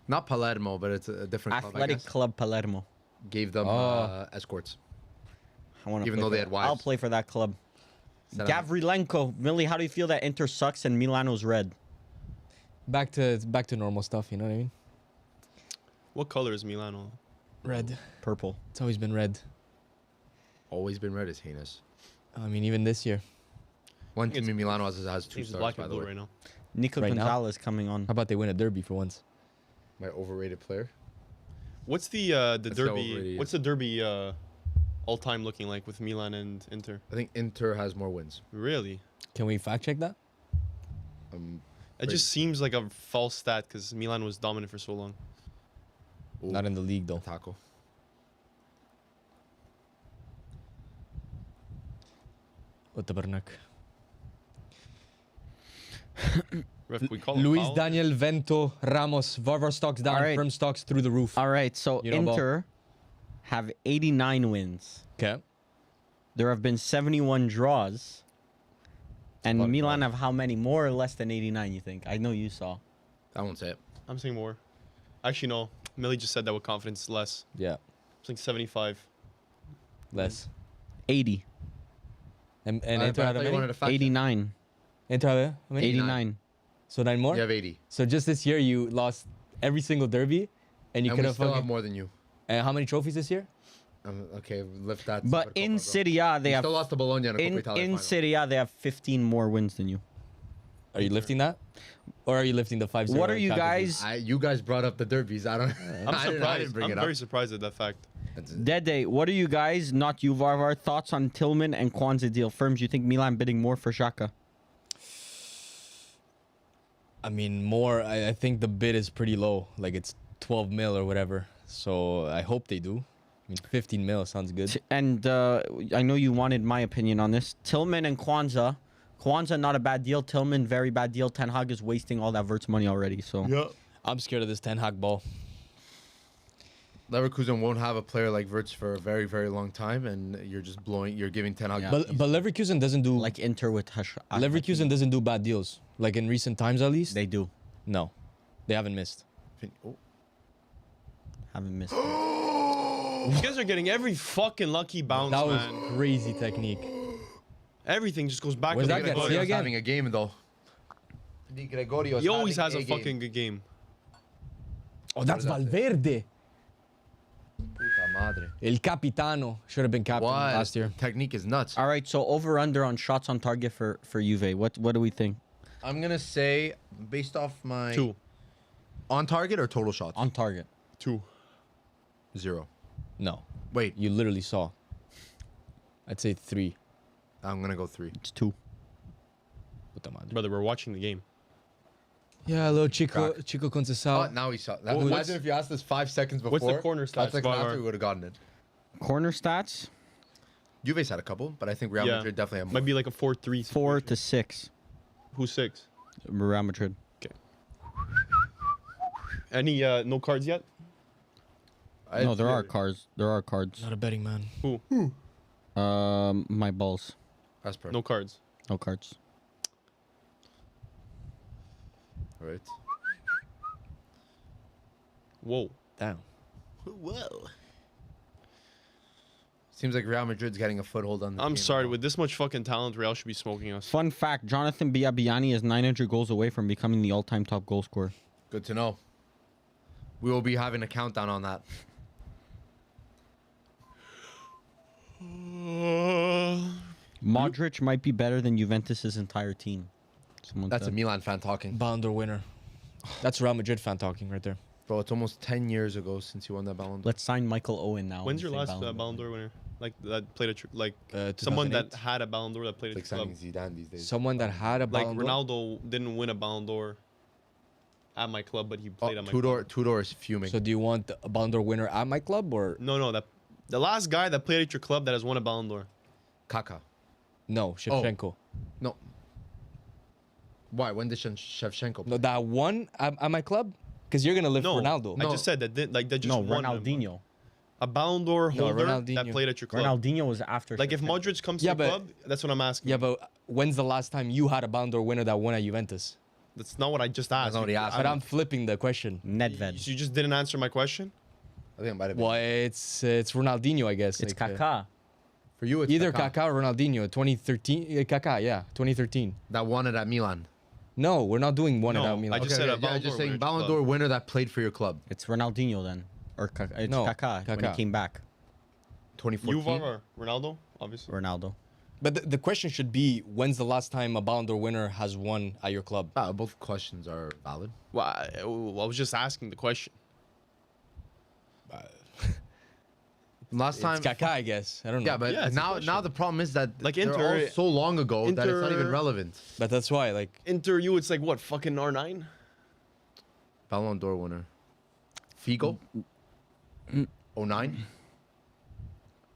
Not Palermo, but it's a different club, I Athletic guess. Club Palermo. Gave them Oh. escorts. I wanna Even play though for they that. had wives. I'll play for that club. Said I'm- Gavrilenko. Millie, how do you feel that Inter sucks and Milano's red? Back to normal stuff, you know what I mean? What color is Milano? Red. Purple. It's always been red. Always been red is heinous. I mean, even this year. One think team in Milano has I 2 think it's stars, black by and the blue way. right now. Nico Right now? Gonzalez coming on. How about they win a derby for once? My overrated player. What's the Let's go derby? over What's the derby all time looking like with Milan and Inter? I think Inter has more wins. Really? Can we fact check that? It Crazy. just seems like a false stat because Milan was dominant for so long. Ooh, Not in the league, though. taco. What the Bernac? Ref, we call it Luis foul? Daniel Vento Ramos. Varvar stocks down. All right. Firm stocks through the roof. All right, so You know, Ball. Inter have 89 wins. Okay. There have been 71 draws. And lot of Milan draws. have how many? More or less than 89, you think? I know you saw. I won't say it. I'm saying more. Actually, no. Millie just said that with confidence. Less. Yeah. It's like 75. Less. 80. And I Inter had thought how you wanted many? to fact check. 89. Inter had how many? 89. So 9 more? You have 80. So just this year, you lost every single derby, and you And could we have still have fucking. more than you. And how many trophies this year? Okay, lift that. But in Serie A, they You have still lost to Bologna in a Coppa in Italia final. Serie A, they have 15 more wins than you. Are you lifting that? Or are you lifting the 5-0? What are you Champions guys? You guys brought up the derbies. I don't. I'm I surprised. didn't bring I'm it very up. surprised at that fact. Dede, what are you guys, not you, Varvar, thoughts on Tillman and Kwanzaa deal? Firms, you think Milan bidding more for Xhaka? League? I mean, more. I think the bid is pretty low. Like it's 12 mil or whatever. So I hope they do. I mean, 15 mil sounds good. And I know you wanted my opinion on this. Tillman and Kwanzaa. Kwanzaa, not a bad deal. Tillman, very bad deal. Ten Hag is wasting all that Verts money already. So I'm scared of this Ten Hag ball. Leverkusen won't have a player like Wirtz for a very, very long time, and you're just blowing. You're giving Ten Hag. Yeah. But Leverkusen doesn't do like Inter with Leverkusen doesn't do bad deals. Like in recent times, at least. They do. No, they haven't missed. Oh. Haven't missed. You guys are getting every fucking lucky bounce, That was man. crazy technique. Everything just goes back Where's to that the guy? good See boy. again? having a game though. Di Gregorio's He always having has a game. fucking good game. Oh, that's does that say? Valverde. Puta madre. El Capitano should have been captain What? last year. Technique is nuts. All right, so over under on shots on target for Juve. What do we think? I'm gonna say, based off my 2. on target or total shots. On target. 2. 0. No, Wait, you literally saw. I'd say 3. I'm gonna go 3. It's 2. Puta madre. Brother, we're watching the game. Yeah, little Chico Crack. Chico Oh, Conceição. now he saw. What's- Imagine if you asked us 5 seconds before. what's the corner 5 stats, seconds Varvar? after, we would have gotten it. Corner stats, Juve's had a couple, but I think Real Yeah. Madrid definitely have more. Might be like a 4-3. 4 to 6. Who's 6? Real Madrid. Any no cards yet? No, there are cards. There are cards. Not a betting man. Who? My balls. As per. No cards. No cards. Right. Whoa. Damn. Whoa. Seems like Real Madrid's getting a foothold on the I'm game sorry. now. With this much fucking talent, Real should be smoking us. Fun fact: Jonathan Biabiani is 900 goals away from becoming the all-time top goal scorer. Good to know. We will be having a countdown on that. Modric might be better than Juventus's entire team. Someone That's a said. Milan fan talking. Ballon d'Or winner. That's Real Madrid fan talking right there. Bro, it's almost 10 years ago since he won that Ballon d'Or. Let's sign Michael Owen now. When's and your say last Ballon d'Or winner? Like that played a someone 2008? that had a Ballon d'Or that played It's at like the club. signing Zidane these days. Someone that had a Like Ballon d'Or. Ronaldo didn't win a Ballon d'Or at my club, but he played at my club. Tudor is fuming. So do you want a Ballon d'Or winner at my club or No, that the last guy that played at your club that has won a Ballon d'Or. Kaká. no? Shevchenko. No. Why? When did Shevchenko play? No, that one at my club. Because you're gonna live No, Ronaldo. I just said that. That just No, won Ronaldinho. a Ballon d'Or No, holder that Ronaldinho. played at your club. Ronaldinho was after. Like if Shevchenko. Modric comes Yeah, to the but- club, that's what I'm asking. Yeah, but when's the last time you had a Ballon d'Or winner that won at Juventus? That's not what I just asked. not what he asked. But I'm flipping the question. Nedved. You just didn't answer my question. I think it might have been. Well, it's Ronaldinho, I guess. It's like, Kaká. For you, it's Either Kaká or Ronaldinho. 2013. Kaká, yeah, 2013. That won it at Milan. No, we're not doing one No, at Milan. I just said a yeah, Ballon just d'Or saying winner Ballon club. d'Or winner that played for your club. It's Ronaldinho then, or it's No, Kaká when he Kaká. came back. 2014. You or Ronaldo, obviously. Ronaldo. But the question should be, when's the last time a Ballon d'Or winner has won at your club? Both questions are valid. Well, I was just asking the question. Last time. It's Kaká, I guess. I don't know. Yeah, but Yeah, it's a now question. the problem is that Like they're Inter- all so long ago that it's not even Inter- relevant. But that's why, like, Inter, you, it's like what, fucking R9? Ballon d'Or winner. Figo. 09.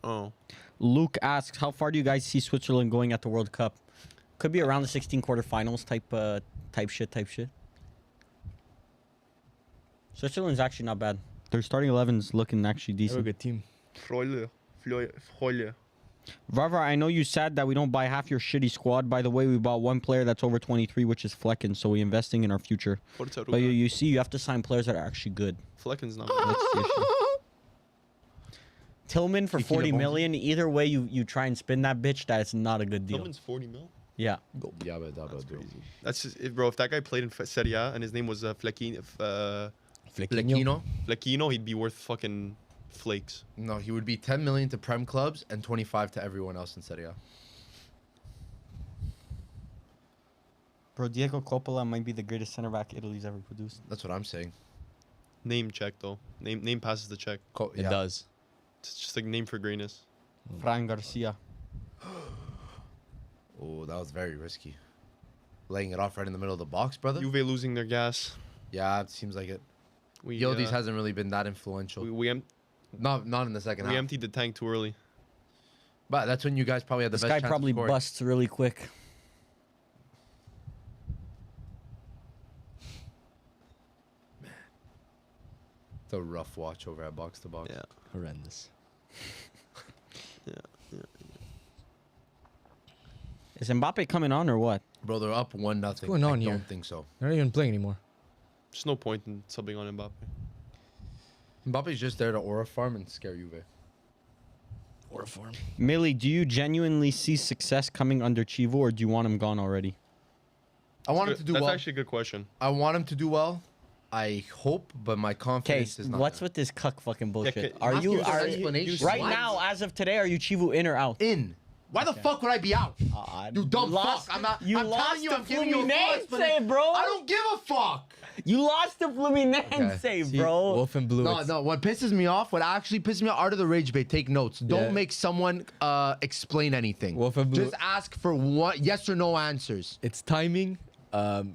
Oh. Luke asks, how far do you guys see Switzerland going at the World Cup? Could be around the 16 quarterfinals type shit. Switzerland's actually not bad. Their starting 11's looking actually they're a decent. good team. Freuler. Varvar, I know you said that we don't buy half your shitty squad. By the way, we bought one player that's over 23, which is Flecken, so we're investing in our future. But you see, you have to sign players that are actually good. Flecken's not Let's see a shit. Tillman for Kiki 40 Lebon. million. Either way, you try and spin that bitch, that's not a good deal. Tillman's 40 mil. Yeah. Yeah, but that's crazy. That's just, bro. If that guy played in Serie A and his name was Flequinho. Flecchino, he'd be worth fucking flakes. No, he would be 10 million to Prem clubs and 25 to everyone else in Serie A. Bro, Diego Coppola might be the greatest center back Italy's ever produced. That's what I'm saying. Name check though. Name passes the check. It does. It's just like name for greatness. Fran Garcia. Oh, that was very risky. Laying it off right in the middle of the box, brother. Juve losing their gas. Yeah, it seems like it. We Yildiz hasn't really been that influential. we Not in the second half. emptied the tank too early. But that's when you guys probably had the This best guy chance of probably scoring. busts really quick. It's a rough watch over at box to box. Yeah. Horrendous. Is Mbappe coming on or what? Bro, they're up 1-0. What's going on I here? don't think so. They're not even playing anymore. There's no point in subbing on Mbappe. Mbappe's just there to aura farm and scare Juve. Or form. Mili, do you genuinely see success coming under Chivo, or do you want him gone already? I want him to do That's well. actually a good question. I want him to do well. I hope, but my Okay, confidence is not what's there. with this cuck fucking bullshit? okay, Are ask you me for are an you explanation. right What? now, as of today, are you Chivo in or out? in? Why the fuck would I be out? You dumb lost- fuck. I'm not. you I'm lost telling you, to I'm giving you a full Fluminense, explanation. bro. I don't give a fuck. You lost to Fluminense, Okay. bro. Wolf and Blue. No, what pisses me off, what actually pisses me off, Art of the Rage Bait, take notes. Don't Yeah. make someone explain anything. Wolf and Blue. Just ask for what yes or no answers. It's timing,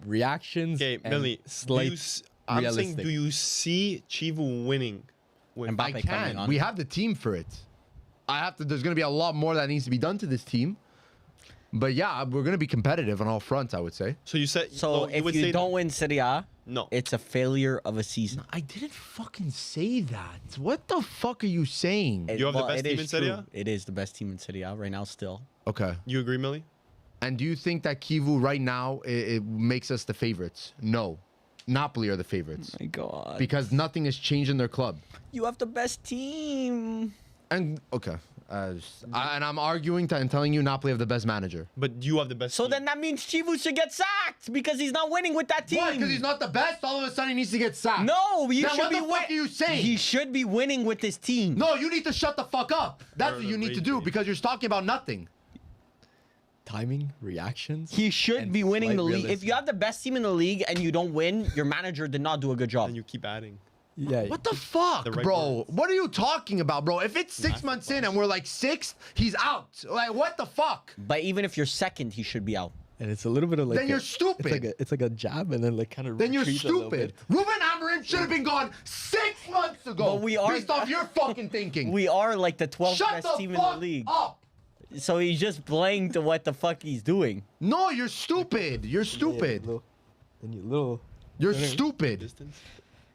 reactions, Okay, and Millie. slight I'm saying, realistic. do you see Chivo winning? When Mbappe I coming can. on. We have the team for it. There's going to be a lot more that needs to be done to this team. But yeah, we're going to be competitive on all fronts, I would say. So you said So you if would you say don't win Serie A, no. it's a failure of a season. I didn't fucking say that. What the fuck are you saying? You have the Well, best it team is in Serie A? true. It is the best team in Serie A right now still. Okay. You agree, Millie? And do you think that Kivu right now it makes us the favorites? No. Napoli are the favorites My God. because nothing has changed in their club. You have the best team. And okay, and I'm arguing and telling you Napoli have the best manager. But you have the best. So team. then that means Chivu should get sacked because he's not winning with that team. Why? Because he's not the best. All of a sudden he needs to get sacked. No, he Then should what be the fuck are you saying? He should be winning with his team. No, you need to shut the fuck up. That's what the you need to do rage because you're talking about nothing. Timing, reactions. He should and be winning slight the league. realism. If you have the best team in the league and you don't win, your manager did not do a good job. And you keep adding. Yeah. What the fuck, The right bro? words. What are you talking about, bro? If it's 6 months in and we're like 6th, he's out. Like, what the fuck? But even if you're second, he should be out. And it's a little bit of like. Then you're stupid. It's like a jab and then like kind of. Then you're stupid. Ruben Amorim should have been gone 6 months ago. But we are- based off your fucking thinking. We are like the 12th Shut best the team fuck in the league. up. So he's just playing to what the fuck he's doing. No, you're stupid. You're stupid. Then you little. You're stupid. Distance.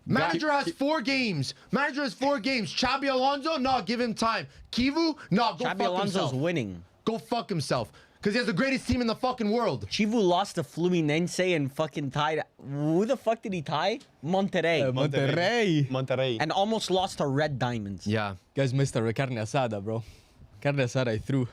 Manager has 4 games. Manager has 4 games. Xabi Alonso, no, give him time. Kivu, no, go Xabi fuck Alonso's himself. winning. Go fuck himself. Because he has the greatest team in the fucking world. Chivu lost to Fluminense and fucking tied. Who the fuck did he tie? Monterrey. Monterrey. Monterrey. And almost lost to Red Diamonds. Yeah. Guys missed a carne asada, bro. Carne asada I threw.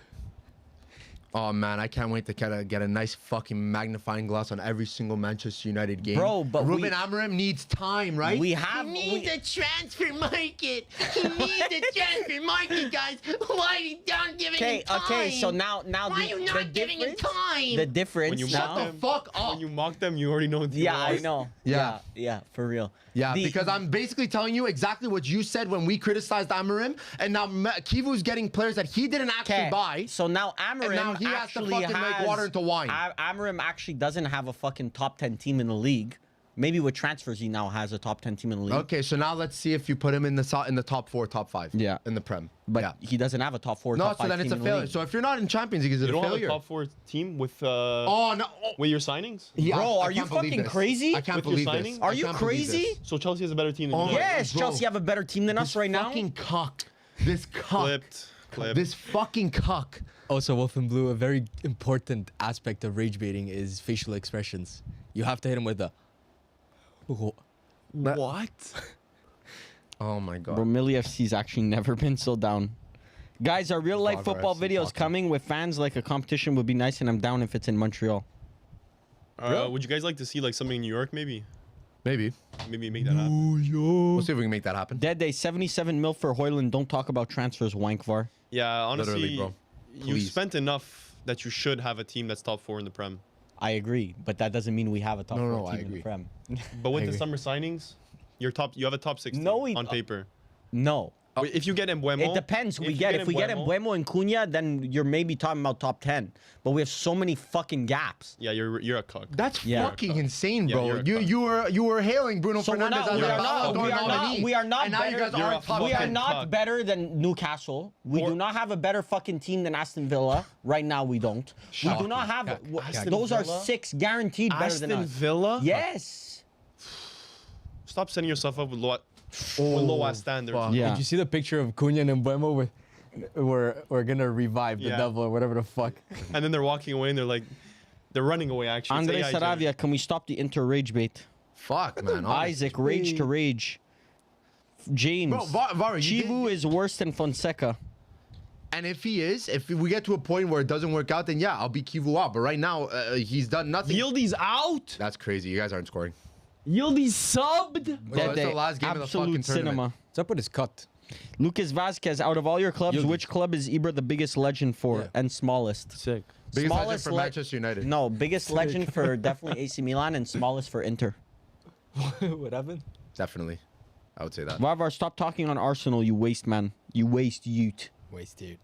Oh, man, I can't wait to get a nice fucking magnifying glass on every single Manchester United game. Bro, but Ruben Amorim needs time, right? We have. a transfer market. He needs a transfer market, guys. Why are you not giving Okay, so now the difference. The difference When you now. Shut the fuck up. When you mock them, you already know. What Yeah, I know. Yeah. Yeah, for real. Yeah, The- because I'm basically telling you exactly what you said when we criticized Amorim, and now Kivu's getting players that he didn't actually Okay, buy. so now And Amorim now he has to actually fucking has, make water into wine. Amorim actually doesn't have a fucking top 10 team in the league. Maybe with transfers he now has a top 10 team in the league. Okay, so now let's see if you put him in the top 4, top 5. Yeah. In the Prem. But yeah. he doesn't have a top 4, No, top so 5 then it's team a in the failure. league. So if you're not in Champions League, is it You a don't have a failure? top 4 team with Oh no! Oh, with your signings. yeah, Bro, I are you can't believe fucking this. crazy? I can't With your believe signing? this. Are I you can't believe crazy? this. So Chelsea has a better team than Oh you. my Yes, Bro. Chelsea have a better team than us right now. Fucking cuck. This cuck. Clipped. This fucking cuck. Also, Wolf and Blue, a very important aspect of rage baiting is facial expressions. You have to hit him with the. What? Oh my god. Bro, Mili FC's actually never been so down. Guys, are real life Varvar football FC videos talking. coming with fans? Like a competition would be nice, and I'm down if it's in Montreal. Would you guys like to see like something in New York? Maybe Maybe. make that happen. We'll see if we can make that happen. Dead Day, 77 mil for Hoyland. Don't talk about transfers, Wankvar. Yeah, honestly, Literally, bro. you Please. spent enough that you should have a team that's top 4 in the Prem. I agree, but that doesn't mean we have a top No, 4 no, I team in the agree. Prem. But with I the agree. summer signings, you have a top 6 No, team we- on paper. No. If you get Embuemo, It depends who we get. If we get Embuemo and Cunha, then you're maybe talking about top 10. But we have so many fucking gaps. yeah, you're a cock. That's Yeah. fucking insane, Yeah, bro. you're a you were hailing Bruno So we're Fernandes not, as we a are not, Ballon we d'Or are not, nominee. we are not And now you better. guys aren't top We are 10. not Fuck. better than Newcastle. We do not have a better fucking team than Aston Villa. Right now, we don't. We do not have. Aston Those are Villa? 6 guaranteed better than Aston us. Villa? Yes. Stop setting yourself up with low ass standards. fuck. Yeah. Did you see the picture of Cunha and Mbuemo with? We're gonna revive the Yeah. devil or whatever the fuck. And then they're walking away and they're running away actually. It's Andre AI generated. Saravia, can we stop the inter rage bait? Fuck, man. honestly. Isaac, rage to rage. James, Bro, Var, you Chivu is worse than Fonseca. And if he is, if we get to a point where it doesn't work out, then yeah, I'll be Kivu out. But right now, he's done nothing. Yildiz out. That's crazy. You guys aren't scoring. Yildiz subbed. Well, it's the last game of the absolute fucking tournament. cinema. What's up with his cut? Lucas Vasquez, out of all your clubs, Yildiz. which club is Ibra the biggest legend for Yeah. and smallest? Sick. Biggest legend Smallest for Manchester United. No, biggest legend for definitely AC Milan and smallest for Inter. What happened? Definitely. I would say that. Varvar, stop talking on Arsenal, you waste man. You waste youth. Waste, dude.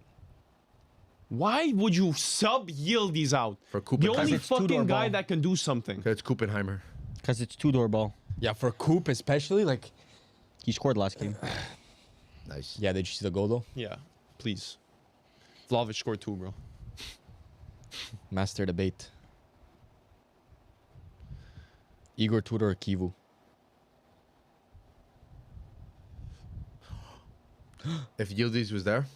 Why would you sub Yildiz out? For The Kuppenheimer. only it's two-door fucking guy ball. that can do something. It's Kuppenheimer. Because it's 2-door ball. Yeah, for Coop especially, like. He scored last game. Nice. Yeah, did you see the goal though? Yeah, please. Vlahovic scored 2, bro. Master debate. Igor Tudor or Kivu? If Yildiz was there,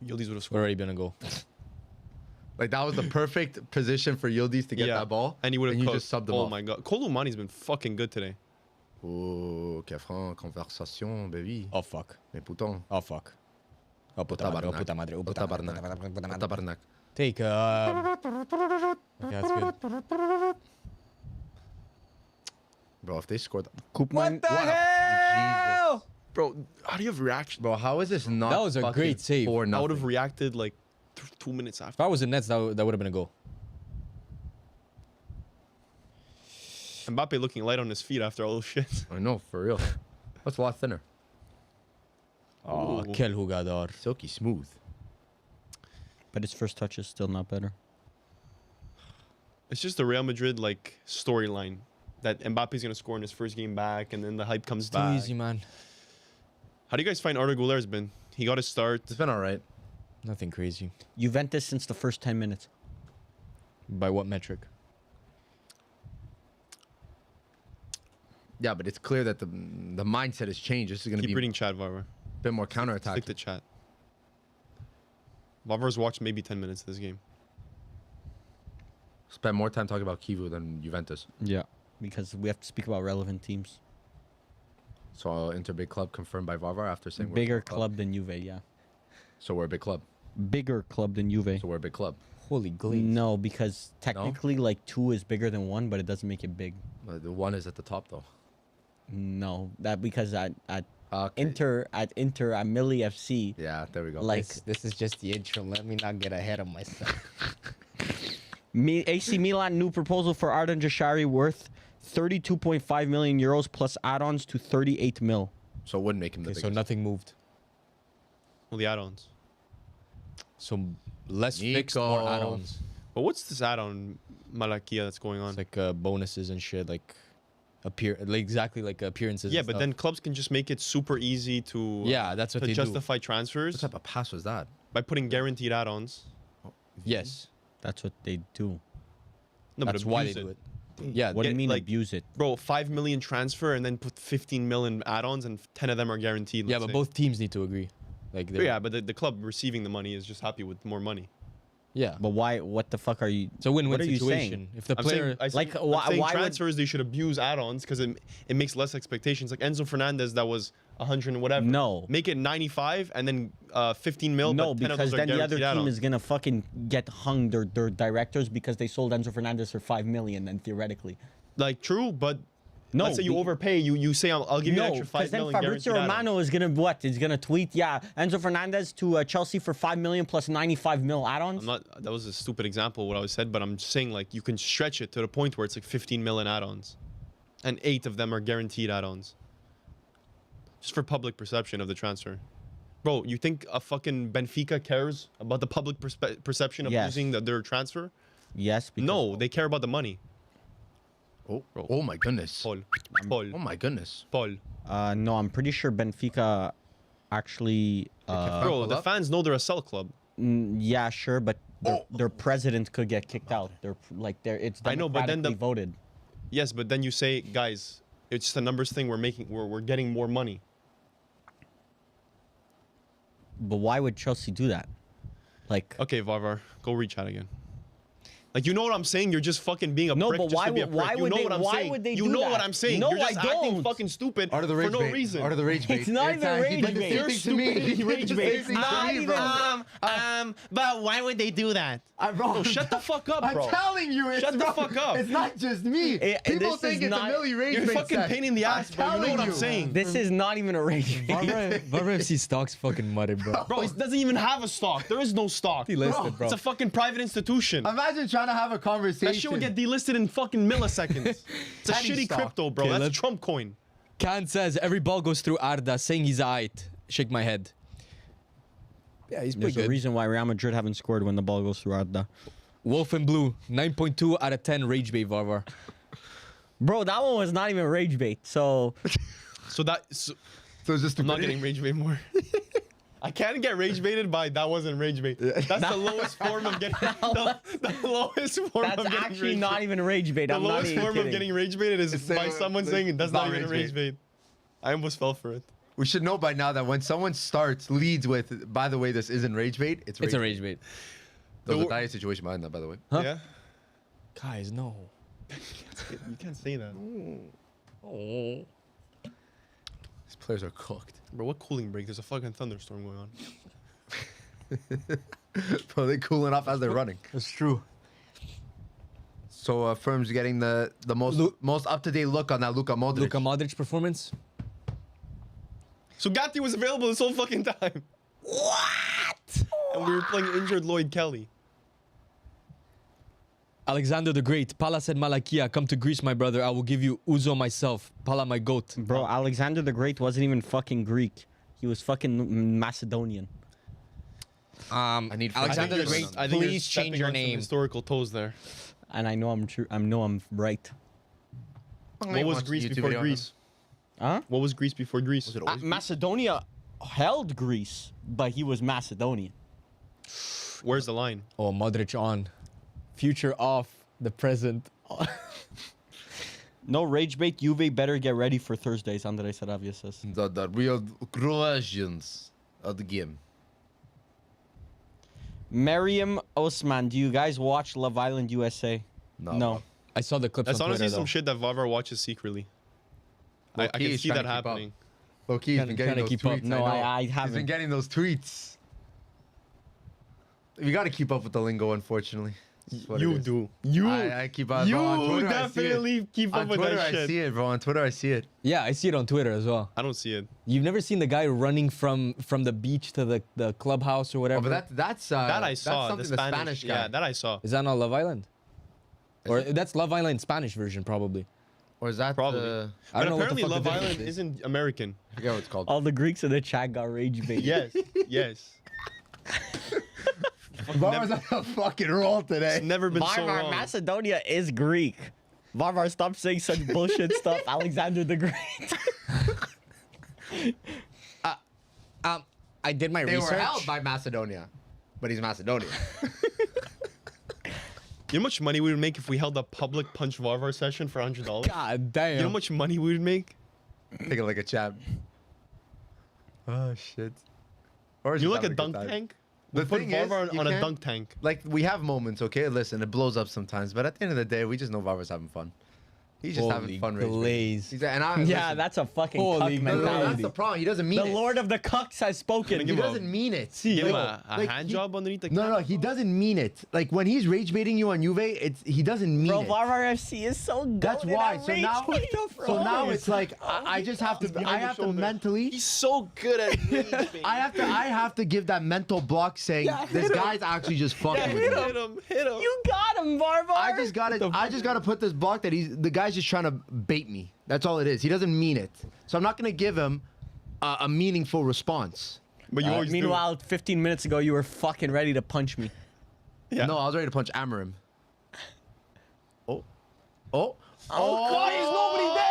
Yildiz would have Would scored. already been a goal. like that was the perfect position for Yildiz to get that ball. And he would have you cooked. just subbed him Oh off. my god. Kolumani's been fucking good today. Oh, qué franc, conversation, baby. Oh fuck. Mais putain. Oh fuck. Oh puta madre. Oh Tabarnak. puta madre. Oh puta madre. Tabarnak. Tabarnak. Take okay, that's good. Bro, if they scored... Koopman. hell? Bro, how do you have reaction? Bro, how is this not That was a fucking great save. 4-0? I would have reacted like 2 minutes If after. I was in Nets, that would have been a goal. Mbappe looking light on his feet after all those shit. I know, for real. That's a lot thinner. Oh, Ooh. quel jugador. Silky smooth. But his first touch is still not better. It's just the Real Madrid like storyline that Mbappe's gonna score in his first game back, and then the hype comes Too back. easy, man. How do you guys find Arda Güler's been? He got his start. It's been all right. Nothing crazy. Juventus since the first 10 minutes. By what metric? Yeah, but it's clear that the mindset has changed. This is going to Keep be reading chat, Varvar. a bit more counterattack. Stick to chat. Varvar's watched maybe 10 minutes of this game. Spend more time talking about Kivu than Juventus. Yeah. Because we have to speak about relevant teams. So Inter big club confirmed by Varvar after saying we're a Bigger big club than Juve, yeah. So we're a big club. Bigger club than Juve. So we're a big club. Holy glaze. No, because technically, like 2 is bigger than 1, but it doesn't make it big. The one is at the top though. No, that because at Okay. Inter at Mili FC, Yeah, there we go. like This is just the intro. Let me not get ahead of myself. AC Milan new proposal for Arden Jashari worth 32.5 million euros plus add-ons to 38 mil. So it wouldn't make him the Okay, biggest. so nothing moved. Well, the add-ons. So less fixed, more Nico. add-ons. But what's this add-on Malakia that's going on? It's like bonuses and shit, like exactly like appearances. Yeah, and but stuff. then clubs can just make it super easy to Yeah, that's what to they justify What transfers type of pass was that? by putting guaranteed add-ons. do. Yes, That's what they do. No, that's but why they abuse do it. it. Yeah, What do you Get, mean like- abuse it? Bro, 5 million transfer and then put 15 million add-ons and 10 of them are guaranteed. yeah, let's but say. both teams need to agree. Like, But yeah, but the club receiving the money is just happy with more money. yeah. But why? What the fuck are you? It's a win-win what are you situation. saying? If the I'm player, saying, Like, I'm why- saying why would- transfers they should abuse add-ons because it makes less expectations. Like Enzo Fernandez, that was 100 and whatever. No. Make it 95 and then 15 mil. No, but 10 of because those are then the other guaranteed team add-ons. is gonna fucking get hung. Their directors because they sold Enzo Fernandez for 5 million. Then theoretically, Like true, but no. let's say you overpay. You say I'll give you an No, extra because 5 then million. Fabrizio guaranteed Romano is gonna what? He's gonna tweet, yeah, Enzo Fernandez to Chelsea for 5 million plus 95 mil add-ons. I'm not. That was a stupid example what I was said, but I'm just saying like you can stretch it to the point where it's like 15 million add-ons, and 8 of them are guaranteed add-ons. Just for public perception of the transfer. Bro, you think a fucking Benfica cares about the public perception of Yes. using their transfer? Yes. Because No, they care about the money. Oh, Bro. oh my goodness. Paul. Oh my goodness. Paul. No, I'm pretty sure Benfica actually. Bro, the fans know they're a sell club. Yeah, sure, but their president could get kicked out. It's I know, but then democratically voted. Yes, but then you say, guys, it's just a numbers thing. We're getting more money. But why would Chelsea do that? Like, Okay, Varvar, go reach out again. Like, you know what I'm saying? You're just fucking being a No, prick but just why to be a would- prick. why You would know they- what I'm why saying? would they You do know that? what I'm saying? No, You're just I acting don't. fucking stupid Out of the for rage no bait. reason. Out of the rage bait. It's not Every even time he rage did the bait. same You're thing to me. stupid. He did Rage the bait. same thing Not to me, even- bro. But why would they do that? Bro, Shut the fuck up, I'm bro. telling you, it's Shut the bro, fuck up. It's not just me. People this think is it's not- a Millie rage You're bait fucking set. pain in the ass, bro. You know telling what I'm you. saying? this is not even a rage bait. Varvar FC stock's fucking muddy, bro. Bro, it doesn't even have a stock. There is no stock. Delisted, bro. It's a fucking private institution. Imagine trying to have a conversation. That shit would get delisted in fucking milliseconds. It's a Penny shitty stock. crypto, bro. Okay, That's let's- Trump coin. Khan says every ball goes through Arda, saying he's aight. Shake my head. Yeah, he's There's pretty a good. reason why Real Madrid haven't scored when the ball goes through Arda. Wolf and Blue, 9.2 out of 10 rage bait, Varvar. Bro, that one was not even rage bait. So So So it's just I'm not getting rage bait more. I can't get rage baited by that wasn't rage bait. That's the lowest form of getting the lowest form that's of getting actually rage not bait. even rage bait. The I'm not lowest even form kidding. of getting rage baited is It's by saying, someone like, saying that's it's not not even rage rage bait. I almost fell for it. We should know by now that when someone leads with, by the way, this isn't rage bait, it's rage It's a bait. rage bait. There was a The- dire situation behind that, by the way. Huh? Yeah? Guys, no. You can't say that. These players are cooked. Bro, what cooling break? There's a fucking thunderstorm going on. Bro, they're cooling off as they're running. That's true. So Firm's getting the most up-to-date look on that Luka Modric. Luka Modric performance. So Gatti was available this whole fucking time. What? And we were playing injured Lloyd Kelly. Alexander the Great. Pala said Malakia, come to Greece, my brother. I will give you Uzo myself. Pala, my goat. Bro, Alexander the Great wasn't even fucking Greek. He was fucking Macedonian. I need Alexander the I Great, think I think you're please change stepping your on some name. historical toes there. And I know I'm true. I know I'm right. What was Greece before Greece? Huh? What was Greece before Greece? Was it always Macedonia held Greece, but he was Macedonian. Where's the line? Oh, Modric on. Future off. The present. No rage bait. Juve better get ready for Thursdays. Andres Saravia says. the real Croatians of the game? Mariam Osman, do you guys watch Love Island USA? No. I saw the clips That's on honestly Twitter, some though. shit that Varvar watches secretly. I Low-key, can he's see trying that to keep up. happening. Low-key, he's Trying- been getting trying those to keep up. tweets. No, know. I He's been haven't. getting those tweets. You got to keep up with the lingo, unfortunately. That's what it You is. do. You. I keep up. You bro, on Twitter, I see it. definitely keep up On with Twitter, that I shit. see it, bro. On Twitter, I see it. Yeah, I see it on Twitter as well. I don't see it. You've never seen the guy running from the beach to the clubhouse or Oh, whatever? but that's That I that's saw. something The Spanish. guy. Yeah, that I saw. Is that not Love Island? Or that's Love Island Spanish version, probably. Or is that Probably. I But don't know what the apparently fuck the Love difference Island is. isn't American. I forget what it's called. All the Greeks in the chat got rage bait. Yes. Yes. Varvar's on a fucking roll today. It's never been so Varvar, wrong. Macedonia is Greek. Varvar, stop saying such bullshit stuff. Alexander the Great. I did my They research. were held by Macedonia, but he's Macedonian. You know how much money we would make if we held a public Punch Varvar session for $100? God damn. You know how much money we would make? Take it like a champ. Oh shit. Or You just like a having dunk good time. tank? The We'll put thing is, Varvar you on a can't- dunk tank. Like we have moments, okay? Listen, it blows up sometimes, but at the end of the day, we just know Varvar's having fun. He's just having Holy fun. rage baiting. glaze. He's and I, Yeah, listen, that's a fucking Holy cuck no, that's mentality. the problem. He doesn't mean The it. Lord of the cucks has spoken. Give He him a- doesn't mean it. Give him Yo, a like, hand he- job underneath the No, he doesn't mean it. Like when he's rage baiting you on Juve, he doesn't mean Bro, it. Varvar FC is so good. That's why. So now it's like I just have to. behind I the have to shoulder. mentally. He's so good at rage baiting. I have to give that mental block saying this guy's actually just fucking with me. Hit him. You got him, Varvar. I just gotta put this block that the guy's just trying to bait me. That's all it is. He doesn't mean it. So I'm not gonna give him a meaningful response. But you always do. Meanwhile, 15 minutes ago, you were fucking ready to punch me. Yeah. No, I was ready to punch Amarim. Oh. Oh. Oh, God, there's nobody there!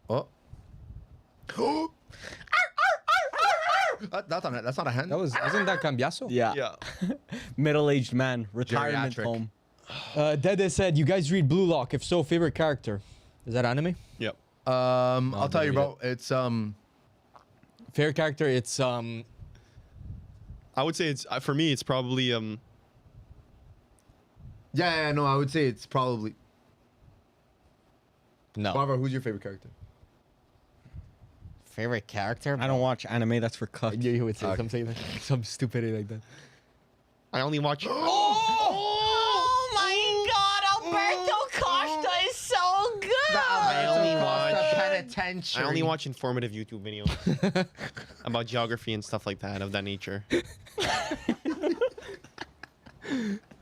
Oh. That's not a hand. Wasn't that Cambiaso? Yeah. Yeah. Middle-aged man, retirement Geriatric. home. Dede said, you guys read Blue Lock. If so, favorite character. Is that anime? Yep. I'll tell you, bro. It's Favorite character, it's I would say it's for me. It's probably yeah, no, I would say it's probably no. Varvar. Who's your favorite character? Favorite character? I don't watch anime. That's for cucks. Yeah, you would say something like some stupidity like that. I only watch. Oh my God, Alberto Costa is so good. I only watch. Penitentiary. I only watch informative YouTube videos about geography and stuff like that of that nature.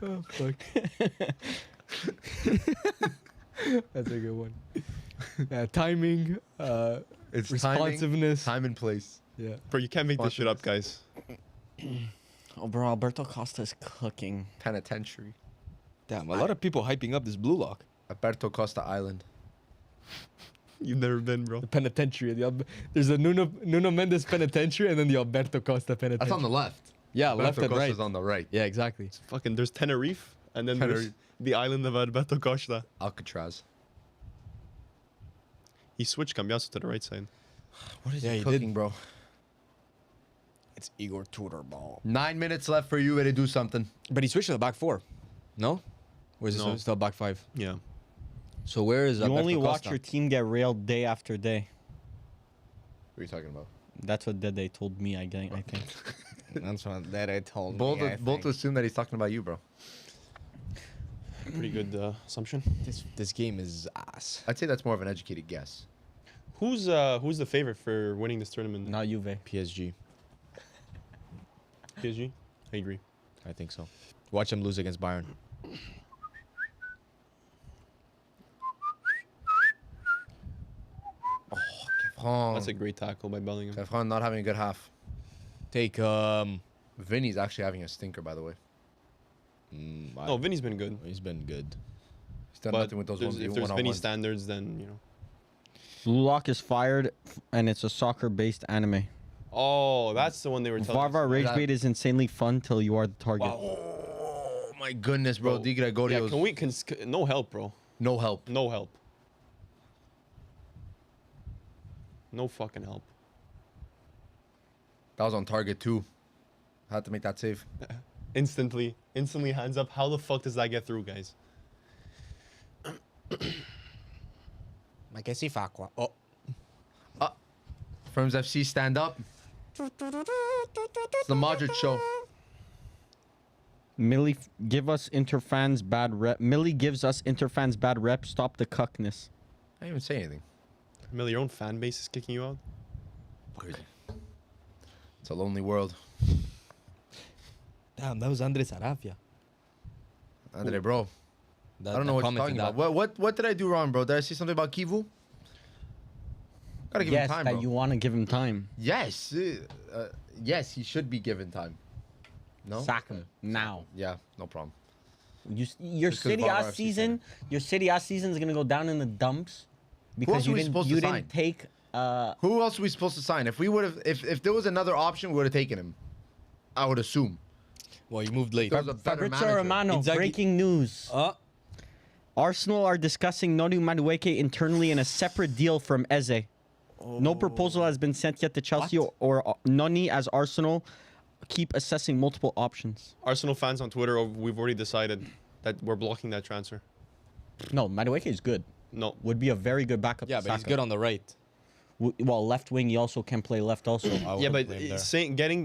Oh, fuck. That's a good one. Yeah, timing, It's responsiveness. time and place. Yeah. Bro, you can't make this shit up, guys. Oh, bro, Alberto Costa is cooking. Penitentiary. Damn, a lot of people hyping up this Blue Lock. Alberto Costa Island. You've never been, bro. The penitentiary. There's a Nuno Mendes penitentiary and then the Alberto Costa penitentiary. That's on the left. Yeah, Alberto left and right. Costa's on the right. Yeah, exactly. Fucking, there's Tenerife, and then there's Tenerife. the island of Alberto Costa. Alcatraz. He switched Cambiaso to the right side. What is Yeah, he he cooking, did. bro? It's Igor Tudor ball. 9 minutes left for you to do something. But he switched to the back four. No? Or is No. it still back five? Yeah. So where is You Alberto only watch Costa? your team get railed day after day. What are you talking about? That's what they told me. I think. That's what that I told Both me. I both think. assume that he's talking about you, bro. Pretty good assumption. This game is ass. I'd say that's more of an educated guess. Who's the favorite for winning this tournament? Not Juve. PSG. PSG. I agree. I think so. Watch them lose against Bayern. That's a great tackle by Bellingham. Kevin not having a good half. Take Vinny's actually having a stinker, by the way. No, Vinny's been good. He's been good. He's done But nothing with those there's- ones. if Even there's Vinny one-on-ones. standards, then you know. Blue Lock is fired, and it's a soccer-based anime. Oh, that's the one they were telling Varvar us. Rage That- Bait is insanely fun till you are the target. Oh my goodness, bro. Di Gregorio's Yeah, no help, bro. no help. No help. No fucking help. That was on target too. Had to make that save. Instantly hands up. How the fuck does that get through, guys? Ma che si fa qua? Oh. Ferms FC, stand up. It's the Madrid show. Mili give us Interfans bad rep. Mili gives us Interfans bad rep. Stop the cuckness. I didn't even say anything. Millie, your own fan base is kicking you out. Crazy. It's a lonely world. Damn, that was Andre Sarabia. Andre, bro. I don't know what you're talking about. What did I do wrong, bro? Did I say something about Kivu? Gotta give him Yes, time, that bro. you want to give him time. Yes. Yes, he should be given time. No? Sack him now. Yeah, no problem. Your Just 'cause City Varvar A FC season, your City A season is gonna go down in the dumps because else you are we didn't supposed to sign? take. Who else are we supposed to sign? If we would have, if there was another option, we would have taken him. I would assume. Well, you moved late. There was a better Fabrizio manager. Romano, Inzaghi- breaking news. Arsenal are discussing Noni Madueke internally in a separate deal from Eze. No proposal has been sent yet to Chelsea or Noni, as Arsenal keep assessing multiple options. Arsenal fans on Twitter, we've already decided that we're blocking that transfer. No, Madueke is good. No. Would be a very good backup. Yeah, to but he's Saka. good on the right. Well, left wing, he also can play left also. I Yeah, wouldn't but blame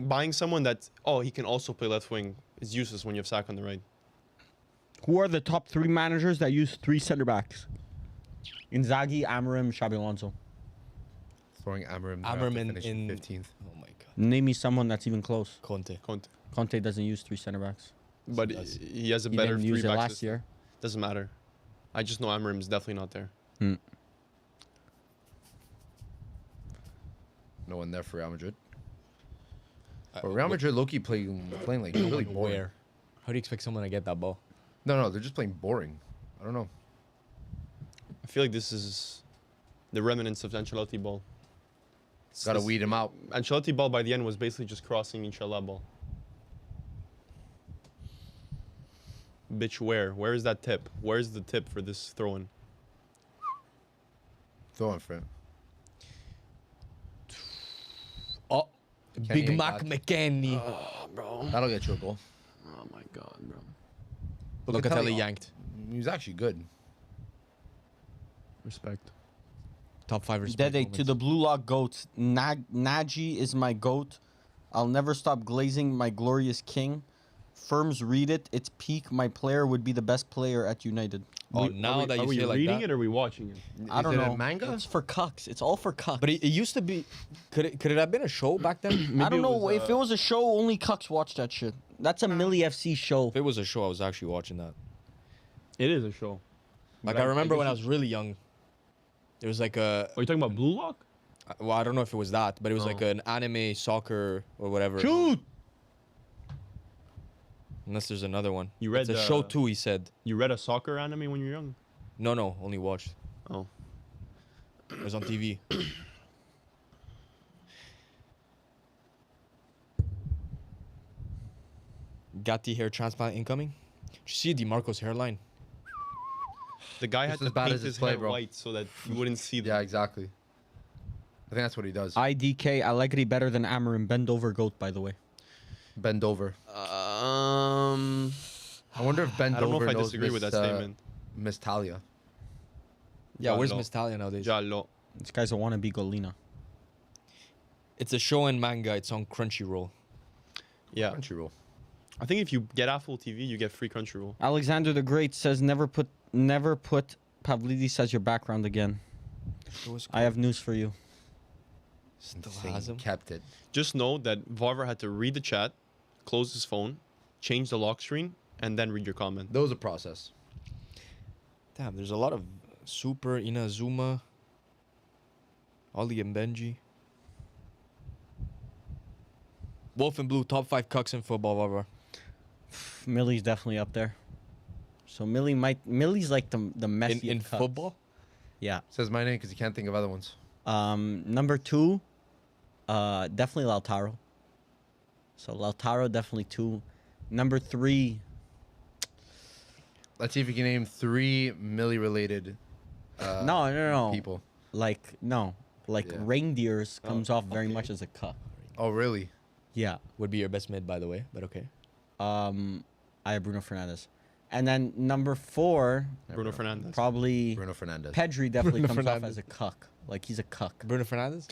there. buying someone that he can also play left wing is useless when you have Saka on the right. Who are the top 3 managers that use 3 center backs? Inzaghi, Amorim, Xabi Alonso. Throwing Amorim Amorim in in 15th. Oh my god, Name me someone that's even close. Conte. Conte. Conte doesn't use 3 center backs. But does. he has a He better didn't use it 3-back last system. year. Doesn't matter. I just know Amorim's definitely not there. No one there for Real Madrid. But Real Madrid, Loki playing like really boring. Where? How do you expect someone to get that ball? No, they're just playing boring. I don't know. I feel like this is the remnants of Ancelotti ball. Gotta weed him out. Ancelotti ball by the end was basically just crossing Inshallah ball. Bitch, where? Where is that tip? Where's the tip for this throw-in? Throw in front. Oh, Big ain't Mac bad. McKennie. Bro. That'll get you a goal. Oh my god, bro. Locatelli yanked. He was actually good. Respect. Top 5 respect Dede, to the Blue Lock goats. Nagy is my goat. I'll never stop glazing my glorious king. Firms read it. It's peak. My player would be the best player at United. Oh, now that you feel like reading that. it or are we watching it? I don't it know. a manga? It's for cucks. It's all for cucks. But it used to be. Could it have been a show back then? I don't it know. was, If it was a show, only cucks watch that shit. That's a Millie FC show. If it was a show, I was actually watching that. It is a show. Like But I remember guess when I was really young. There was like a. Are you talking about Blue Lock? Well, I don't know if it was that, but it was like an anime soccer or whatever. Shoot! Unless there's another one. You read it's a show too, he said. You read a soccer anime when you were young? No, only watched. Oh. It was on TV. Gatti hair transplant incoming. Did you see DeMarco's hairline? The guy Just had as to bad paint as his his play, hair bro. white so that you wouldn't see Yeah, exactly. I think that's what he does. IDK Allegri better than Amorim. Bend over goat, by the way. Bend over. I I wonder if Bend don't know over if I knows disagree with that statement. Miss Talia. Yeah, where's Giallo. Miss Talia nowadays? Giallo. This guy's a wannabe Golina. It's a show and manga. It's on Crunchyroll. Yeah. Crunchyroll. I think if you get Apple TV, you get free Crunchyroll. Alexander the Great says never put Pavlidis as your background again. I have news for you. Still Insane. has him. Kept it. Just know that Varvar had to read the chat, close his phone, change the lock screen, and then read your comment. That was a process. Damn, there's a lot of Super, Inazuma, Oli and Benji. Wolf and Blue, top 5 cucks in football, Varvar. Millie's definitely up there. So Millie's like the messy In football? Yeah. Says my name because you can't think of other ones. Number 2, definitely Lautaro. So Lautaro definitely 2. Number 3, Let's see if you can name 3 Millie related no. people. Like Yeah. reindeers comes off very okay. much as a cuck. Oh, really? Yeah. Would be your best mid, by the way, but okay. I have Bruno Fernandes. And then number 4, Bruno Fernandes. probably Bruno Fernandes. Pedri definitely Bruno comes off Fernandes. as a cuck. Like he's a cuck. Bruno Fernandes?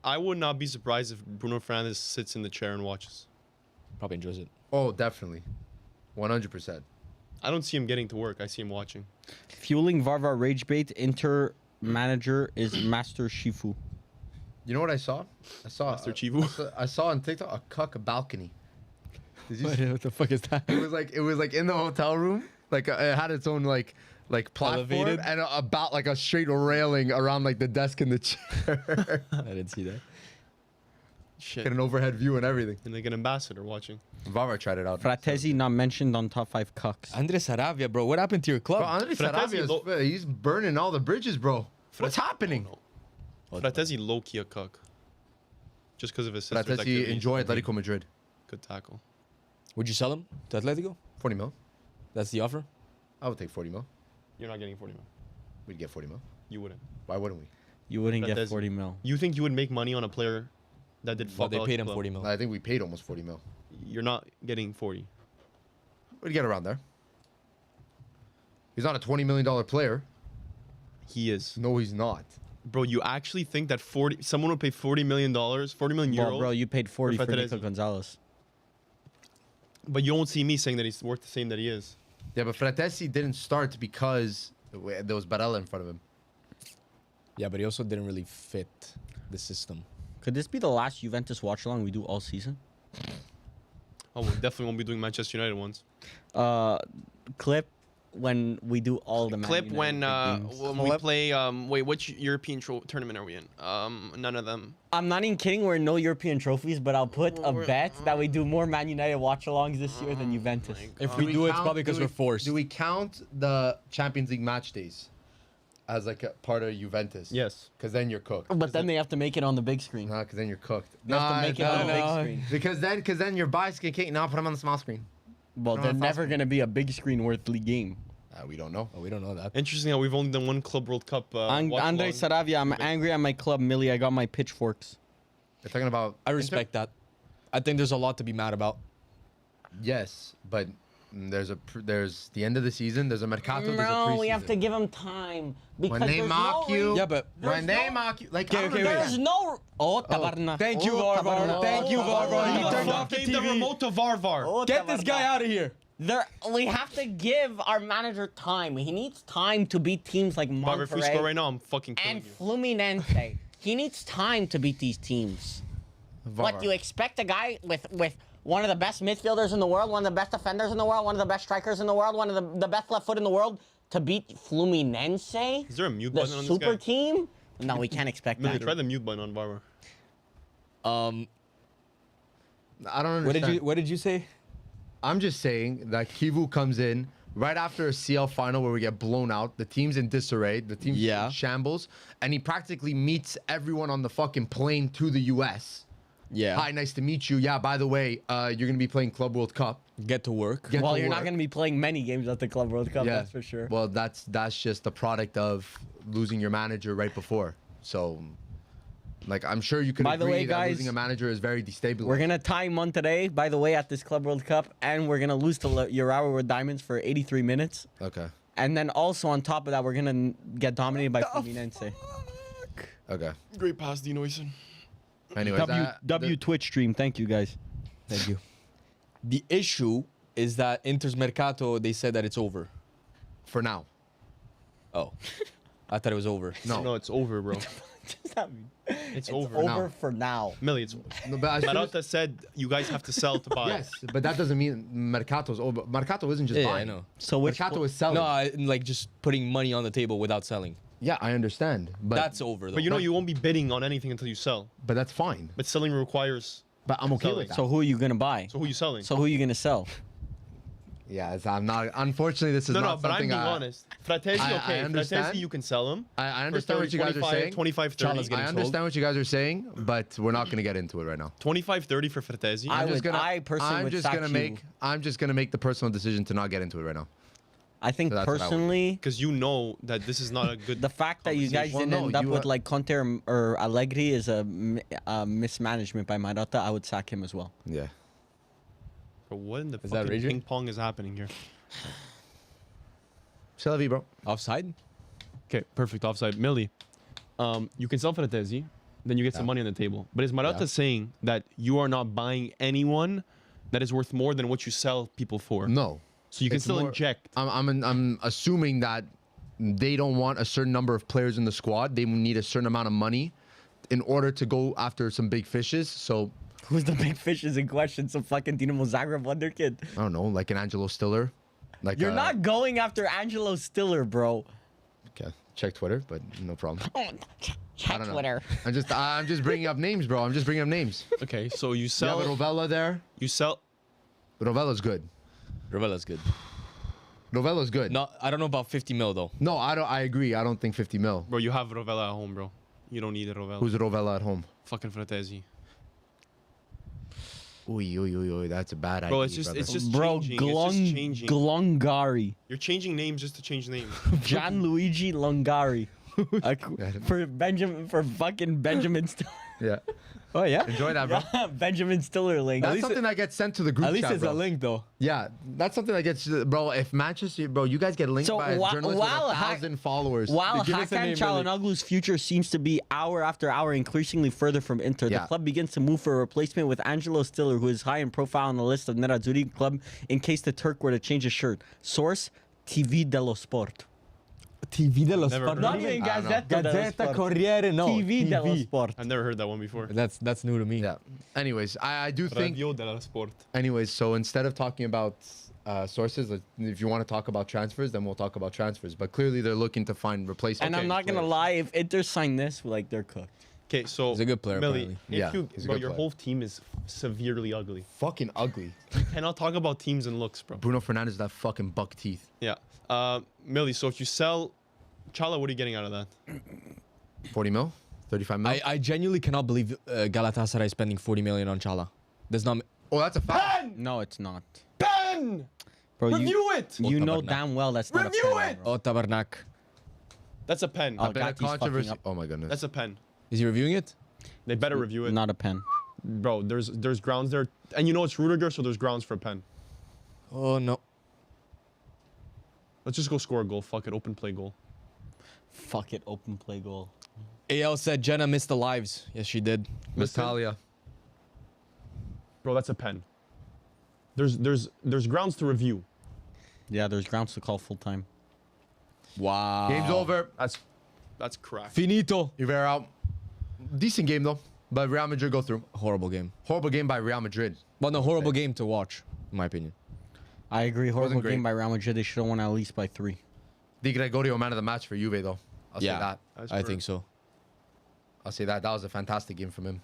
I would not be surprised if Bruno Fernandes sits in the chair and watches. Probably enjoys it. Oh, definitely. 100%. I don't see him getting to work. I see him watching. Fueling Varvar rage bait, Inter manager is Master Shifu. You know what I saw? I saw Master Chivu. I saw on TikTok a cuck balcony. Did you see? What the fuck is that? It was like in the hotel room. Like it had its own like platform Elevated? and about like a straight railing around like the desk and the chair. I didn't see that. Shit. Get an overhead view and everything. And like an ambassador watching. Varvar tried it out. Fratesi not mentioned on top 5 cucks. Andres Saravia, bro. What happened to your club? Bro, Andres Fratesi Sarabia, he's burning all the bridges, bro. What's happening? Fratesi low-key a cuck. Just because of his sister's Fratesi activity. enjoy Atletico Madrid. Good tackle. Would you sell him to Atletico? 40 mil. That's the offer? I would take 40 mil. You're not getting 40 mil. We'd get 40 mil. You wouldn't. Why wouldn't we? You wouldn't get Fratesi. 40 mil. You think you would make money on a player that did But fuck they all paid at him your 40 club? mil. I think we paid almost 40 mil. You're not getting 40. We'd get around there. He's not a $20 million player. He is. No, he's not. Bro, you actually think that someone would pay $40 million, 40 million euros? Bro, you paid 40 for Fratesi. Nico Gonzalez. But you don't see me saying that he's worth the same that he is. Yeah, but Fratesi didn't start because there was Barella in front of him. Yeah, but he also didn't really fit the system. Could this be the last Juventus watch-along we do all season? Oh, we definitely won't be doing Manchester United ones. Clip when we do all the Man Clip United when big games. when we play. Wait, which European tournament are we in? None of them. I'm not even kidding. We're in no European trophies, but I'll put a bet that we do more Man United watch-alongs this year than Juventus. If we do it, it's probably because we're forced. Do we count the Champions League match days as like a part of Juventus? Yes. Because then you're cooked. But then they have to make it on the big screen. Nah, because then you're cooked. They have to make it on the big screen. Because then your bias can now put them on the small screen. Well, No, they're it's never going to be a big screen worthly game. We don't know. Oh, we don't know that. Interesting how we've only done one Club World Cup. Andre watch-along. Saravia, I'm angry at my club, Millie. I got my pitchforks. They're talking about. I respect that. I think there's a lot to be mad about. Yes, but there's the end of the season. There's a mercato. There's a No, preseason. we have to give him time because When they there's mock no you, Yeah, but when they mock you, like Okay, I don't okay, wait. There's understand. no. Oh, Tabarna. thank you, Oh, Varvar. Tabarna. Thank you, Varvar. He Who the turned fuck off the gave the TV. remote to Varvar? Oh, Get this guy out of here. We have to give our manager time. He needs time to beat teams like Varvar, if we score Monterrey right now, I'm fucking killing and you. Fluminense. He needs time to beat these teams. What, Varvar. you expect a guy with one of the best midfielders in the world, one of the best defenders in the world, one of the best strikers in the world, one of the best left foot in the world to beat Fluminense? Is there a mute The button on this super guy? team? No, we can't expect Millie, that. try the mute button on Varvar. I don't understand. What did you say? I'm just saying that Kivu comes in right after a CL final where we get blown out. The team's in disarray. The team's Yeah. in shambles. And he practically meets everyone on the fucking plane to the US. Yeah. Hi, nice to meet you. Yeah, by the way, you're going to be playing Club World Cup. Get to work. Get Well, to you're not work. going to be playing many games at the Club World Cup, that's for sure. Well, that's just the product of losing your manager right before. So, like, I'm sure you could By the agree way, that guys, losing a manager is very destabilizing. We're going to tie Monterrey, by the way, at this Club World Cup, and we're going to lose to Urawa with Diamonds for 83 minutes. Okay. And then also on top of that, we're gonna get dominated by Fluminense. Okay. Great pass, Dean Huyson. Anyways, W Twitch stream. Thank you guys. Thank you. The issue is that Inter's Mercato, they said that it's over. for now. Oh. I thought it was over. No, it's over, bro. Does that mean? It's Over over. for now. Millie, it's No, but as soon as- Marotta said you guys have to sell to buy. yes, but that doesn't mean Mercato's over. Mercato isn't just Yeah, buying. I know. So which Mercato is selling. No, like just putting money on the table without selling. Yeah, I understand, but That's over though. But you know you won't be bidding on anything until you sell. but that's fine. But selling requires. But I'm okay Selling. with that. So who are you gonna buy? So who are you selling? So who are you gonna sell? Yeah, I'm not. Unfortunately, this is no, not but I'm something being I. honest. Fratesi, I okay. understand. Fratesi, you can sell him. I for understand 30, what you guys are 25, saying. 25, 30. Chala's getting I sold. understand what you guys are saying, but we're not gonna get into it right now. 25, 30 for Fratesi. I personally I'm just gonna make the personal decision to not get into it right now. I think So that's what I would do. personally, Because you know that this is not a good. the fact that you guys Well, didn't no, end up you with are- like Conte or Allegri is a mismanagement by Marotta. I would sack him as well. Yeah. Bro, what in the Is that fucking Rager? ping pong is happening here? C'est la vie, bro. Offside? Okay, perfect offside. Millie, you can sell Fratesi, then you get some money on the table. But is Marotta saying that you are not buying anyone that is worth more than what you sell people for? No. So you can It's still more- inject. I'm assuming that they don't want a certain number of players in the squad. They need a certain amount of money in order to go after some big fishes. So Who's the big fishes in question? Some fucking Dinamo Zagreb wonder kid. I don't know, like an Angelo Stiller. Like You're not going after Angelo Stiller, bro. Okay, check Twitter, but no problem. I Check don't know. Twitter. I'm just bringing up names, bro. I'm just bringing up names. Okay, so you You sell. have Rovella there. You sell. Rovella's good. Ravella's good. Rovella's good. No, I don't know about 50 mil though. No, I don't. I agree. I don't think 50 mil. Bro, you have Rovella at home, bro. You don't need a Rovella. Who's Rovella at home? Fucking Fratesi. Ooh, that's a bad idea. Bro, it's just Bro, changing. It's just changing. Glongari. You're changing names just to change names. Gianluigi Longari. For fucking Benjamin Stiller. yeah. Oh yeah. Enjoy that, bro. Benjamin Stiller link. That's something that gets sent to the group At least chat, it's bro. a link though. Yeah, that's something that gets, bro. If Manchester, bro, you guys get linked So by a journalist while with 1,000 followers. While Give us a Hakan name, Çalhanoğlu's future seems to be hour after hour increasingly further from Inter, Yeah. the club begins to move for a replacement with Angelo Stiller, who is high in profile on the list of Nerazzurri club in case the Turk were to change his shirt. Source, TV dello Sport. TV dello Never Sport. heard Not of even I don't know. Gazzetta dello Gazzetta Sport. Corriere, no. TV dello Sport. I've never heard that one before. That's new to me. Yeah. Anyways, I do think. Radio della Sport. Anyways, so instead of talking about sources, if you want to talk about transfers, then we'll talk about transfers. But clearly, they're looking to find replacement. And I'm not gonna players. lie, if Inter sign this, like they're cooked. Okay, so He's a good player, Millie, apparently. if Yeah, you, he's a bro, good your player. whole team is severely ugly. Fucking ugly. Cannot talk about teams and looks, bro. Bruno Fernandes, that fucking buck teeth. Yeah. Millie, so if you sell Chala, what are you getting out of that? 40 mil, 35 mil. I genuinely cannot believe Galatasaray is spending 40 million on Chala. There's not. Oh, that's a fact. No, it's not. Ben! Bro, Review it! you know Tabarnak. damn well that's not Review a pen, it! bro. Oh, Tabarnak. That's a pen. Oh, Been a Gati's fucking controversy. up. Oh my goodness. That's a pen. Is he reviewing it? They better review it. Not a pen. Bro, there's grounds there. And you know it's Rudiger, so there's grounds for a pen. Oh no. Let's just go score a goal. Fuck it. Open play goal. Fuck it, open play goal. AL said Jenna missed the lives. Yes, she did. Natalia. Bro, that's a pen. There's grounds to review. Yeah, there's grounds to call full time. Wow. Game's over. That's crack. Finito. Rivera out. Decent game though, but Real Madrid go through. Horrible game. Horrible game by Real Madrid. Well, no, horrible game to watch, in my opinion. I agree. Horrible great. game by Real Madrid. They should have won at least by 3. Di Gregorio, man of the match for Juve though. I'll say that. I think so. I'll say that. That was a fantastic game from him.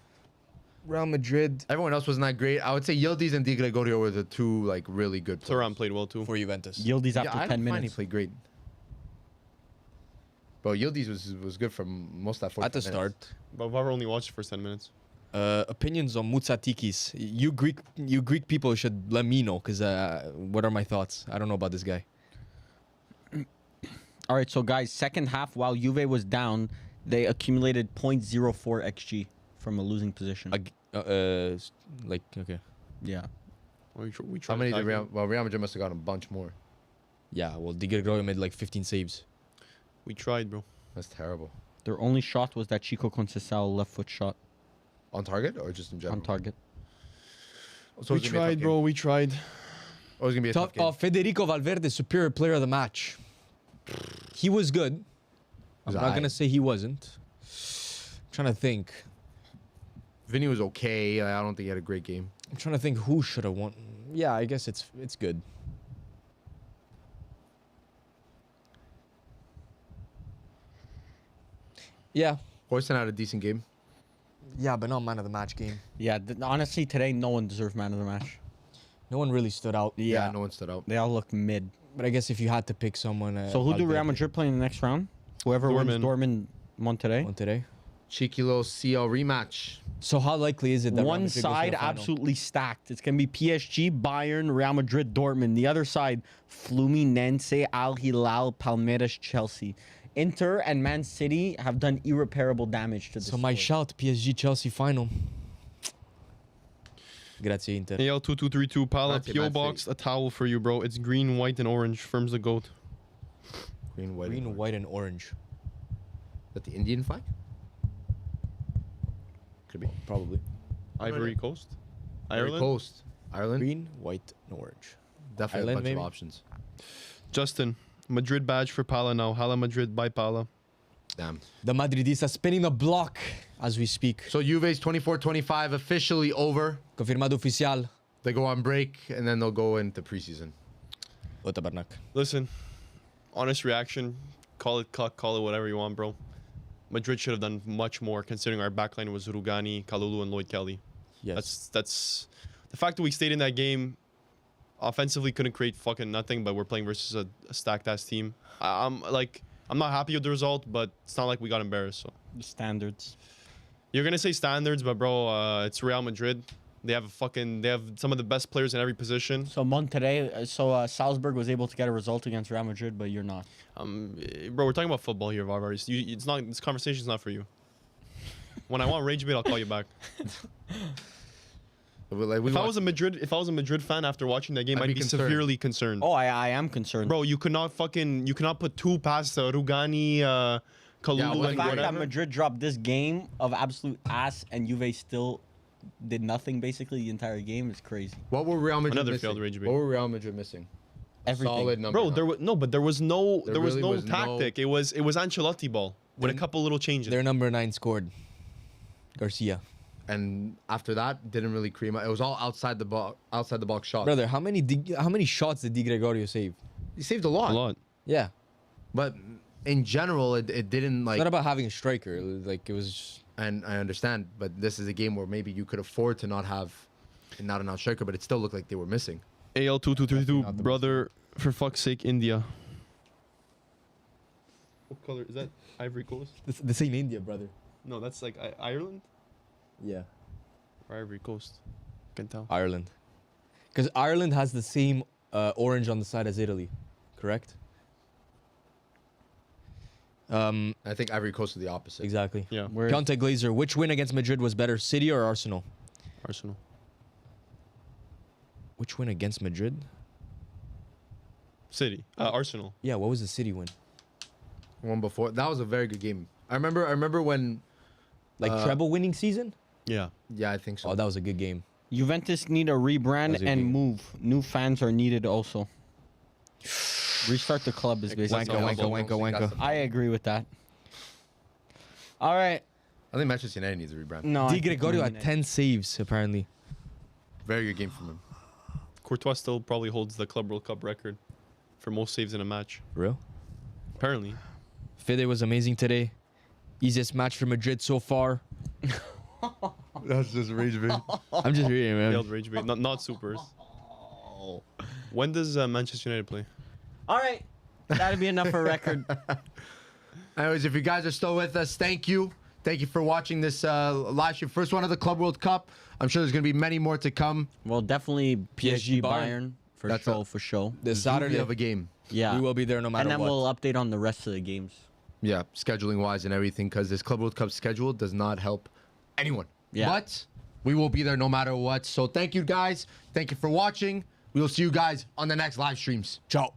Real Madrid Everyone else wasn't that great. I would say Yildiz and Di Gregorio were the two like really good players. Thuram played well too. for Juventus. Yildiz Yeah, after I 10 didn't find he minutes. played great. Bro, Yildiz was good for most of that 45 At the minutes. start. But Varvar only watched the first 10 minutes. Opinions on Mutsatikis. You Greek people should let me know, because what are my thoughts? I don't know about this guy. All right, so guys, second half, while Juve was down, they accumulated 0.04 XG from a losing position. Like, okay. Yeah. We How tried many did attacking. Real Madrid must have gotten a bunch more. Yeah, well, Di Gregorio made like 15 saves. We tried, bro. That's terrible. Their only shot was that Chico Conceição left foot shot On target or just in general? on target. So We it's gonna be a tough tried, game. bro. We tried. Oh, it's gonna be a tough Tough, game. Federico Valverde, superior player of the match. He was good. I'm not going to say he wasn't. I'm trying to think. Vinny was okay. I don't think he had a great game. I'm trying to think who should have won. Yeah, I guess it's good. Yeah. Hoyson had a decent game. Yeah, but not man of the match game. Yeah, honestly, today no one deserved man of the match. No one really stood out. Yeah, no one stood out. They all look mid. But I guess if you had to pick someone. So who do Real Valverde Madrid play in the next round? Whoever wins Dortmund Monterrey. won today. Cheeky little CL rematch. So how likely is it that Real One Madrid goes to side the final? absolutely stacked. It's gonna be PSG, Bayern, Real Madrid, Dortmund. The other side, Fluminense, Al Hilal, Palmeiras, Chelsea. Inter and Man City have done irreparable damage to this. So my squad. shout, PSG Chelsea final. Grazie Inter. AL2232 Pala That's it, PO that's box a towel for you, bro. It's green, white, and orange. Firms the goat. Green, white. Green, and white, and orange. Is that the Indian flag? Could be. Probably. Ivory Coast. Ivory Ireland. Coast. Ireland. Green, white, and orange. Definitely Ireland, a bunch maybe? of options. Justin. Madrid badge for Pala now. Hala Madrid by Pala. Damn. The Madridista spinning the block as we speak. So Juve's 24-25 officially over. Confirmado oficial. They go on break and then they'll go into preseason. Otabarnak. Listen, honest reaction. Call it cuck, call it whatever you want, bro. Madrid should have done much more considering our backline was Rugani, Kalulu, and Lloyd Kelly. Yes. That's the fact that we stayed in that game. Offensively, couldn't create fucking nothing, but we're playing versus a stacked ass team. I'm not happy with the result, but it's not like we got embarrassed. So The standards. you're gonna say standards, but bro, it's Real Madrid. They have some of the best players in every position. So Monterrey, Salzburg was able to get a result against Real Madrid, but you're not. Bro, we're talking about football here, Varvar. It's not. This conversation's not for you. When I want rage bait, I'll call you back. Like, If I was a Madrid fan after watching that game, I'd I'd be be concerned. severely concerned. Oh, I am concerned. Bro, you cannot put two past Rugani, Kalulu, Yeah, the and fact that whatever. Madrid dropped this game of absolute ass and Juve still did nothing basically the entire game is crazy. What were Real Madrid Another missing? failed rage bait. What were Real Madrid missing? Everything. Solid number. Bro, there was no really was no- tactic. It was Ancelotti ball with a couple little changes. Their number 9 scored. Garcia. And after that, didn't really cream. It was all outside the box shots. Brother, how many shots did Di Gregorio save? He saved a lot. A lot. Yeah. But in general, it didn't It's like. not about having a striker. It was. And I understand, but this is a game where maybe you could afford to not have not an striker, but it still looked like they were missing. AL2232, Not the brother, for fuck's sake, India. What color is that? Ivory Coast? The same India, brother. No, that's like Ireland Yeah. or Ivory Coast. I can tell. Ireland. Because Ireland has the same orange on the side as Italy, correct? I think Ivory Coast is the opposite. Exactly. Yeah, Where Piontek Glazer, which win against Madrid was better, City or Arsenal? Arsenal. Which win against Madrid? City. Arsenal. Yeah, what was the City win? One before that was a very good game. I remember when. Like treble winning season? Yeah. Yeah, I think so. Oh, that was a good game. Juventus need a rebrand That's a and game. move. New fans are needed also. Restart the club is basically. Wanka, wanka, That's wanka. the- I agree with that. All right. I think Manchester United needs a rebrand. No. I Di think Gregorio Man had United- 10 saves, apparently. Very good game from him. Courtois still probably holds the Club World Cup record for most saves in a match. For real? Apparently. Fede was amazing today. Easiest match for Madrid so far. That's just rage bait. I'm just reading, man. Failed rage bait. Not supers. When does Manchester United play? All right. That'll be enough for record. Anyways, if you guys are still with us, thank you. Thank you for watching this live stream. First one of the Club World Cup. I'm sure there's going to be many more to come. Well, definitely PSG Bayern. Bayern for That's sure. a- For sure. This Saturday Saturday, of a game. Yeah. we will be there no matter and then what. we'll update on the rest of the games. Yeah, scheduling wise and everything, because this Club World Cup schedule does not help anyone. Yeah. But we will be there no matter what. So thank you guys. Thank you for watching. We will see you guys on the next live streams. Ciao.